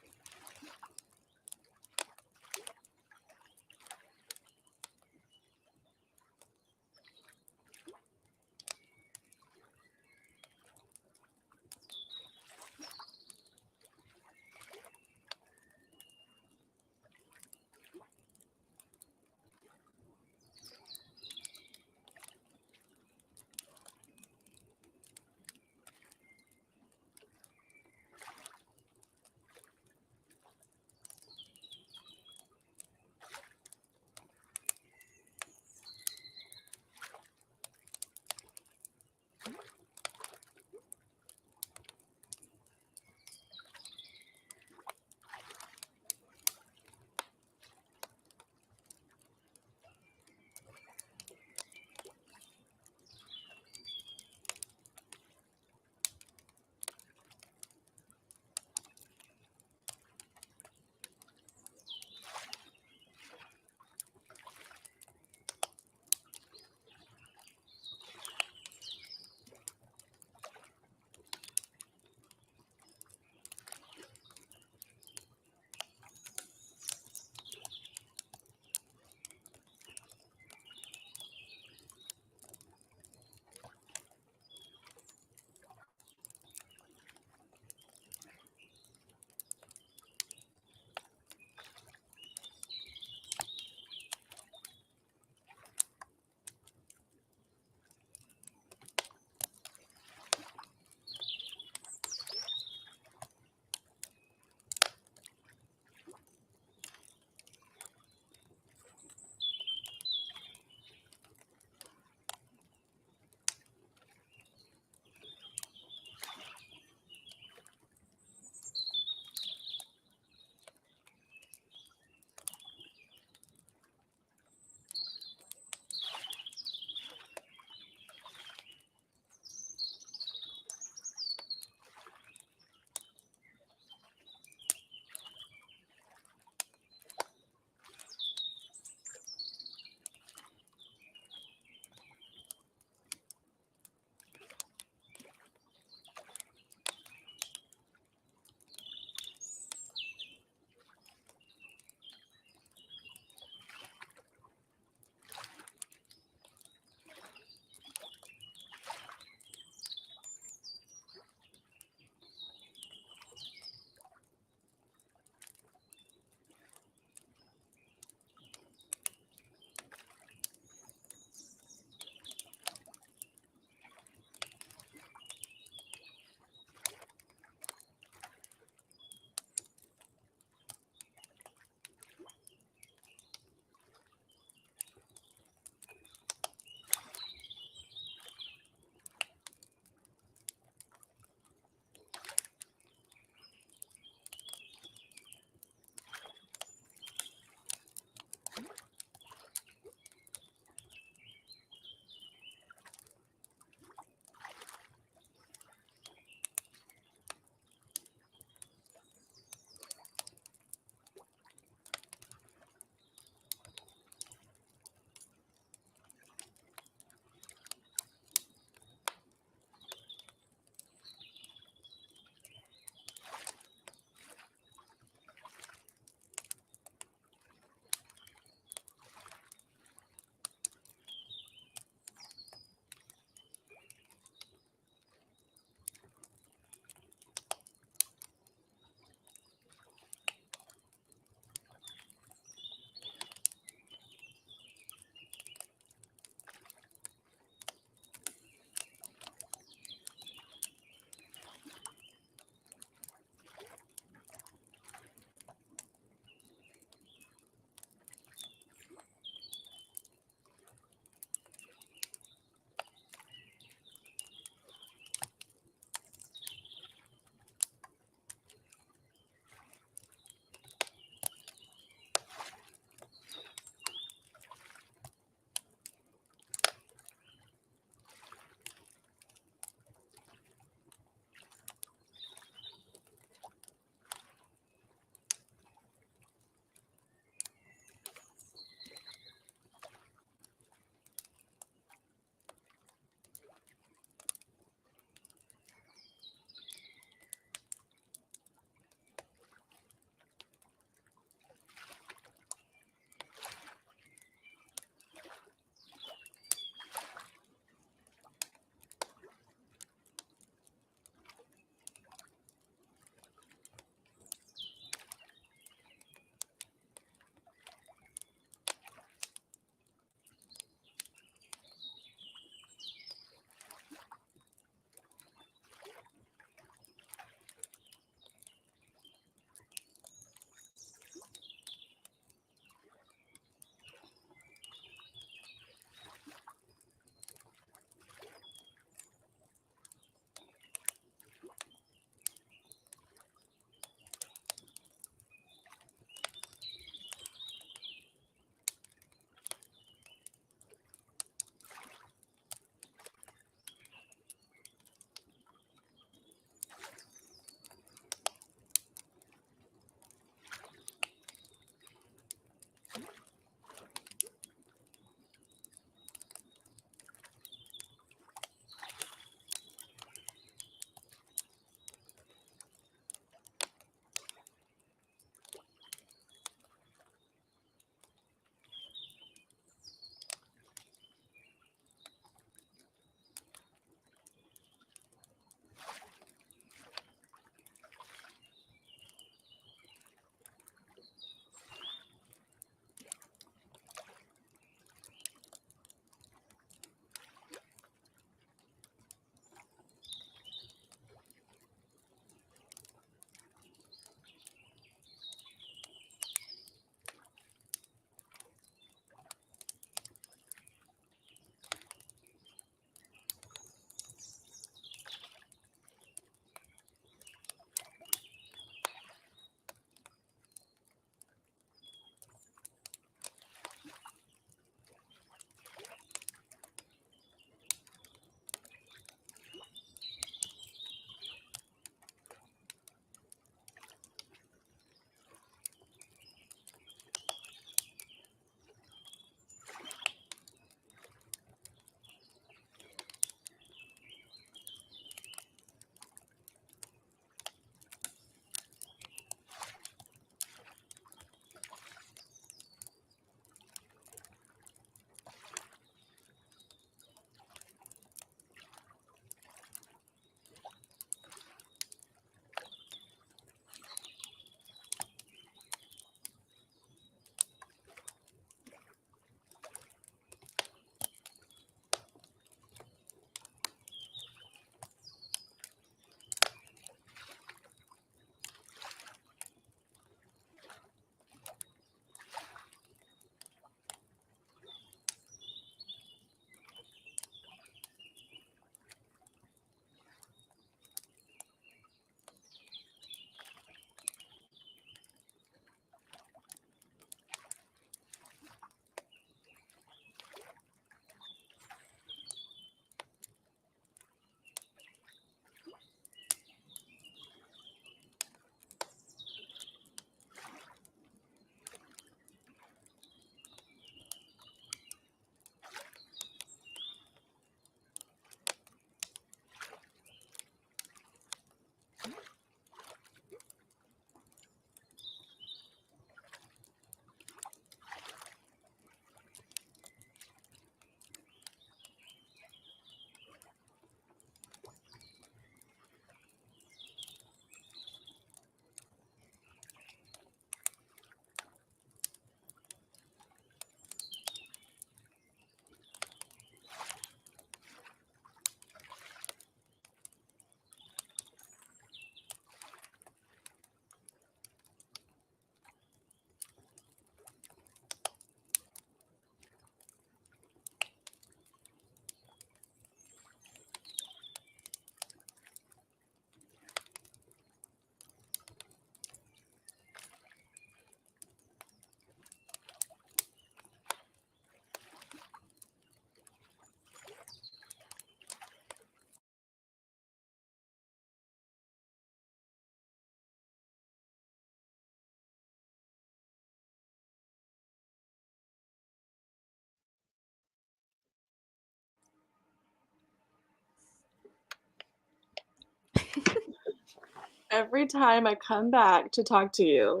every time I come back to talk to you,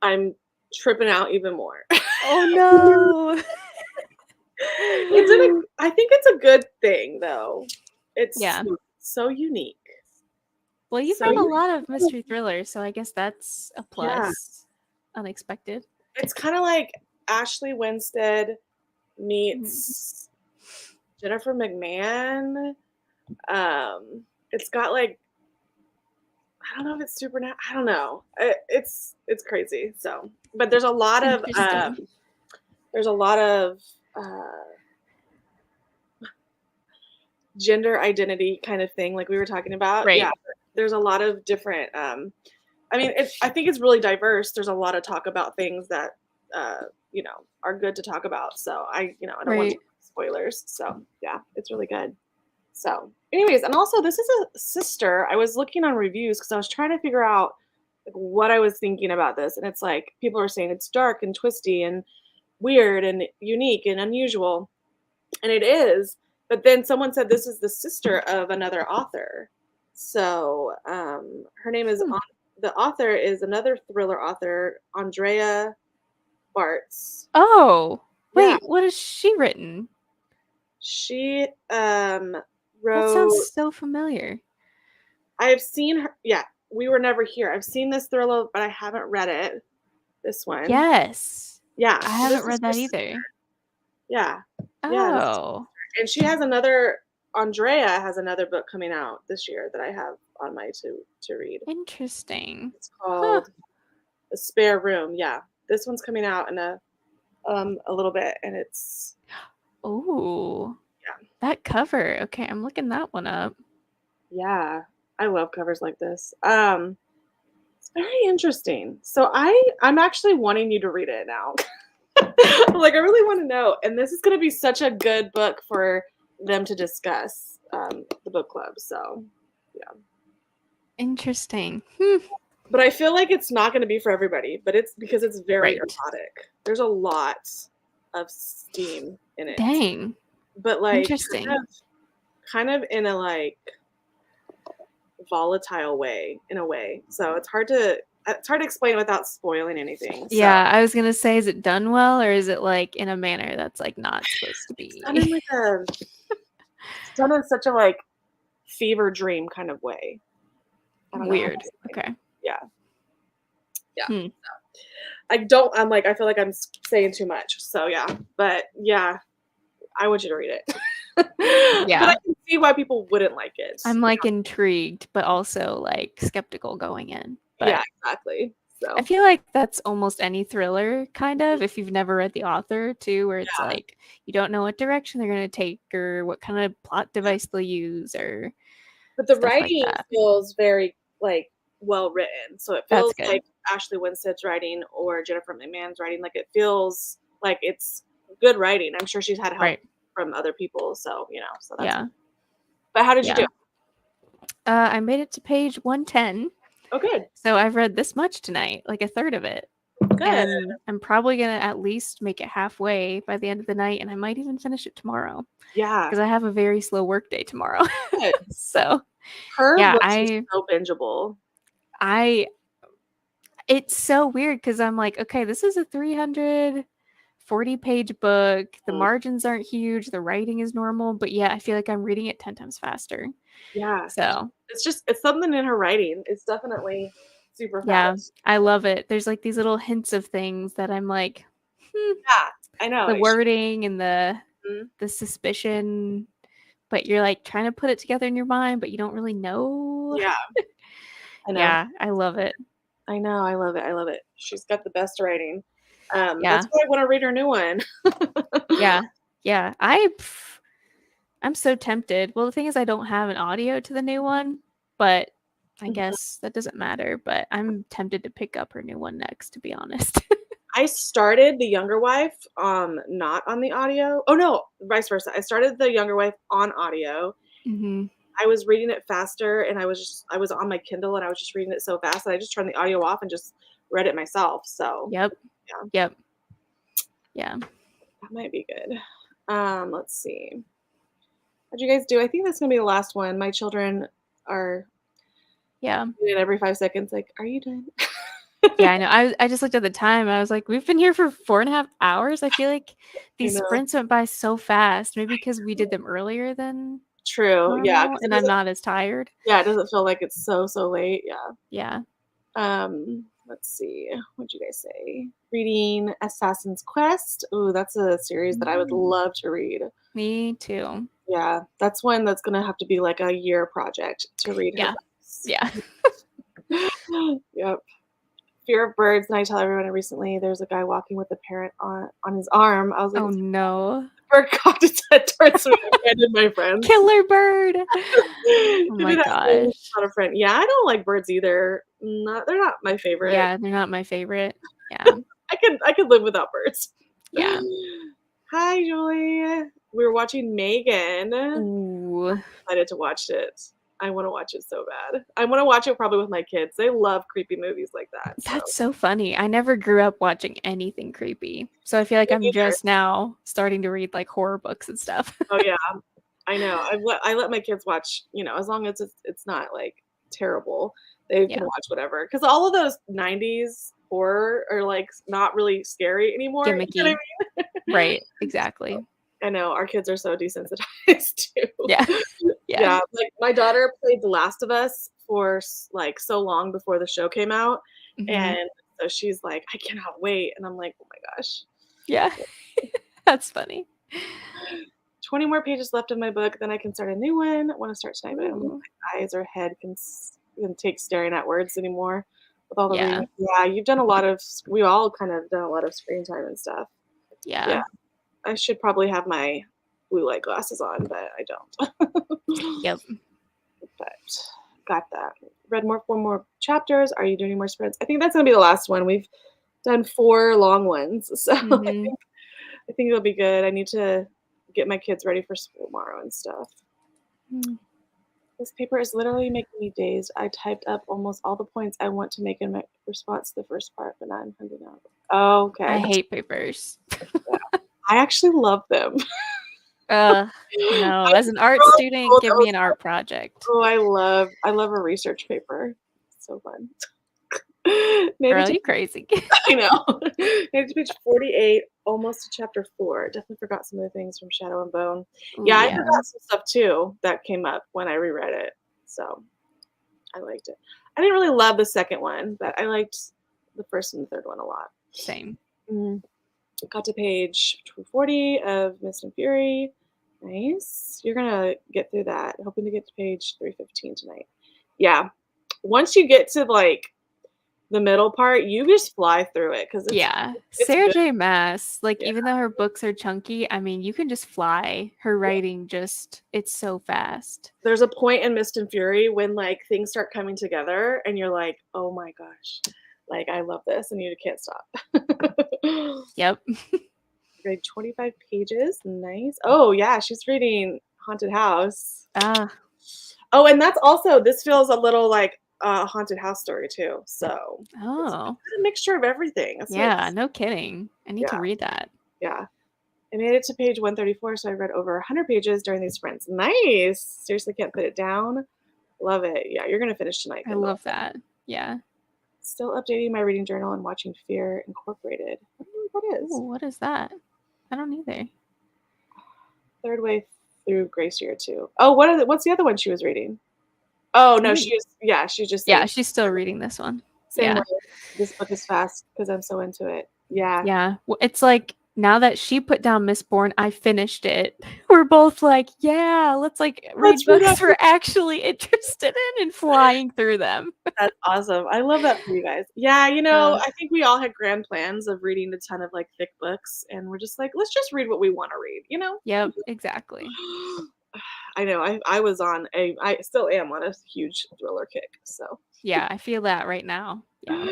I'm tripping out even more. Oh no. I think it's a good thing though. It's Yeah. so unique. Well, you've So read a you lot of mystery thrillers, so I guess that's a yeah, plus. Unexpected. it's kind of like Ashley Winstead Mhm. meets Jennifer McMahon. It's got like I don't know if it's supernatural. I don't know. It's crazy. So, but Interesting. there's a lot of uh, gender identity kind of thing, like we were talking about. Yeah, Right. there's a lot of different. I mean, I think it's really diverse. There's a lot of talk about things that are good to talk about. So I don't want Right. spoilers. So yeah, it's really good. So, anyways, and also this is a sister. I was looking on reviews because I was trying to figure out like what I was thinking about this, and it's like people are saying it's dark and twisty and weird and unique and unusual, and it is. But then someone said this is the sister of another author. So her name is Hmm. the author is another thriller author, Andrea Bartz. Oh, Yeah, wait, what has she written? she That sounds wrote. so familiar. I have seen her. Yeah, We Were Never Here. I've seen this thriller, but I haven't read it. This one. Yes. Yeah. I So haven't this is read her. that either. Yeah. Yeah. Oh, And she has another. Andrea has another book coming out this year that I have on my to read. interesting. It's Huh. called A Spare Room. Yeah. This one's coming out in a little bit, and it's Oh, yeah. that cover. Okay, I'm looking that one up. Yeah. I love covers like this. It's very interesting. So I'm actually wanting you to read it now. Like I really want to know, and this is going to be such a good book for them to discuss the book club. So yeah, Interesting. Hmm. but I feel like it's not going to be for everybody. But it's because it's very Right. erotic. There's a lot of steam in it, Dang. but like Interesting. kind of in a like volatile way, in a way. So it's hard to explain without spoiling anything. So Yeah, I was gonna say, is it done well or is it like in a manner that's like not supposed to it's done in be? like it's done in such a like fever dream kind of way. I don't know how to Weird. explain it. Okay. Yeah. Yeah. Hmm. I feel like I'm saying too much. So yeah. But yeah, I want you to read it. But I Yeah. can see why people wouldn't like it. I'm like intrigued, but also like skeptical going in. Yeah, But exactly. I So feel like that's almost any thriller, kind of, if you've never read the author, too, where it's yeah. like you don't know what direction they're going to take or what kind of plot device they'll use or But the stuff like writing that. feels very like well written. So it That's feels good. like Ashley Winstead's writing or Jennifer McMahon's writing. Like it feels like it's good writing. I'm sure she's had help Right. from other people. So, so that's Yeah. but how did you do? Yeah. I made it to page 110. Oh good. So I've read this much tonight, like a third of it. Good. And I'm probably going to at least make it halfway by the end of the night. And I might even finish it tomorrow Yeah. because I have a very slow work day tomorrow. Good. So Her yeah, books are so bingeable. I, it's so weird because I'm like, okay, this is a 340-page book. The Mm. margins aren't huge. The writing is normal, but yeah, I feel like I'm reading it 10 times faster. Yeah. So It's something in her writing. It's definitely super yeah, fast. I love it. There's like these little hints of things that I'm like, Yeah, I know. the wording and Mhm. the suspicion, but you're like trying to put it together in your mind, but you don't really know. Yeah, I know. Yeah, I love it. I know. I love it. I love it. She's got the best writing. That's Yeah, why I want to read her new one. yeah, yeah. I'm so tempted. Well, the thing is, I don't have an audio to the new one, but I guess that doesn't matter. But I'm tempted to pick up her new one next, to be honest. I started The Younger Wife, not on the audio. Oh no, vice versa. I started The Younger Wife on audio. hmm I was reading it faster, and I was on my Kindle, and I was just reading it so fast that I just turned the audio off and just read it myself. So Yep. yeah, Yep. Yeah. that might be good. Let's see. How'd you guys do? I think that's gonna be the last one. My children are Yeah. And every 5 seconds, like, are you done? Yeah, I know. I just looked at the time. I was like, we've been here for 4.5 hours. I feel like I these know. sprints went by so fast. Maybe because we did them earlier than True. Yeah. normal, Because it and I'm doesn't. not as tired. Yeah, it doesn't feel like it's so late. Yeah. Yeah. Let's see. What'd you guys say? Reading Assassin's Quest. Ooh, that's a series that I would Mm, love to read. me too. Yeah, that's one that's gonna have to be like a year project to read her Yeah. books. Yeah. Yep. Fear of Birds, and I tell everyone recently there's a guy walking with a parrot on his arm. I was like, Oh no. bird cocked its head towards me and abandoned my friends. Killer bird. Oh If my it has me, it's gosh. not a friend. Yeah, I don't like birds either. They're not my favorite. Yeah, they're not my favorite. Yeah. I could live without birds. Yeah. Hi, Julie. We were watching Megan. Ooh. Excited to watch it. I want to watch it so bad. I want to watch it probably with my kids. They love creepy movies like that. So That's so funny. I never grew up watching anything creepy. So I feel like me I'm neither. just now starting to read like horror books and stuff. Oh yeah, I know. I let my kids watch. As long as it's not like terrible, they can Yeah. watch whatever. Because all of those '90s horror are like not really scary anymore. You know what Gimmicky. Right. Exactly. I know our kids are so desensitized too. Yeah. Yeah. Yeah, like my daughter played The Last of Us for like so long before the show came out, Hmm. and so she's like, I cannot wait, and I'm like, oh my gosh. Yeah. That's funny. 20 more pages left of my book, then I can start a new one. I want to start tonight, but I don't think Ooh. my eyes or head can take staring at words anymore with all the Yeah. reading. Yeah, we all kind of done a lot of screen time and stuff. Yeah. Yeah, I should probably have my blue light glasses on, but I don't. Yep. But got that. Read four more chapters. Are you doing any more sprints? I think that's gonna be the last one. We've done 4 long ones, so Hmm. I think it'll be good. I need to get my kids ready for school tomorrow and stuff. This paper is literally making me dazed. I typed up almost all the points I want to make in my response to the first part, but now I'm hungry now. Oh, I okay. hate papers. I actually love them. No. I As an art scrolled student, give me those. an art project. Oh, I love a research paper. It's so fun. Maybe Girl, to you crazy. I know. Maybe to page 48, almost to chapter 4. Definitely forgot some of the things from Shadow and Bone. Ooh, Yeah, I yeah. forgot some stuff too that came up when I reread it. So I liked it. I didn't really love the second one, but I liked the first and the third one a lot. Same. Mm. Got to page 240 of Mist and Fury. Nice. You're gonna get through that. Hoping to get to page 315 tonight. Yeah. Once you get to like the middle part, you just fly through it because Yeah. it's Sarah good. J. Maas, like, Yeah. even though her books are chunky, I mean, you can just fly. Her writing just, it's so fast. There's a point in Mist and Fury when like things start coming together and you're like, oh my gosh, like I love this and you can't stop. Yep. Read 25 pages. Nice. Oh yeah, she's reading Haunted House. Ah, Oh, and that's also this feels a little like a haunted house story too. So it's oh. a mixture of everything. That's Yeah, nice. no kidding. I need to Yeah, read that. yeah. I made it to page 134, so I read over 100 pages during these sprints. Nice. Seriously, can't put it down. Love it. Yeah, you're gonna finish tonight, I Kindle. love that. Yeah. Still updating my reading journal and watching Fear Incorporated. I don't know what that Ooh, is. what is that? I don't either. Third way through Grace Year 2. Oh, what's the other one she was reading? Oh no, she's just Yeah, saying she's still reading this one. same Yeah. way. This book is fast because I'm so into it. Yeah. Yeah. It's like now that she put down Mistborn, I finished it. We're both like, yeah, let's like read Let's read books up. we're actually interested in and flying through them. That's awesome. I love that for you guys. Yeah, Uh, I think we all had grand plans of reading a ton of like thick books, and we're just like, let's just read what we want to read. yep, exactly. I know. I still am on a huge thriller kick. So, Yeah, I feel that right now. Yeah.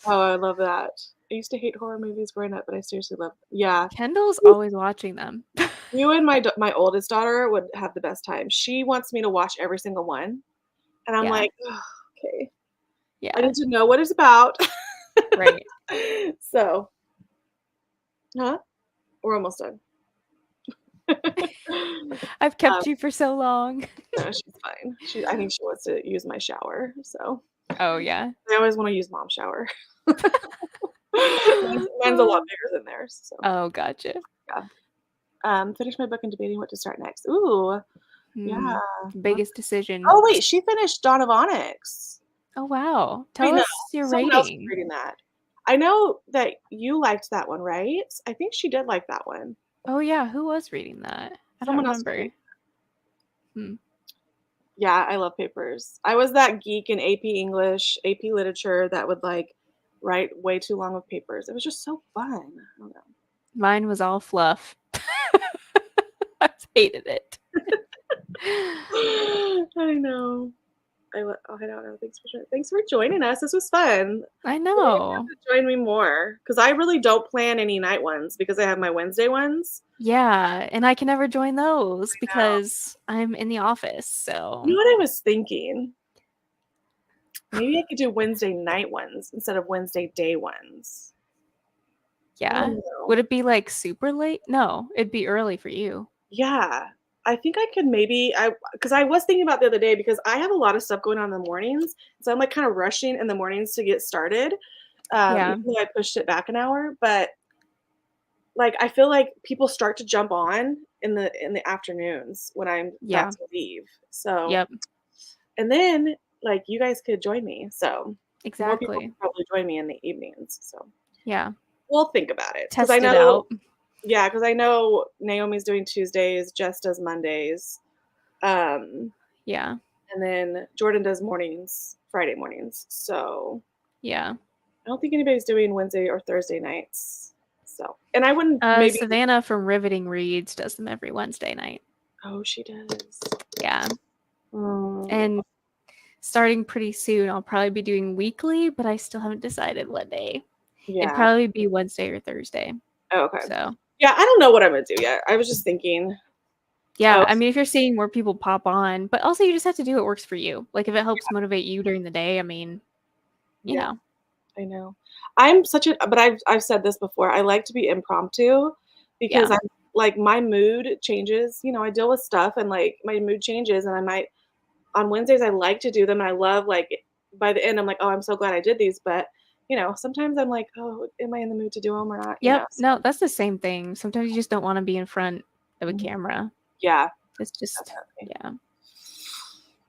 oh, I love that. I used to hate horror movies growing up, but I seriously love them. Yeah, Kendall's always watching them. you and my oldest daughter would have the best time. She wants me to watch every single one, and I'm Yeah. like, "Ugh, okay, I Yeah. need to know what it's about. Right. So, huh? We're almost done. I've kept you for so long. No, she's fine. I think she wants to use my shower, so Oh, yeah. I always wanna use mom's shower. Mine's a lot bigger than theirs, so, Oh, gotcha. yeah. Finished my book and debating what to start next. Ooh, yeah. Biggest decision. Oh, wait, she finished Dawn of Onyx. Oh, wow. I Tell know. us your Someone else was rating. reading that. I know that you liked that one, right? I think she did like that one. Oh, yeah. Who was reading that? I don't Someone else was remember. reading. Yeah, I love papers. I was that geek in AP English, AP Literature that would, like, write way too long of papers. It was just so fun. I don't know. Mine was all fluff. I hated it. I know. I don't know. Thanks for joining us. This was fun. I You're gonna know. have to join me more because I really don't plan any night ones because I have my Wednesday ones. Yeah, and I can never join those know. because I'm in the office, You so know what I was thinking? Maybe I could do Wednesday night ones instead of Wednesday day ones. I yeah. don't know. Would it be like super late? No, it'd be early for you. Yeah. I think I could because I was thinking about the other day because I have a lot of stuff going on in the mornings. So I'm like kind of rushing in the mornings to get started. Yeah. Even though I pushed it back an hour, but like I feel like people start to jump on in the afternoons when I'm Yeah. about to leave. So Yep. and then like you guys could join me. So more people Exactly. could probably join me in the evenings. So Yeah. we'll think about it. Because Test I it know out. Yeah, because I know Naomi's doing Tuesdays, Jess does Mondays, um, Yeah. and then Jordan does mornings, Friday mornings. So Yeah. I don't think anybody's doing Wednesday or Thursday nights. So, and I wouldn't maybe. Savannah from Riveting Reads does them every Wednesday night. Oh, she does. Yeah. Oh, And starting pretty soon, I'll probably be doing weekly, but I still haven't decided what day. It'd yeah. probably be Wednesday or Thursday. Oh, okay. So, Yeah, I don't know what I'm gonna do yet. I was just thinking. yeah, Oh, I mean, if you're seeing more people pop on, but also you just have to do what works for you. Like, if it helps motivate you during the day, I mean, you yeah, know. I know. But I've said this before. I like to be impromptu because Yeah. I'm like my mood changes. You know, I deal with stuff and like my mood changes, and I might on Wednesdays I like to do them, and I love like by the end I'm like, oh, I'm so glad I did these. But you know, sometimes I'm like, oh, am I in the mood to do them or not? You Yep. know. No, that's the same thing. Sometimes you just don't want to be in front of a Mhm. camera. Yeah, It's just, definitely. yeah.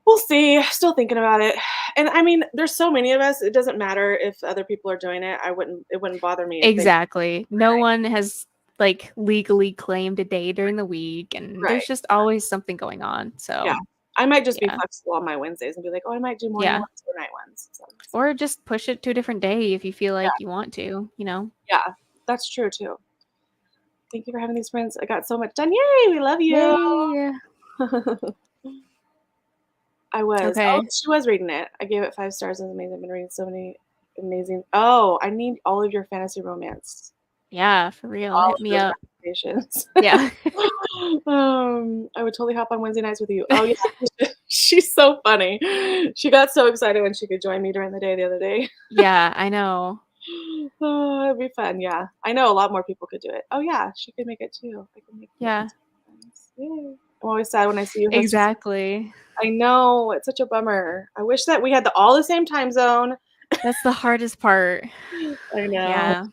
We'll see. Still thinking about it. And I mean, there's so many of us. It doesn't matter if other people are doing it. It wouldn't bother me if they. Exactly. No one has like legally claimed a day during the week, and Right. there's just always something going on. Yeah. So, I might just be yeah. flexible on my Wednesdays and be like, oh, I might do morning Yeah. ones or night ones. So, Or just push it to a different day if you feel yeah. like you want to, you know? Yeah. That's true too. Thank you for having these friends. I got so much done. Yay. We love you. Yay. I was. Oh, Okay. she was reading it. I gave it 5 stars. It was amazing. I've been reading so many amazing. Oh, I need all of your fantasy romance. Yeah, for real. All Hit of me those up. recommendations. Yeah. I would totally hop on Wednesday nights with you. Oh yeah, she's so funny. She got so excited when she could join me during the day the other day. Yeah, I know. Oh, it'd be fun. Yeah, I know a lot more people could do it. Oh yeah, she could make it too. I can make Yeah. friends. Yay. I'm always sad when I see you. Exactly. I know it's such a bummer. I wish that we had all the same time zone. That's the hardest part. I know. Yeah.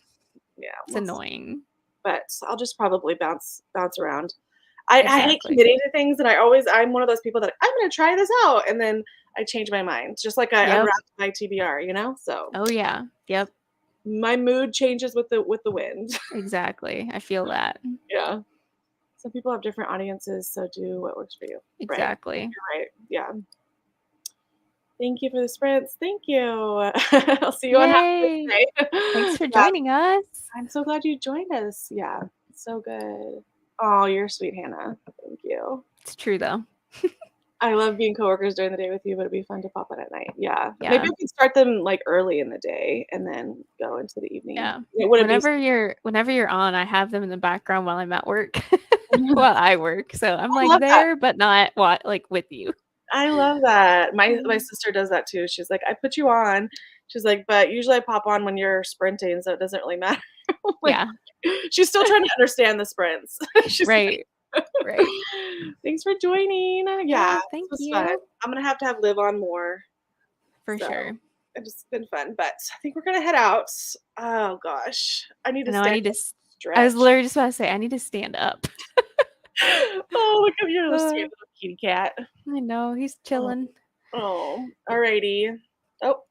Yeah, It's annoying. but I'll just probably bounce around. I hate Exactly. committing to things, and I'm one of those people that I'm gonna try this out, and then I change my mind, just like I Yep. unwrapped my TBR, you know. So Oh yeah. Yep. my mood changes with the wind. Exactly. I feel that. Yeah. Some people have different audiences, so do what works for you. Right. Exactly. You're right. Yeah. Thank you for the sprints. Thank you. I'll see you on Yay. Wednesday. Thanks for Yeah. joining us. I'm so glad you joined us. Yeah. So good. Oh, you're sweet, Hannah. Thank you. It's true though. I love being coworkers during the day with you, but it'd be fun to pop on at night. Yeah. Yeah. Maybe we could start them like early in the day and then go into the evening. Yeah. It wouldn't be Whenever you're on, I have them in the background while I'm at work. While I work. So I'm I like love that. there, but not like with you. I love that. My sister does that too. She's like, I put you on. She's like, but usually I pop on when you're sprinting, so it doesn't really matter. Like, Yeah. she's still trying to understand the sprints. She's like, Right. Right. Thanks for joining. Yeah, this thank was you. fun. I'm gonna have to have Liv on more. For So, sure. it's been fun, but I think we're gonna head out. Oh gosh, I need to No, I stand need to. up and I was stretch. literally just about to say I need to stand up. Oh, look at your little sweet Uh, little kitty cat. I know he's Oh, chilling. oh, alrighty. Oh,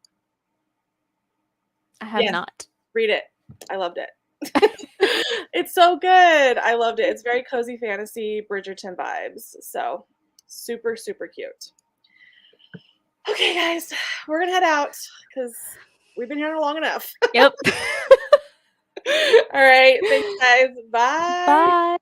I have yeah, not. read it. I loved it. It's so good. I loved it. It's very cozy fantasy, Bridgerton vibes. So super, super cute. Okay, guys, we're gonna head out because we've been here long enough. Yep. All right, thanks, guys. Bye. Bye.